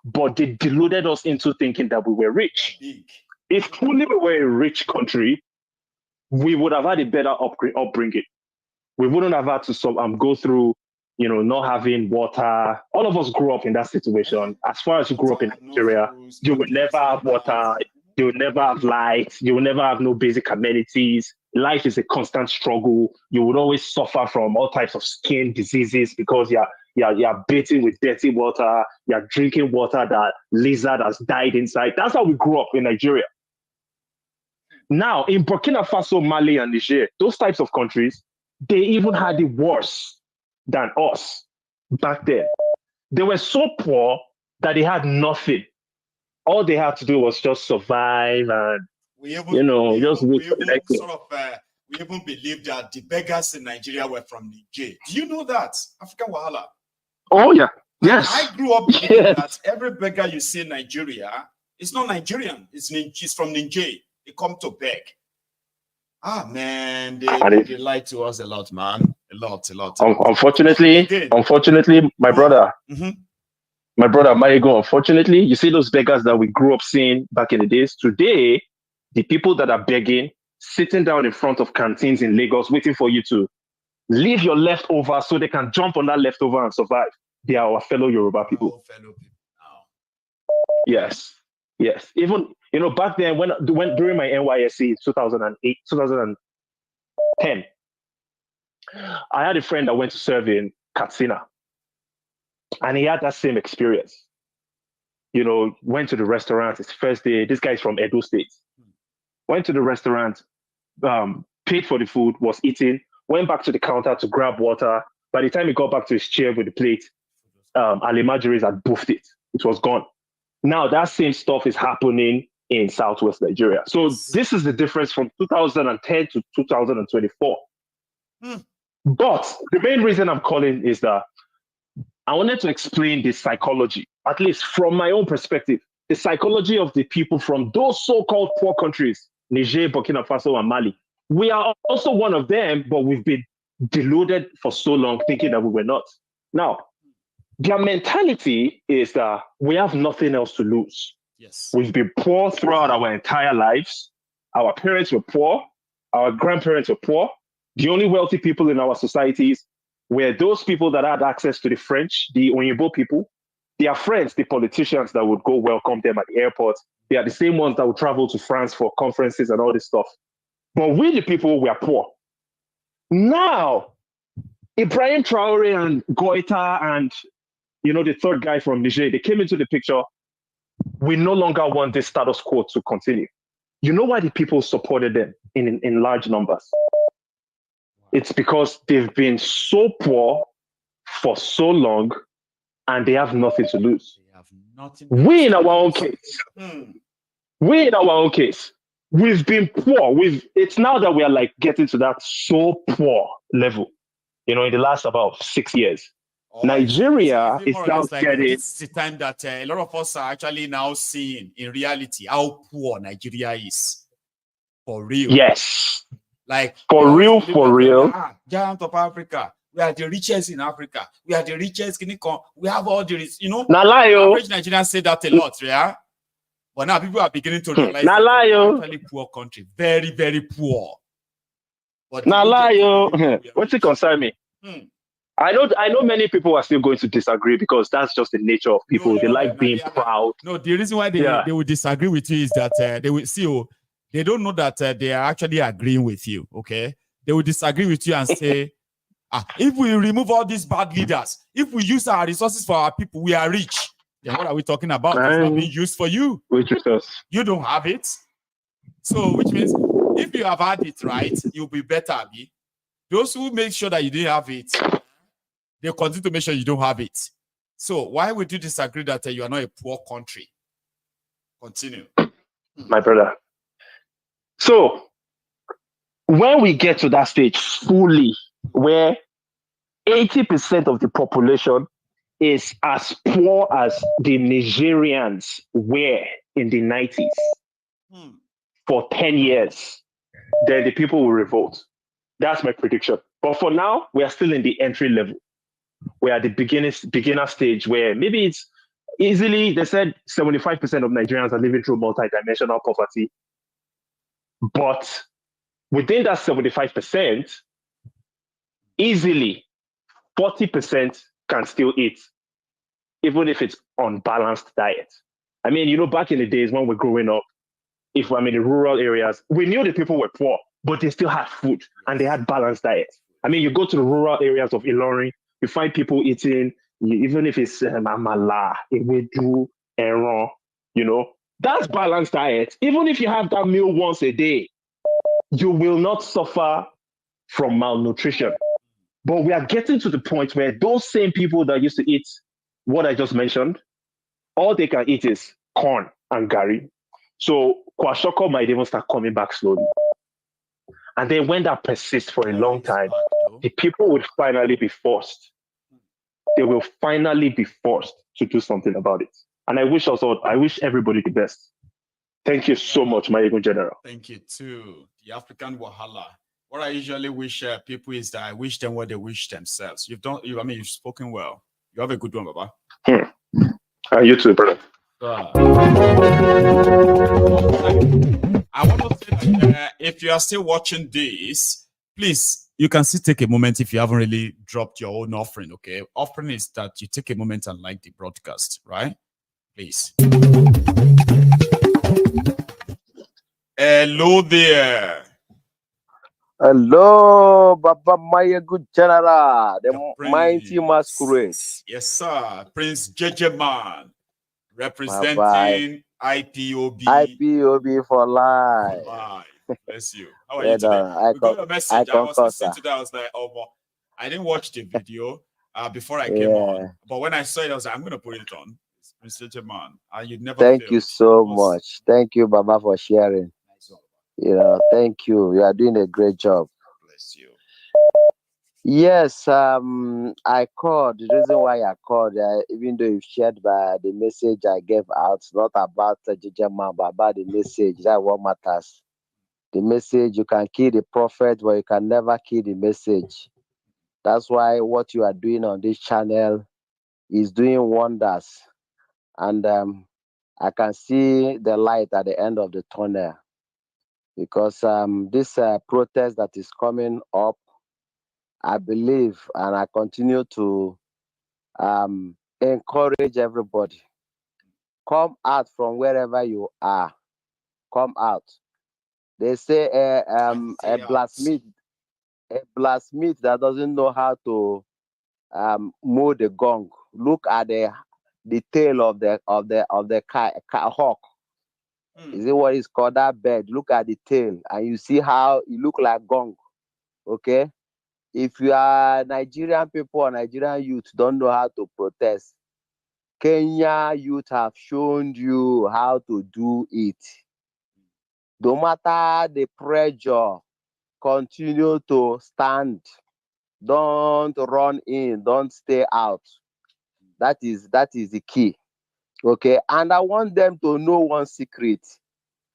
But they deluded us into thinking that we were rich. If truly we were a rich country, we would have had a better upbringing. We wouldn't have had to go through, you know, not having water. All of us grew up in that situation. As far as you grew up in Nigeria, you would never have water, you would never have light, you would never have no basic amenities. Life is a constant struggle. You would always suffer from all types of skin diseases because you're bathing with dirty water, you're drinking water that lizard has died inside. That's how we grew up in Nigeria. Now, in Burkina Faso, Mali, and Niger, those types of countries, they even had it worse than us back then. They were so poor that they had nothing. All they had to do was just survive and, we even believe that the beggars in Nigeria were from Niger. Do you know that? African Wahala. Oh, yeah. Yes. I grew up believing that every beggar you see in Nigeria is not Nigerian. It's from Niger. They come to beg. Ah, man, they lied to us a lot, man. A lot. Unfortunately, my brother, Maiyegun, unfortunately, you see those beggars that we grew up seeing back in the days. Today, the people that are begging, sitting down in front of canteens in Lagos, waiting for you to leave your leftover so they can jump on that leftover and survive. They are our fellow Yoruba people. Yes. Even, you know, back then when during my NYSC 2008, 2010, I had a friend that went to serve in Katsina, and he had that same experience. You know, went to the restaurant his first day. This guy's from Edo State. Went to the restaurant, paid for the food, was eating, went back to the counter to grab water. By the time he got back to his chair with the plate, Alimajiris had boofed it. It was gone. Now that same stuff is happening in Southwest Nigeria. So this is the difference from 2010 to 2024. But the main reason I'm calling is that I wanted to explain the psychology, at least from my own perspective, the psychology of the people from those so-called poor countries, Niger, Burkina Faso, and Mali. We are also one of them, but we've been deluded for so long thinking that we were not. Now, their mentality is that we have nothing else to lose. Yes. We've been poor throughout our entire lives. Our parents were poor. Our grandparents were poor. The only wealthy people in our societies were those people that had access to the French, the Onyibo people. Their friends, the politicians that would go welcome them at the airport. They are the same ones that would travel to France for conferences and all this stuff. But we, the people, were poor. Now, Ibrahim Traore and Goita and, you know, the third guy from Niger, they came into the picture. We no longer want this status quo to continue. You know why the people supported them in large numbers? It's because they've been so poor for so long and they have nothing to lose. We in our own case, we've been poor. It's now that we are like getting to that so poor level, you know, in the last about 6 years. Nigeria is now getting... It's the time that a lot of us are actually now seeing in reality how poor Nigeria is. For real. Yes. Like for real. Giant of Africa. We are the richest in Africa. We are the richest. We have all the, you know. Nalayo. Average Nigerians say that a lot, yeah. But now people are beginning to realize Nah, that lie, it's yo. actually poor country. Very, very poor. But Nah, lie, yo. immediately- What's it concern me? Hmm. I know many people are still going to disagree because that's just the nature of people. They like being proud. No, the reason why they will disagree with you is that they will see you. They don't know that they are actually agreeing with you. Okay, they will disagree with you and say, if we remove all these bad leaders, if we use our resources for our people, we are rich. Then what are we talking about? It's not being used for you. Which resource? You don't have it. So, which means if you have had it right, you'll be better. Abi. Those who make sure that you didn't have it, they continue to make sure you don't have it. So why would you disagree that you are not a poor country? Continue. My brother. So when we get to that stage fully, where 80% of the population is as poor as the Nigerians were in the 90s for 10 years, then the people will revolt. That's my prediction. But for now, we are still in the entry level. We're at the beginner stage where maybe it's easily, they said 75% of Nigerians are living through multidimensional poverty. But within that 75%, easily 40% can still eat, even if it's unbalanced diet. I mean, you know, back in the days when we're growing up, if I'm in the rural areas, we knew the people were poor, but they still had food and they had balanced diet. I mean, you go to the rural areas of Ilorin, you find people eating, even if it's amala, ewedu, eron, you know, that's balanced diet. Even if you have that meal once a day, you will not suffer from malnutrition. But we are getting to the point where those same people that used to eat what I just mentioned, all they can eat is corn and gari. So kwashoko might even start coming back slowly. And then when that persists for a long time, the people would finally be forced. They will finally be forced to do something about it. And I wish everybody the best. Thank you so much, Maiyegun General. Thank you too. The African Wahala. What I usually wish people is that I wish them what they wish themselves. You've spoken well. You have a good one, Baba. You too, brother. I want to say that if you are still watching this, please, you can still take a moment if you haven't really dropped your own offering, okay? Offering is that you take a moment and like the broadcast, right? Please. Hello there. Hello, Baba Maiyegun General, the mighty masquerade. Yes, sir. Prince Jega Man, representing IPOB. IPOB for life. Bless you. How are you today? We got a message. I was listening to that. I was like, oh, I didn't watch the video before I came on. But when I saw it, I was like, I'm going to put it on. Prince Jega Man. You'd never Thank you so much. Thank you, Baba, for sharing. You know, thank you. You are doing a great job. Bless you. Yes, I called. The reason why I called, even though you shared by the message I gave out, not about Jega Man, but about the message. That's what matters. The message, you can kill the prophet, but you can never kill the message. That's why what you are doing on this channel is doing wonders. And I can see the light at the end of the tunnel. Because this protest that is coming up, I believe, and I continue to encourage everybody. Come out from wherever you are. Come out. They say a blacksmith that doesn't know how to mow the gong. Look at the tail of the hawk. Is it what is called, that bird? Look at the tail and you see how it look like gong. Okay? If you are Nigerian people or Nigerian youth don't know how to protest, Kenya youth have shown you how to do it. No matter the pressure, continue to stand. Don't run in, don't stay out. That is the key. Okay, and I want them to know one secret.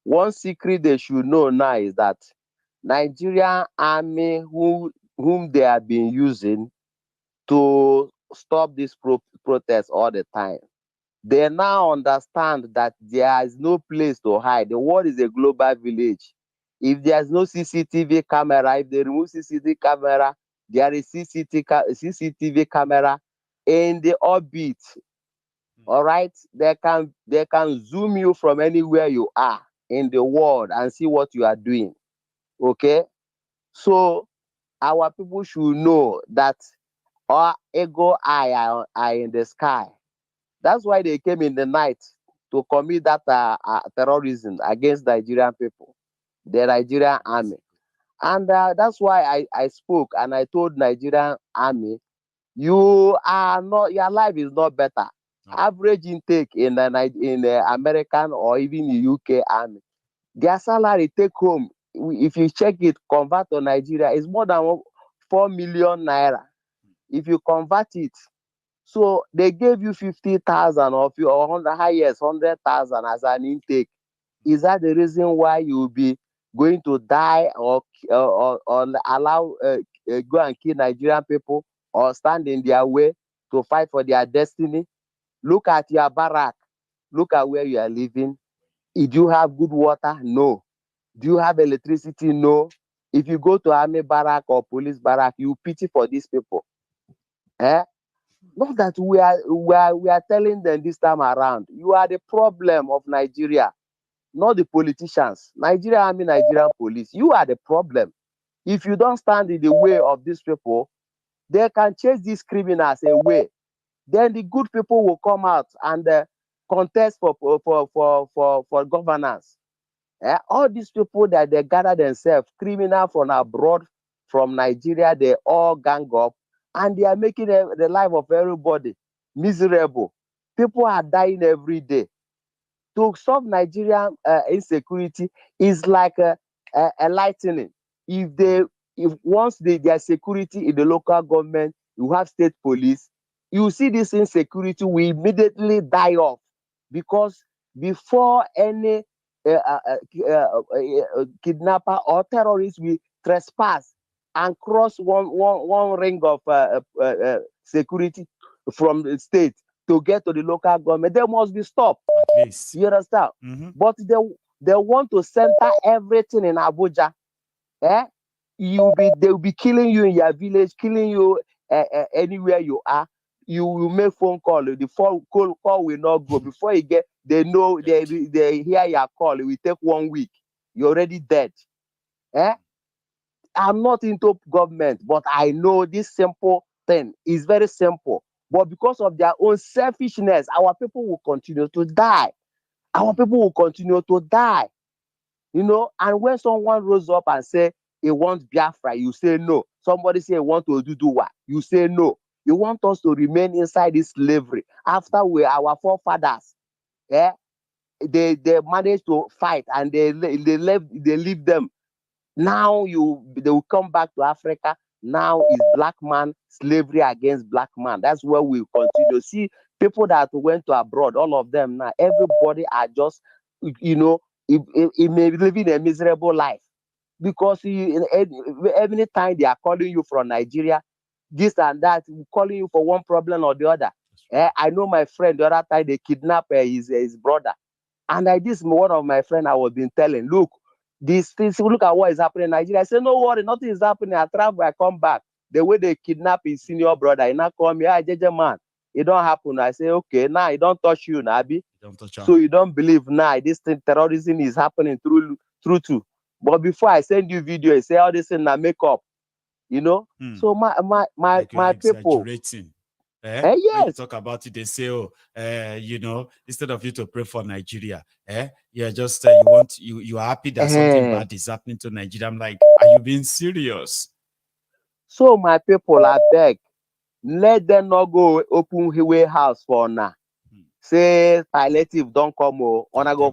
One secret they should know now is that Nigerian army, whom they have been using to stop this protest all the time, They now understand that there is no place to hide. The world is a global village. If there's no CCTV camera, if they remove CCTV camera, there is CCTV camera in the orbit. All right, they can zoom you from anywhere you are in the world and see what you are doing. Okay, so our people should know that our ego eye are in the sky. That's why they came in the night to commit that terrorism against Nigerian people, the Nigerian army. And that's why I spoke and I told Nigerian army, your life is not better. Average intake in the American or even the UK army, their salary take home, if you check it, convert to Nigeria, is more than 4 million naira. If you convert it, so they gave you 50,000 or 100,000 as an intake. Is that the reason why you will be going to die or allow go and kill Nigerian people or stand in their way to fight for their destiny? Look at your barrack. Look at where you are living. Do you have good water? No. Do you have electricity? No. If you go to army barrack or police barrack, you pity for these people. Not that we are telling them this time around. You are the problem of Nigeria, not the politicians. Nigeria army, Nigerian police. You are the problem. If you don't stand in the way of these people, they can chase these criminals away. Then the good people will come out and contest for governance. All these people that they gather themselves, criminal from abroad, from Nigeria, they all gang up and they are making the life of everybody miserable. People are dying every day. To solve Nigerian insecurity is like a lightning. If once their security in the local government, you have state police, you see this insecurity will immediately die off, because before any kidnapper or terrorist will trespass and cross one ring of security from the state to get to the local government, they must be stopped. At least. You understand? But they want to center everything in Abuja. They will be killing you in your village, killing you anywhere you are. You will make phone call. The phone call will not go. Before you get, they know they hear your call. It will take 1 week. You're already dead. I'm not into government, but I know this simple thing is very simple. But because of their own selfishness, our people will continue to die. Our people will continue to die. And when someone rose up and say he wants Biafra, you say no. Somebody say he wants to do what? You say no. You want us to remain inside this slavery after our forefathers, they managed to fight and they leave them. Now they will come back to Africa. Now is black man slavery against black man. That's where we continue. See, people that went to abroad, all of them now, everybody are just, it may be living a miserable life, because every time they are calling you from Nigeria, this and that, calling you for one problem or the other. I know my friend, the other time they kidnapped his brother. And this one of my friend I was been telling, look at what is happening in Nigeria. I said, no worry, nothing is happening. I travel, I come back. The way they kidnap his senior brother, he now call me, Jeje man, it don't happen. I say, okay, now it don't touch you, Nabi. So you don't believe now this thing, terrorism is happening through too. But before I send you video, I say all this in makeup. So my people. When yes. you talk about it, they say, instead of you to pray for Nigeria, you're just you are happy that something bad is happening to Nigeria. I'm like, are you being serious? So my people, I beg, let them not go open highway house for now. Say palliative don't come. Ona go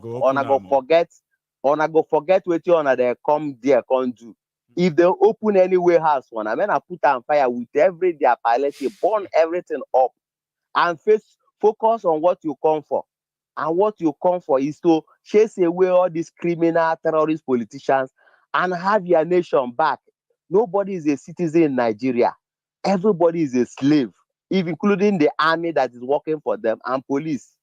forget what you they come there can do. If they open any warehouse one, I put on fire with every their palliative, burn everything up, and focus on what you come for. And what you come for is to chase away all these criminal, terrorist politicians and have your nation back. Nobody is a citizen in Nigeria. Everybody is a slave, including the army that is working for them and police.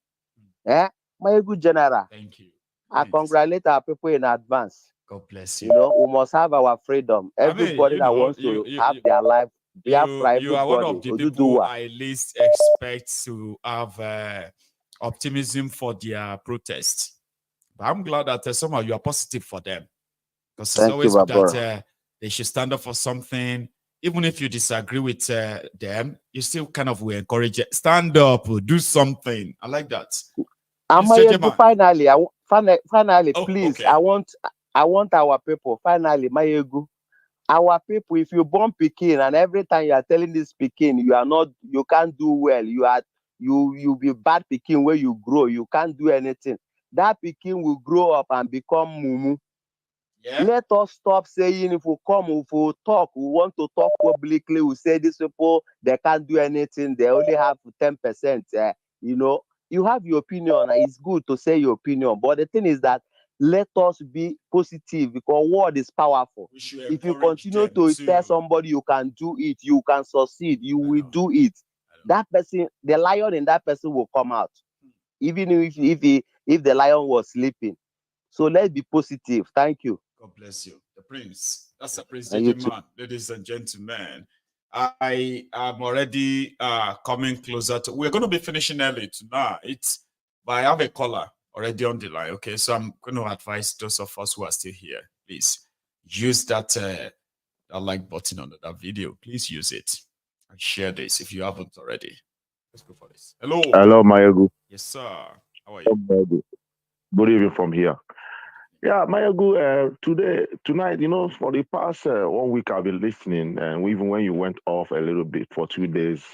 Maiyegun General. Thank you. I congratulate our people in advance. God bless you. You know, we must have our freedom. Everybody that wants to have their life, you are one of the people I least expect to have optimism for their protest. But I'm glad that somehow you are positive for them. Because it's always good that they should stand up for something. Even if you disagree with them, you still kind of will encourage it. Stand up, do something. I like that. Finally, please, okay. I want our people, finally, Maiyegun, our people, if you born Pekin and every time you are telling this Pekin, you can't do well, you be bad Pekin where you grow, you can't do anything. That Pekin will grow up and become mumu. Yeah. Let us stop saying if we talk, we want to talk publicly, we say these people, they can't do anything, they only have 10%. You know, you have your opinion, and it's good to say your opinion, but the thing is that let us be positive because word is powerful. If you continue to tell somebody you can do it, you can succeed, you will do it. That person, the lion in that person will come out, even if the lion was sleeping. So let's be positive. Thank you. God bless you. The Prince. That's a Prince man, ladies and gentlemen. I am already coming closer to. We're going to be finishing early tonight, but I have a caller already on the line. Okay, so I'm going to advise those of us who are still here, please use that like button under that video. Please use it and share this if you haven't already. Let's go for this. Hello. Hello, Maiyegun. Yes, sir. How are you? Good evening from here. Yeah, Maiyegun, tonight, you know, for the past 1 week, I've been listening, and even when you went off a little bit for 2 days,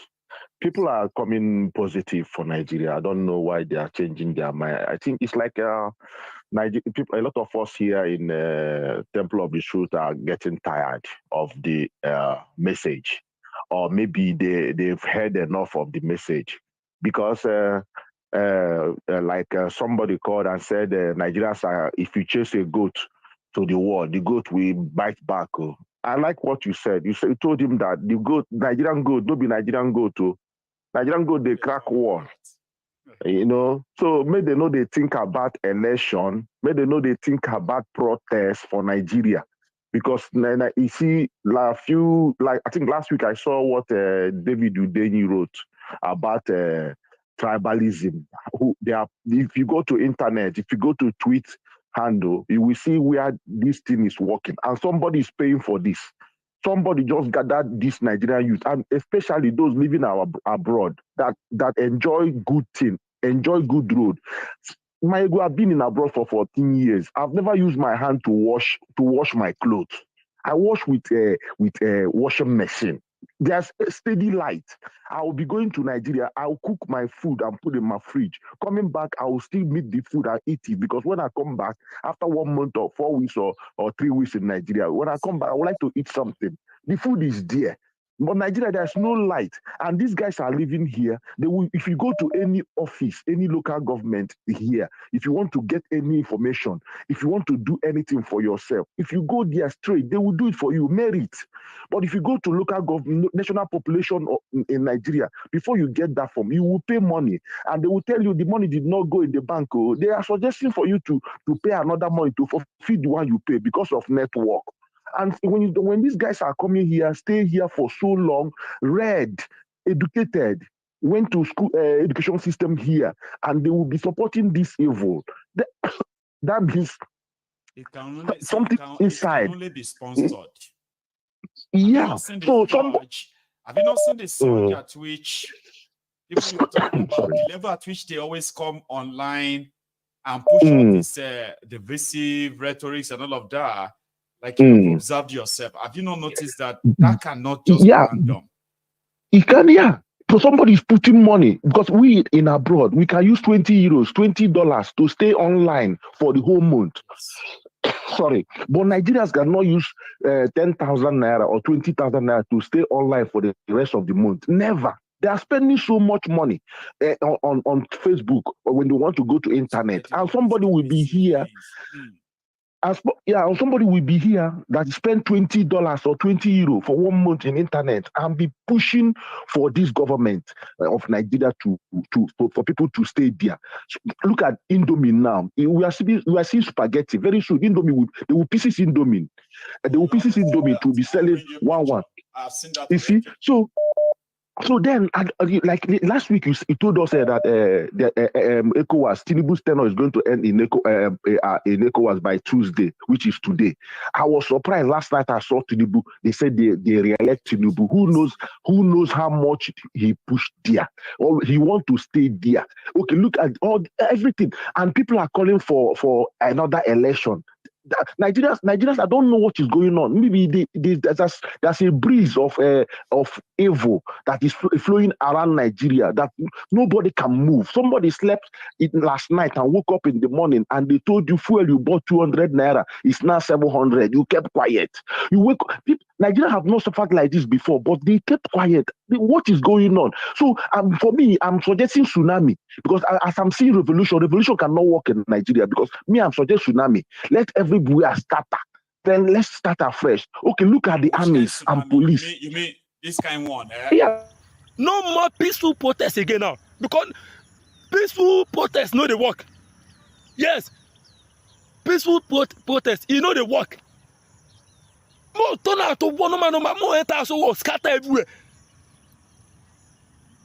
people are coming positive for Nigeria. I don't know why they are changing their mind. I think it's like people, a lot of us here in Temple of the Truth are getting tired of the message, or maybe they've heard enough of the message, because somebody called and said, Nigerians are, if you chase a goat to the wall, the goat will bite back. I like what you said. You told him that the goat, Nigerian goat, don't be Nigerian goat too. Nigerian goat, they crack wall. You know, so maybe they know they think about election, maybe they know they think about protest for Nigeria. Because you see, I think last week I saw what David Udeni wrote about tribalism. If you go to internet, if you go to tweet handle, you will see where this thing is working, and somebody is paying for this. Somebody just gathered this Nigerian youth, and especially those living abroad that enjoy good thing, enjoy good road. Maiyegun, I've been in abroad for 14 years. I've never used my hand to wash my clothes. I wash with a washing machine. There's a steady light. I will be going to Nigeria. I'll cook my food and put it in my fridge. Coming back, I will still meet the food and eat it, because when I come back after 1 month or 4 weeks or 3 weeks in Nigeria, when I come back, I would like to eat something. The food is there. But Nigeria, there's no light. And these guys are living here. They will, if you go to any office, any local government here, if you want to get any information, if you want to do anything for yourself, if you go there straight, they will do it for you, merit. But if you go to local government, national population in Nigeria, before you get that form, you will pay money. And they will tell you the money did not go in the bank. They are suggesting for you to pay another money to fulfill the one you pay because of network. And when these guys are coming here, stay here for so long, read, educated, went to school education system here, and they will be supporting this evil. That means something inside. It can only be sponsored. Yeah. So have you not seen the surge at which people were talking about the level at which they always come online and push all this divisive rhetorics and all of that? Like you have observed yourself. Have you not noticed that cannot just be random? It can, yeah. So somebody is putting money, because we in abroad, we can use 20 euros, $20 to stay online for the whole month. Sorry. But Nigerians cannot use 10,000 naira or 20,000 naira to stay online for the rest of the month. Never. They are spending so much money on Facebook when they want to go to internet. And somebody will be here. and somebody will be here that spend $20 or €20 for 1 month in internet and be pushing for this government of Nigeria for people to stay there. So look at Indomie now. We are seeing spaghetti very soon. Indomie they will pieces Indomie. They will pieces Indomie to be selling 1-1. I've seen that. You see, so then, like last week, you told us that ECOWAS, Tinubu's tenure is going to end in ECOWAS by Tuesday, which is today. I was surprised last night. I saw Tinubu. They said they re-elect Tinubu. Who knows how much he pushed there? Or he want to stay there. Okay, look at everything, and people are calling for another election. Nigerians, I don't know what is going on. Maybe there's a breeze of evil that is flowing around Nigeria that nobody can move. Somebody slept last night and woke up in the morning and they told you fuel you bought 200 naira is now 700. You kept quiet. You wake up. Nigeria have not suffered like this before, but they kept quiet. What is going on? So for me, I'm suggesting tsunami because as I'm seeing revolution cannot work in Nigeria because I'm suggesting tsunami. Let everywhere scatter. Then let's start afresh. Okay, look at the armies and police. You mean this kind one? Yeah. No more peaceful protests again now because peaceful protests know they work. Yes, peaceful protests, you know they work. More turn out to one man, more enter so scatter everywhere.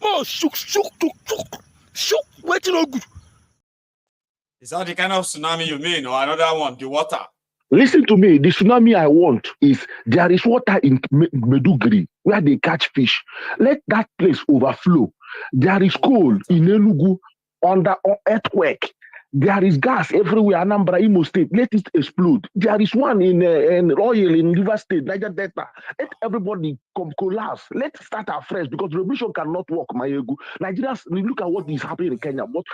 More shook, waiting no good. Is that the kind of tsunami you mean, or another one, the water? Listen to me. The tsunami I want is there is water in Meduguri where they catch fish. Let that place overflow. There is coal in Enugu under earthquake. There is gas everywhere. Anambra, Imo State. Let it explode. There is one in oil in River State, Niger Delta. Let everybody collapse. Let's start afresh because revolution cannot work, Maiyegun. Nigerians, look at what is happening in Kenya. But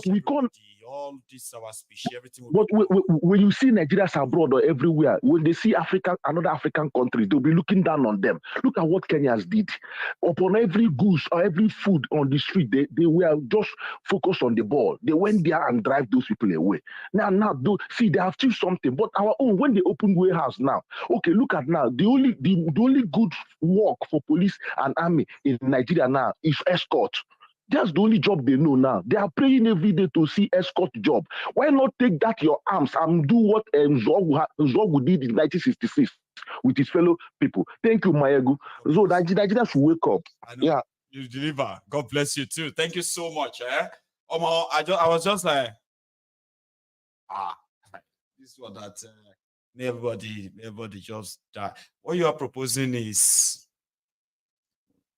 we can't. All this our species, everything. But when you see Nigerians abroad or everywhere, when they see another African country, they'll be looking down on them. Look at what Kenyans did. Upon every goose or every food on the street, they were just focused on the ball. They went there and drive those people away. Now, see, they have achieved something. But our own, when they open warehouse now, okay, look at now. The only good work for police and army in Nigeria now is escort. That's the only job they know now. They are praying every day to see escort job. Why not take that your arms and do what Zogu did in 1966 with his fellow people? Thank you, Maiyegun. So Nigeria should wake up. Yeah. You deliver. God bless you too. Thank you so much. Omo, I was just like, this is what that everybody just died. What you are proposing is,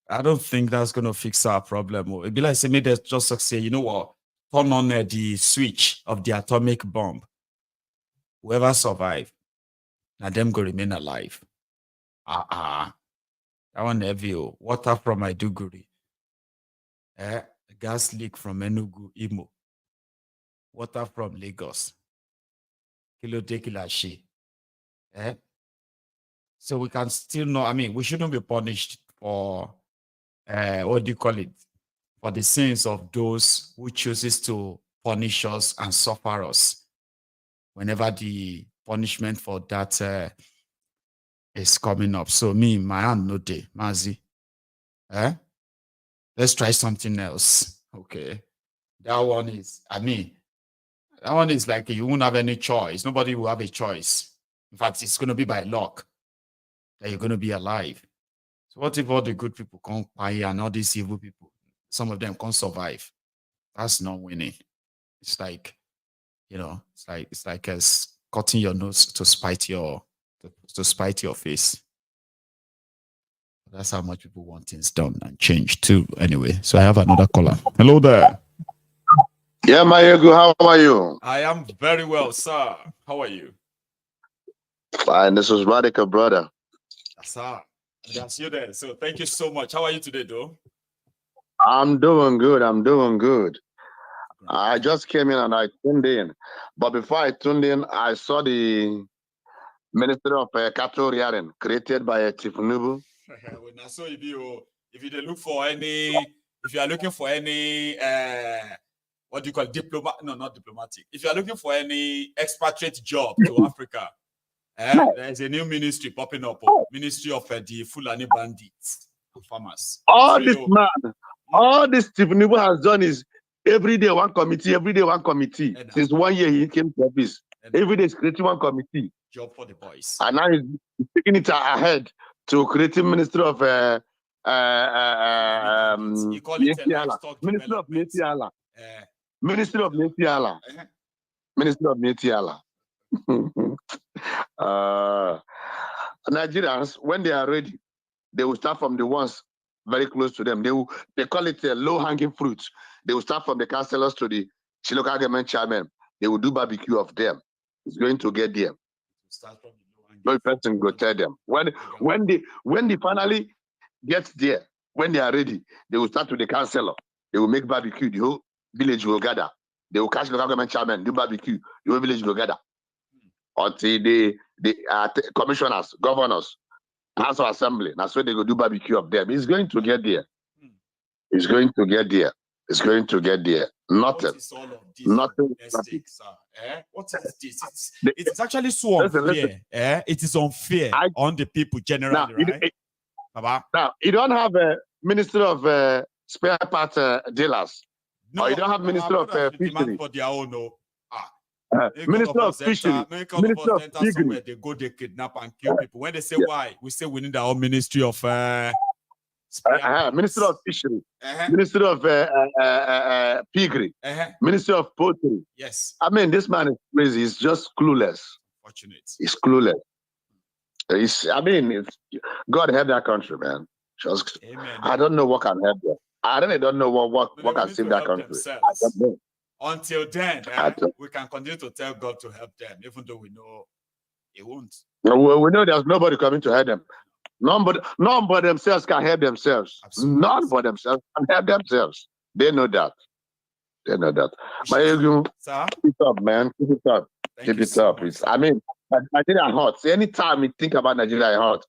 I don't think that's going to fix our problem. It'd be like say, maybe just say, you know what, turn on the switch of the atomic bomb. Whoever survive, now them go remain alive. That one heavy. Water from Maiduguri. Gas leak from Enugu, Imo. Water from Lagos. Kilashi. So we can still know, we shouldn't be punished for what do you call it? For the sins of those who chooses to punish us and suffer us. Whenever the punishment for that is coming up. So my hand no day, Mazi. Let's try something else. Okay. That one is like you won't have any choice. Nobody will have a choice. In fact, it's going to be by luck that you're going to be alive. So what if all the good people can't buy and all these evil people, some of them can't survive? That's not winning. It's like, it's like cutting your nose to spite your face. That's how much people want things done and changed too. Anyway, so I have another caller. Hello there. Yeah, Maiyegun, how are you? I am very well, sir. How are you? Fine. This is Radical, brother. Sir. That's you there. So thank you so much. How are you today, though? I'm doing good. I just came in and I tuned in. But before I tuned in, I saw the Ministry of Cattle Rearing created by Tinubu. So if you are looking for any what do you call it? No, not diplomatic. If you are looking for any expatriate job to Africa, there's a new ministry popping up, Ministry of the Fulani Bandits and Farmers. All this Tinubu has done is every day one committee, Since 1 year he came to office. Every day he's creating one committee. Job for the boys. And now he's taking it ahead to creating Ministry of Ministry of Metiala. Ministry of Metiala. Ministry of Metiala. Nigerians, when they are ready, they will start from the ones very close to them. They call it a low-hanging fruit. They will start from the councillors to the local government chairman. They will do barbecue of them. It's going to get there. No person go tell them. When they finally get there, when they are ready, they will start with the councillor. They will make barbecue. The whole village will gather. They will catch the local government chairman, do barbecue. The whole village will gather. Until the commissioners, governors, House of Assembly, that's where they go do barbecue of them. It's going to get there. It's going to get there. It's going to get there. Nothing. Nothing. What is this? It's actually so unfair. It is unfair on the people generally, right? Now, you don't have a Minister of Spare Part Dealers. No, or you don't have Minister of Fishery. For their own, no. Minister of Fishery. Minister of Fishery. They go, they kidnap and kill people. When they say why, we say we need our Ministry of Minister of Fishery, Minister of Piggery, Minister of Poultry. Yes. I mean, this man is crazy. He's just clueless. Fortunate. He's clueless. God help that country, man. Just, amen. I don't know what can help them. I really don't know what can save that country. I don't know. Until then, we can continue to tell God to help them, even though we know He won't. We know there's nobody coming to help them. None but themselves can help themselves. Absolutely. None but themselves can help themselves. They know that. They know that. Maiyegun, keep it up, man. Keep it up. Keep it up. I mean, Nigeria hurts. Anytime we think about Nigeria, it hurts.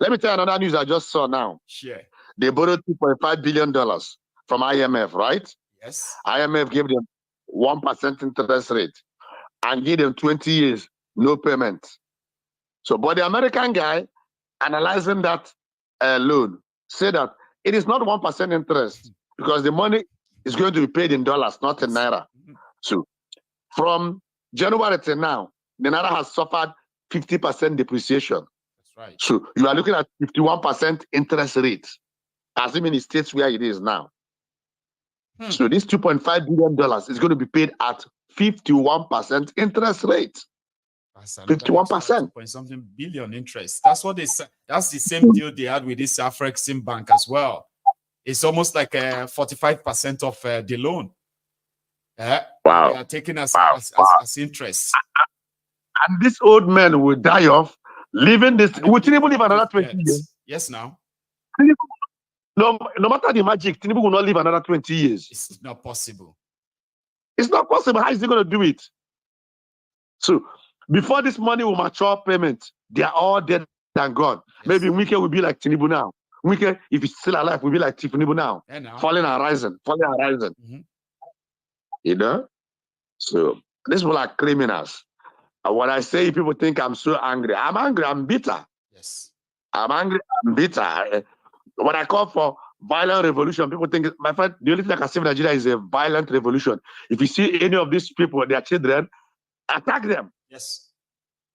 Let me tell you another news I just saw now. Sure. They borrowed $2.5 billion from IMF, right? Yes. IMF gave them 1% interest rate and give them 20 years, no payment. So, but the American guy analyzing that loan said that it is not 1% interest because the money is going to be paid in dollars, not in naira. So, from January to now, the naira has suffered 50% depreciation. That's right. So, you are looking at 51% interest rate, assuming the states where it is now. So this $2.5 billion is going to be paid at 51% interest rate. 51%. Something billion interest. That's what they said. That's the same deal they had with this Afrexim Bank as well. It's almost like 45% of the loan. Wow. They are taking as interest. And this old man will die off, leaving this. Will Tinubu live another 20 years? Yes, now. No matter the magic, Tinubu will not live another 20 years. It's not possible. It's not possible. How is he going to do it? So, before this money will mature payment, they are all dead and gone. Yes. Maybe Wike will be like Tinubu now. Wike, if he's still alive, will be like Tinubu now. Falling and rising. You know? So, these people are criminals. And when I say people think I'm so angry, I'm angry, I'm bitter. Yes. I'm angry, I'm bitter. When I call for violent revolution, people think, my friend, the only thing I can say in Nigeria is a violent revolution. If you see any of these people, their children, attack them. Yes.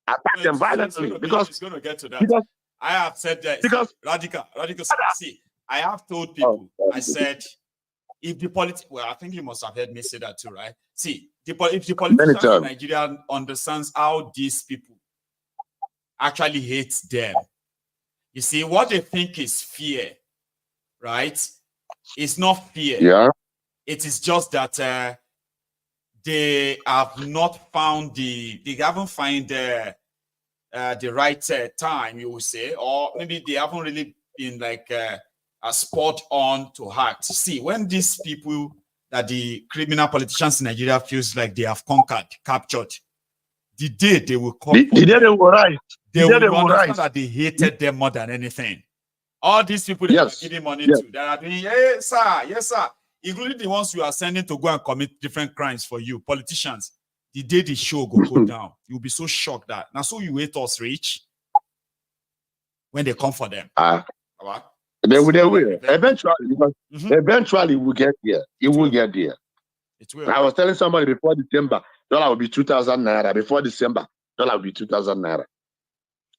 Attack them violently. Because it's going to get to that. I have said that. Because radical. See, I have told people, I said, if the well, I think you must have heard me say that too, right? See, if the politicians in Nigeria understands how these people actually hate them, you see, what they think is fear, right? It's not fear. Yeah. It is just that they have not found they haven't found the right time, you will say, or maybe they haven't really been like spot on to act. See, when these people that the criminal politicians in Nigeria feels like they have conquered, captured, the day they will come, the day they will rise. They will understand that they hated them more than anything. All these people that are giving money to, that are doing, yes, sir, including the ones you are sending to go and commit different crimes for you, politicians. The day the show go down, you'll be so shocked that now so you wait us reach when they come for them. They will. Eventually, because eventually we'll get there. It will get there. It will. I was telling somebody before December, dollar will be 2,000 naira. Before December, dollar will be 2,000 naira.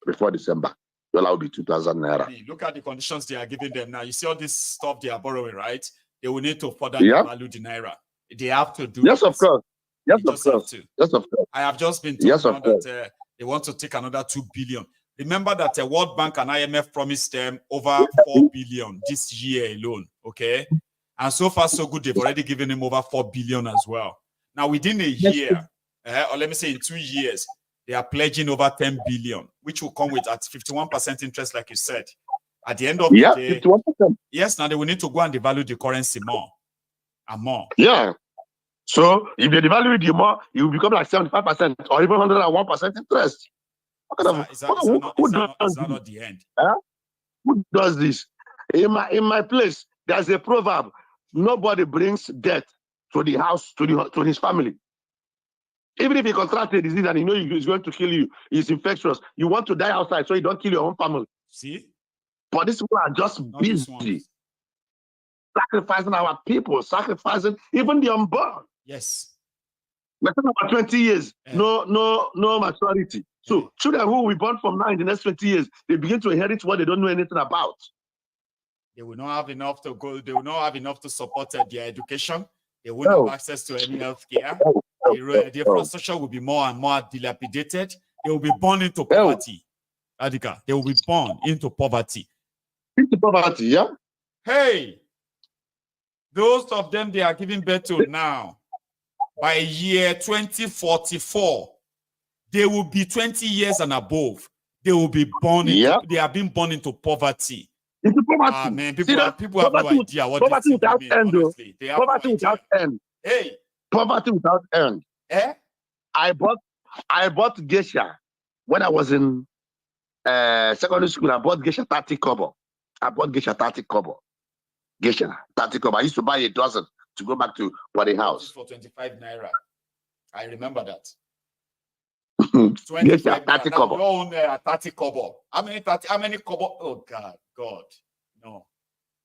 Before December, dollar will be 2,000 naira. Look at the conditions they are giving them now. You see all this stuff they are borrowing, right? They will need to further devalue the naira. They have to do. Yes, this. Of course. Yes, They of course. Yes, of course. I have just been told that they want to take another 2 billion. Remember that the World Bank and IMF promised them over 4 billion this year alone, okay? And so far, so good, they've already given him over 4 billion as well. Now, within a year, or let me say in 2 years, they are pledging over 10 billion, which will come with at 51% interest, like you said. At the end of the day, 51%. Yes, now they will need to go and devalue the currency more and more. Yeah. So if they devalue it more, it will become like 75% or even 101% interest. Is that not the end? Who does this? In my place, there's a proverb: nobody brings death to the house, to his family. Even if he contracted disease and you know he's going to kill you, it's infectious. You want to die outside so you don't kill your own family. See? But these people are just busy sacrificing our people, sacrificing even the unborn. Yes. We're talking about 20 years, no maturity. So children who will be born from now in the next 20 years, they begin to inherit what they don't know anything about. They will not have enough to go. They will not have enough to support their education. They won't have access to any health care. The infrastructure will be more and more dilapidated. They will be born into poverty. Adika, they will be born into poverty. Into poverty, yeah? Hey, those of them they are giving birth to now, by year 2044, they will be 20 years and above. They will be born into, they are being born into poverty. Into poverty. Man, people have no idea what poverty this without means, end, honestly. They have poverty no without end. Hey. Poverty without end. I bought geisha when I was in secondary school. I bought geisha 30 kobo. I bought geisha 30 kobo. Geisha 30 kobo. I used to buy a dozen to go back to body house. For 25 naira. I remember that. Geisha 30 kobo. Your own 30 kobo. How many kobo? Oh God. No.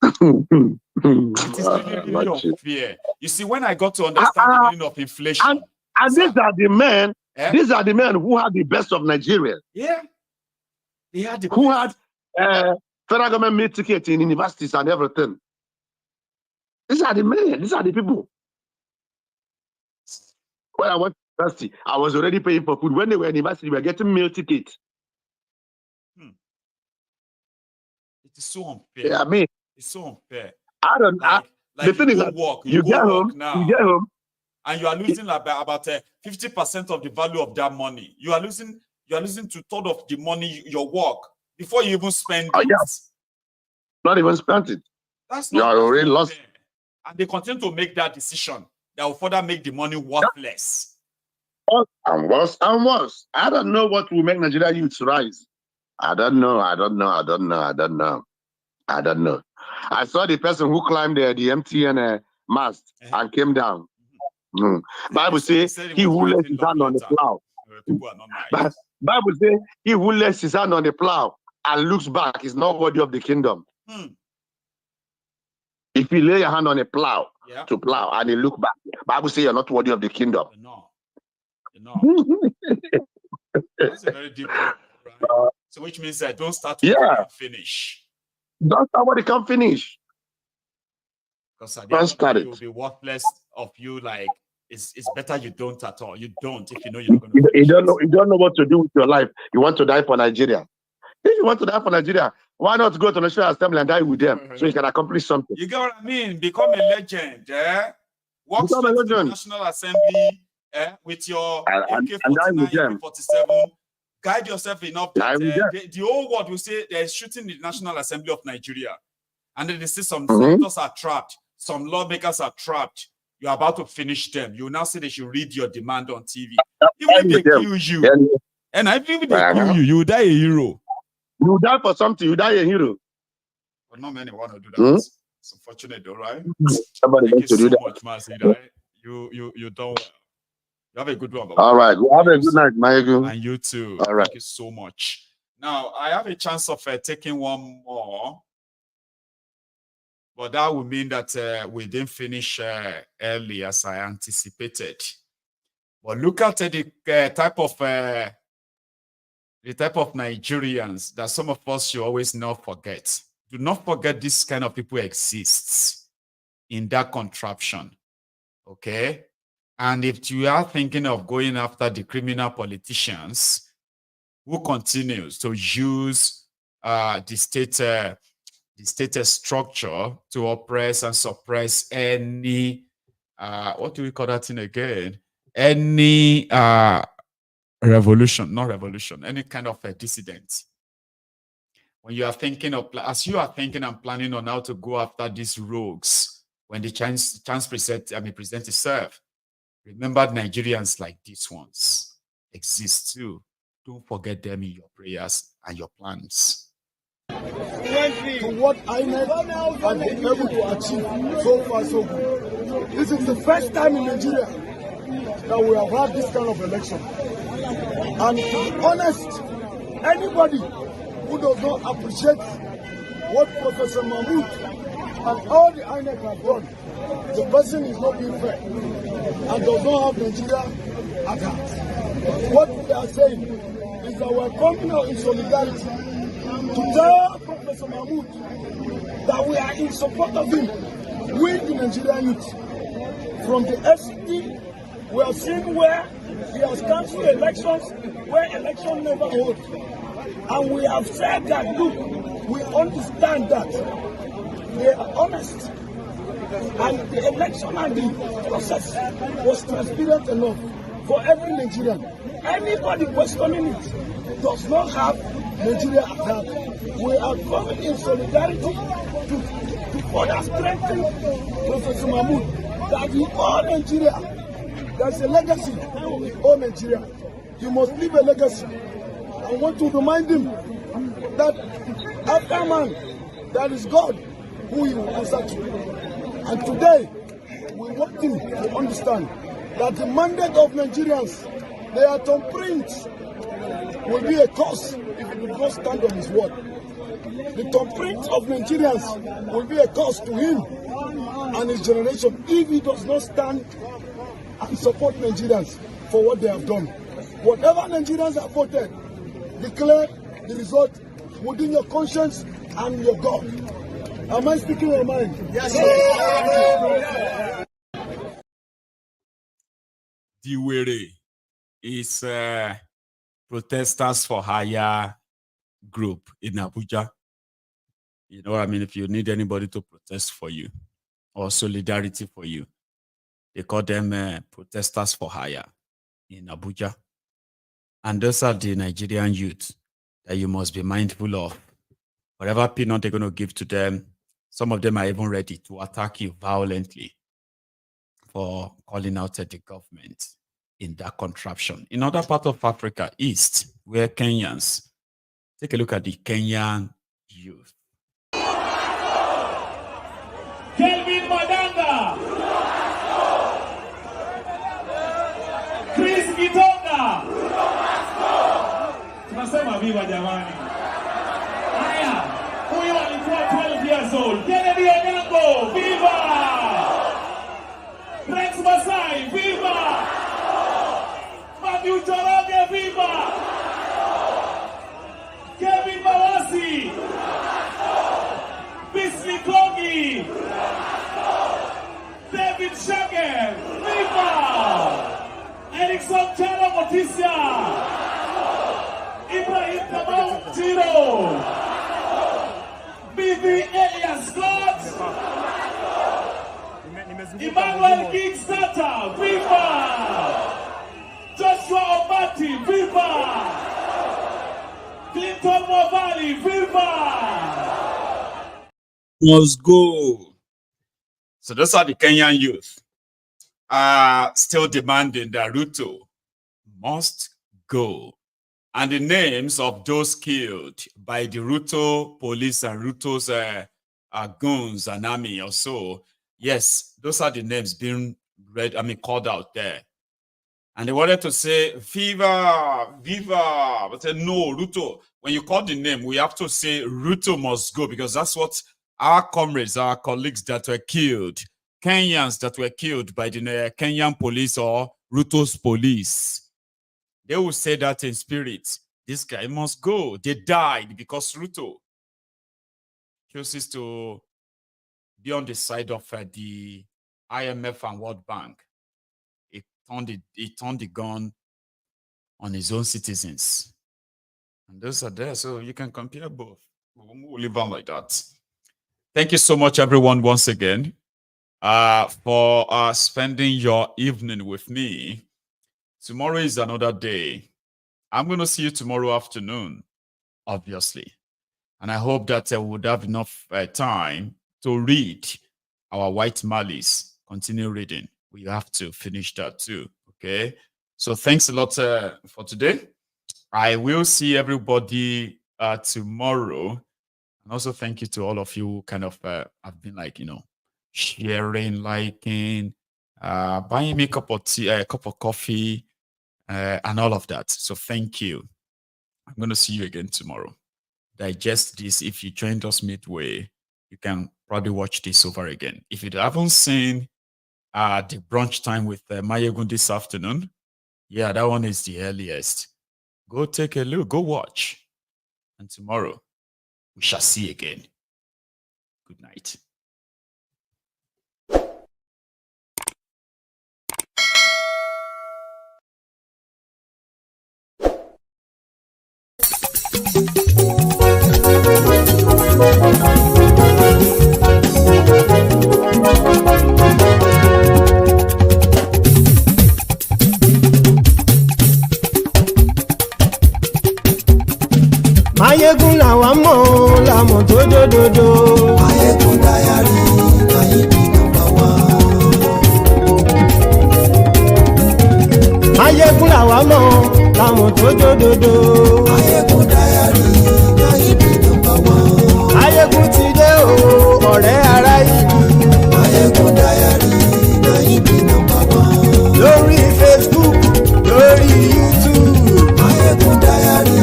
It is really unfair. You see, when I got to understand the meaning of inflation, and these are the men. These are the men who had the best of Nigeria. Yeah, they had the who had federal government made tickets in universities and everything. These are the men. These are the people. When I went to university, I was already paying for food. When they were in university, we were getting meal tickets. It is so unfair. Yeah, I mean, it's so unfair. I don't know. Like the thing is that you get home, and you are losing about 50% of the value of that money. You are losing to third of the money your work before you even spend it. Yeah. Not even spent it. That's you are already lost. Fair. And they continue to make that decision that will further make the money worthless. Worse and worse and worse. I don't know what will make Nigeria youths rise. I don't know. I saw the person who climbed the MTN mast and came down. Bible says he who lays his hand on the plow. Bible says he who lays his hand on the plow and looks back is not worthy of the kingdom. If you lay your hand on a plow to plow and you look back, Bible says you're not worthy of the kingdom. No. That's a very deep point, right? So which means that don't start with and finish. Don't start what you can finish. Because at the end of the day, it will be worthless of you. Like it's better you don't at all. You don't if you know you're not going to. You don't know what to do with your life. You want to die for Nigeria. If you want to die for Nigeria, why not go to the National Assembly and die with them so you can accomplish something? You get what I mean? Become a legend. Walk straight to the National Assembly with your AK-49, AK-47. Guide yourself enough that the whole world will say they're shooting the National Assembly of Nigeria. And then they say some senators are trapped, some lawmakers are trapped. You're about to finish them. You now say they should read your demand on TV. Even if they kill you, and even if they kill you, you will die a hero. You die for something, you die a hero. But not many want to do that. It's unfortunate, all right? Somebody Thank you wants to so do that. much, Masida. You don't well. You have a good one. All right. Well, have a good night, Maiyegun. And you too. All right. Thank you so much. Now, I have a chance of taking one more, but that would mean that we didn't finish early as I anticipated. But look at the type of Nigerians that some of us should always not forget. Do not forget this kind of people exists in that contraption. Okay? And if you are thinking of going after the criminal politicians who continues to use the state structure to oppress and suppress any, what do we call that thing again? Any any kind of a dissident. When you are thinking of, as you are thinking and planning on how to go after these rogues, when the chance presents itself, remember Nigerians like these ones exist too. Don't forget them in your prayers and your plans. To what INEC has been able to achieve so far so good. This is the first time in Nigeria that we have had this kind of election. And to be honest, anybody who does not appreciate what Professor Mahmoud and all the INEC have done, the person is not being fair and does not have Nigeria at heart. What we are saying is that we are coming out in solidarity to tell Professor Mahmoud that we are in support of him with the Nigerian youth. From the FCT, we have seen where he has cancelled elections, where election never hold. And we have said that, look, we understand that they are honest. And the election and the process was transparent enough for every Nigerian. Anybody questioning it does not have Nigeria at heart. We are coming in solidarity to further strengthen Professor Mahmoud that in all Nigeria, there's a legacy in all Nigeria. He must leave a legacy. I want to remind him that after man, there is God who he will answer to. And today, we want him to understand that the mandate of Nigerians, their thumbprint will be a curse if he will not stand on his word. The thumbprint of Nigerians will be a curse to him and his generation if he does not stand and support Nigerians for what they have done. Whatever Nigerians have voted, declare the result within your conscience and your God. Am I speaking your mind? Yes, sir. The Were is protesters for hire group in Abuja. You know what I mean? If you need anybody to protest for you or solidarity for you, they call them protesters for hire in Abuja. And those are the Nigerian youth that you must be mindful of. Whatever peanut they're going to give to them, some of them are even ready to attack you violently for calling out at the government in that contraption. In other parts of Africa, East, where Kenyans, take a look at the Kenyan youth. Kelvin Madanga, Chris Gitonga, tunasema viva jamani. Haya, huyo alikuwa 12 years old. Kennedy Onyango, viva! Rex Masai, viva! Matthew Choroge, viva! Kevin Mawasi, Bisley Kogi, David Shager, viva! Erickson Chalo Motisia, Ibrahim Kamau Tiro, BB Elias Scott, Emmanuel Kickstarter, viva! Joshua Obati, viva! Clinton Mavali, viva! Must go. So those are the Kenyan youth. Still demanding that Ruto must go. And the names of those killed by the Ruto police and Ruto's guns and army or so. Yes, those are the names being called out there. And they wanted to say, Viva, Viva. But said, no, Ruto. When you call the name, we have to say Ruto must go, because that's what our comrades, our colleagues that were killed, Kenyans that were killed by the Kenyan police or Ruto's police, they will say that in spirit. This guy must go. They died because Ruto chooses to be on the side of the IMF and World Bank. He turned the gun on his own citizens. And those are there, so you can compare both. We'll leave on like that. Thank you so much, everyone, once again, for spending your evening with me. Tomorrow is another day. I'm going to see you tomorrow afternoon, obviously. And I hope that we would have enough time to read our White Malice. Continue reading. We have to finish that too, okay? So thanks a lot for today. I will see everybody tomorrow. And also thank you to all of you who kind of have been like, sharing, liking, buying me a cup of tea, a cup of coffee, and all of that. So thank you. I'm going to see you again tomorrow. Digest this. If you joined us midway, you can probably watch this over again. If you haven't seen the brunch time with Maiyegun this afternoon, yeah, that one is the earliest. Go take a look, go watch. And tomorrow, we shall see again. Good night. Maiyegun làwa mọ̀ làmọ̀ tó dòdòdò. Maiyegun Diary, Maiyegun number one. Maiyegun làwa mọ̀ làmọ̀ tó dòdòdò. Maiyegun Diary, Maiyegun number one. Maiyegun ti dé o, ọ̀rẹ́ ará ìlú. Maiyegun Diary, Maiyegun number one. Lórí Facebook, lórí YouTube. Maiyegun Diary,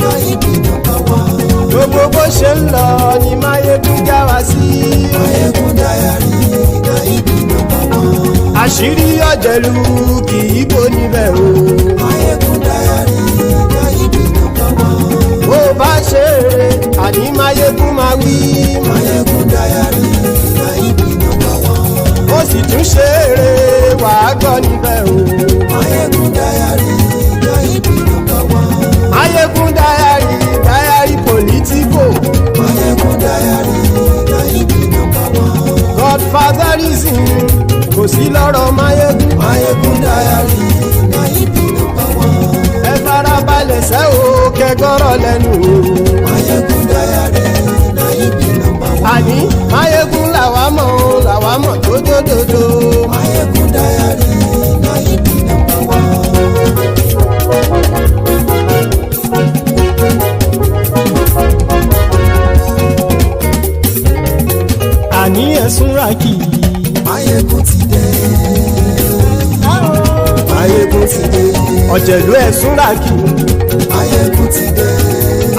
Maiyegun number one. Gbogbo bó ṣe ń lọ ni Maiyegun já wa sí. Maiyegun Diary, Maiyegun number one. Àṣírí ọ̀jẹ̀lú kì í bò níbẹ̀ o. Maiyegun Diary, Maiyegun number one. Bó bá ṣe eré àní Maiyegun máa wí. Maiyegun Diary, Maiyegun number one. Ó sì tún ṣe eré wàá gbọ́ níbẹ̀ o. Maiyegun Diary, Maiyegun number one. Maiyegun Diary, Diary political. Maiyegun Diary, Maiyegun number one. Godfatherism kò sí lọ́rọ̀ Maiyegun. Maiyegun Diary, Maiyegun number one. Ẹ farabalẹ̀ sẹ́ o kẹgọ́rọ̀ lẹ́nu o. Maiyegun Diary, Maiyegun number one. Àní Maiyegun làwa mọ̀ tó dòdòdò. Maiyegun Diary, Maiyegun number one. Àní ẹ̀sùn ràkì. Maiyegun ti dé. Maiyegun ti dé. Ọ̀jẹ̀lú ẹ̀sùn ràkì. Maiyegun ti dé.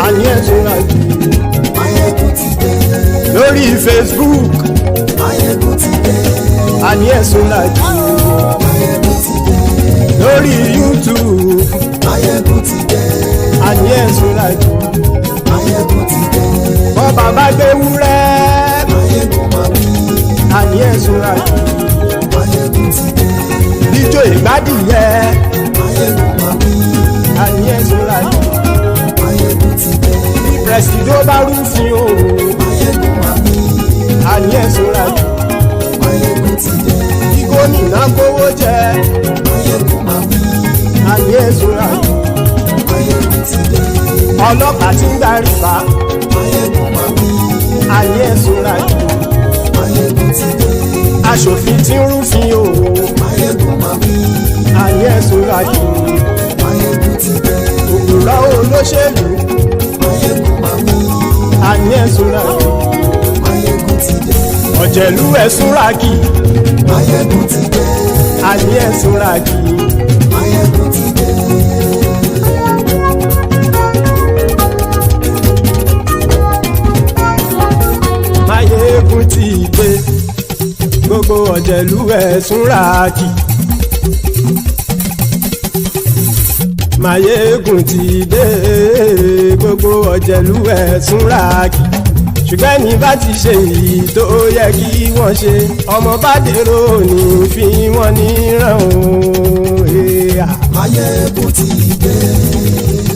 Àní ẹ̀sùn ràkì. Maiyegun ti dé. Lórí Facebook. Maiyegun ti dé. Àní ẹ̀sùn ràkì. Maiyegun ti dé. Lórí YouTube. Maiyegun ti dé. Àní ẹ̀sùn ràkì. Maiyegun ti dé. Bọ́ bàbá gbé wúrẹ́. Maiyegun máa wí. Àní ẹ̀sùn ràkì. Maiyegun ti dé. Ijó ìgbádìyẹ. Maiyegun máa wí. Àní ẹ̀sùn ràkì. Maiyegun ti dé. Bí pẹ̀sìdó bá rúfin o. Maiyegun máa wí. Àní ẹ̀sùn ràkì. Maiyegun ti dé. Bí gómìnà kówó jẹ. Maiyegun máa wí. Àní ẹ̀sùn ràkì. Maiyegun ti dé. Ọlọ́pàá tí ń darí bá. Maiyegun máa wí. Àní ẹ̀sùn ràkì. Maiyegun ti dé. Aṣòfin tí ń rúfin o. Maiyegun máa wí. Àní ẹ̀sùn ràkì. Maiyegun ti dé. Òpùrọ́ olóṣèlú. Maiyegun máa wí. Àní ẹ̀sùn ràkì. Maiyegun ọ̀jẹ̀lú ẹ̀ súnra kì. Maiyegun ti dé. àní ẹ̀ súnra kì. Maiyegun ti dé. Maiyegun ti dé. gbogbo ọ̀jẹ̀lú ẹ̀ súnra kì. Maiyegun ti dé. gbogbo ọ̀jẹ̀lú ẹ̀ súnra kì. ṣùgbọ́n ní bá ti ṣe èyí tó yẹ kí wọ́n ṣe ọmọ bá dèrò ní fi wọ́n níran o. Maiyegun ti dé.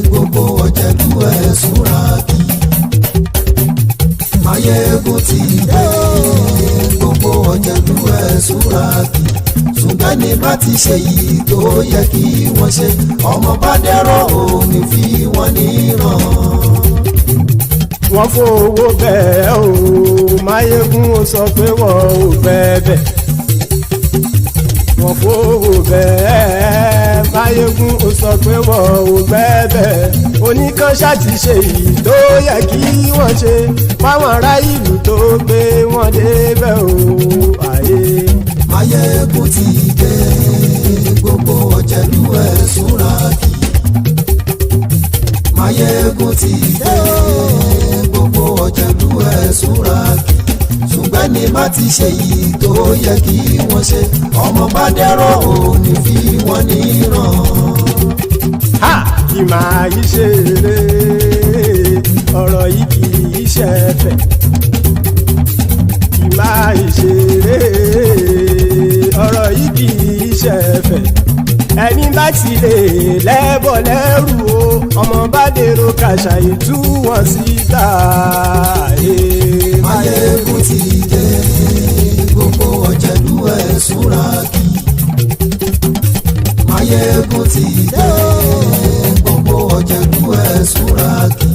gbogbo ọ̀jẹ̀lú ẹ̀ súnra kì. Maiyegun ti dé. gbogbo ọ̀jẹ̀lú ẹ̀ súnra kì. ṣùgbọ́n ní bá ti ṣe èyí tó yẹ kí wọ́n ṣe ọmọ bá dèrò ní fi wọ́n níran. wọ́n fowó bẹ́ẹ̀ o Maiyegun ó sọ pé wọ́n ò bẹ́ẹ̀ wọ́n fowó bẹ́ẹ̀ Maiyegun ó sọ pé wọ́n ò bẹ́ẹ̀ oníkan ṣáàtì ṣe èyí tó yẹ kí wọ́n ṣe fáwọn ará ìlú tó gbé wọn débẹ̀ o àyè. Maiyegun ti dé. gbogbo ọ̀jẹ̀lú ẹ̀ súnra kì. Maiyegun ti dé. gbogbo ọ̀jẹ̀lú ẹ̀ súnra kì. ṣùgbọ́n ní bá ti ṣe yìí tó yẹ kí wọ́n ṣe ọmọ bá dẹ́rọ̀ ò ní fi wọ́n níran. kì máa yí ṣe eré ọ̀rọ̀ yìí kì í ṣe ẹ̀fẹ̀. kì máa yí ṣe eré ọ̀rọ̀ yìí kì í ṣe ẹ̀fẹ̀. ẹni bá ti lè lẹ́bọ̀ lẹ́rù o ọmọ bá dèrò kàṣà ìtú wọn síta. Maiyegun ti dé. gbogbo ọ̀jẹ̀lú ẹ̀ súnra kì. Maiyegun ti dé. gbogbo ọ̀jẹ̀lú ẹ̀ súnra kì.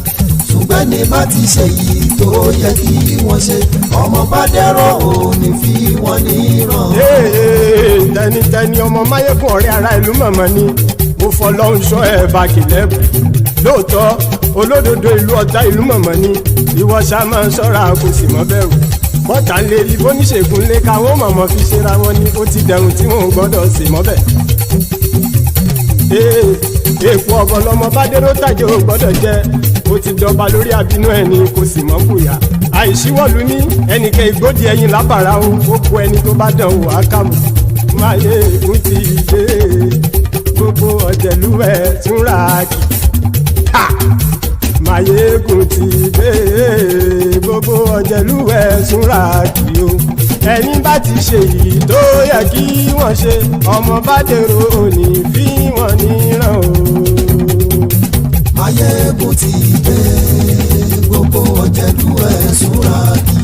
ṣùgbọ́n ní bá ti ṣe yìí tó yẹ kí wọ́n ṣe ọmọ bá dẹ́rọ̀ ò ní fi wọ́n níran. tẹnitẹni ọmọ Maiyegun ọ̀rẹ́ ara ìlú mọ̀mọ́ ni mo fọlọ́hún sọ ẹ̀ bá kìlẹ́bù lóòótọ́ olódodo ìlú ọ̀tá ìlú mọ̀mọ́ ni ìwọ ṣá máa ń ṣọ́ra kò sì mọ́ bẹ̀rù bọ́tà ń lè rí bóníṣègùn lé káwọn mọ̀mọ́ fi ṣera wọn ni ó ti dẹrùn tí wọn ò gbọ́dọ̀ sì mọ́ bẹ̀. èèpo ọ̀bọ lọmọ bá dérò tàjẹ́ ò gbọ́dọ̀ jẹ́ ó ti dọba lórí àbínú ẹni kò sì mọ́ bùyà àìsíwọ́lu ní ẹnìkẹ́ ìgbódì ẹyin lábàrá o ó kó ẹni tó bá dán o àkàmù. Maiyegun ti dé. gbogbo ọ̀jẹ̀lú ẹ̀ súnra kì. Maiyegun ti dé. gbogbo ọ̀jẹ̀lú ẹ̀ súnra kì o ẹni bá ti ṣe yìí tó yẹ kí wọ́n ṣe ọmọ bá dèrò òní fi wọ́n níran o. Maiyegun ti dé. gbogbo ọ̀jẹ̀lú ẹ̀ súnra kì.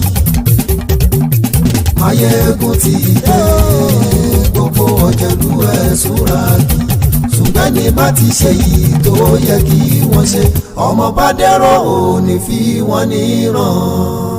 Maiyegun ti dé. gbogbo ọ̀jẹ̀lú ẹ̀ súnra kì. ṣùgbọ́n ní bá ti ṣe yìí tó yẹ kí wọ́n ṣe ọmọ bá dẹ́rọ̀ ò ní fi wọ́n níran.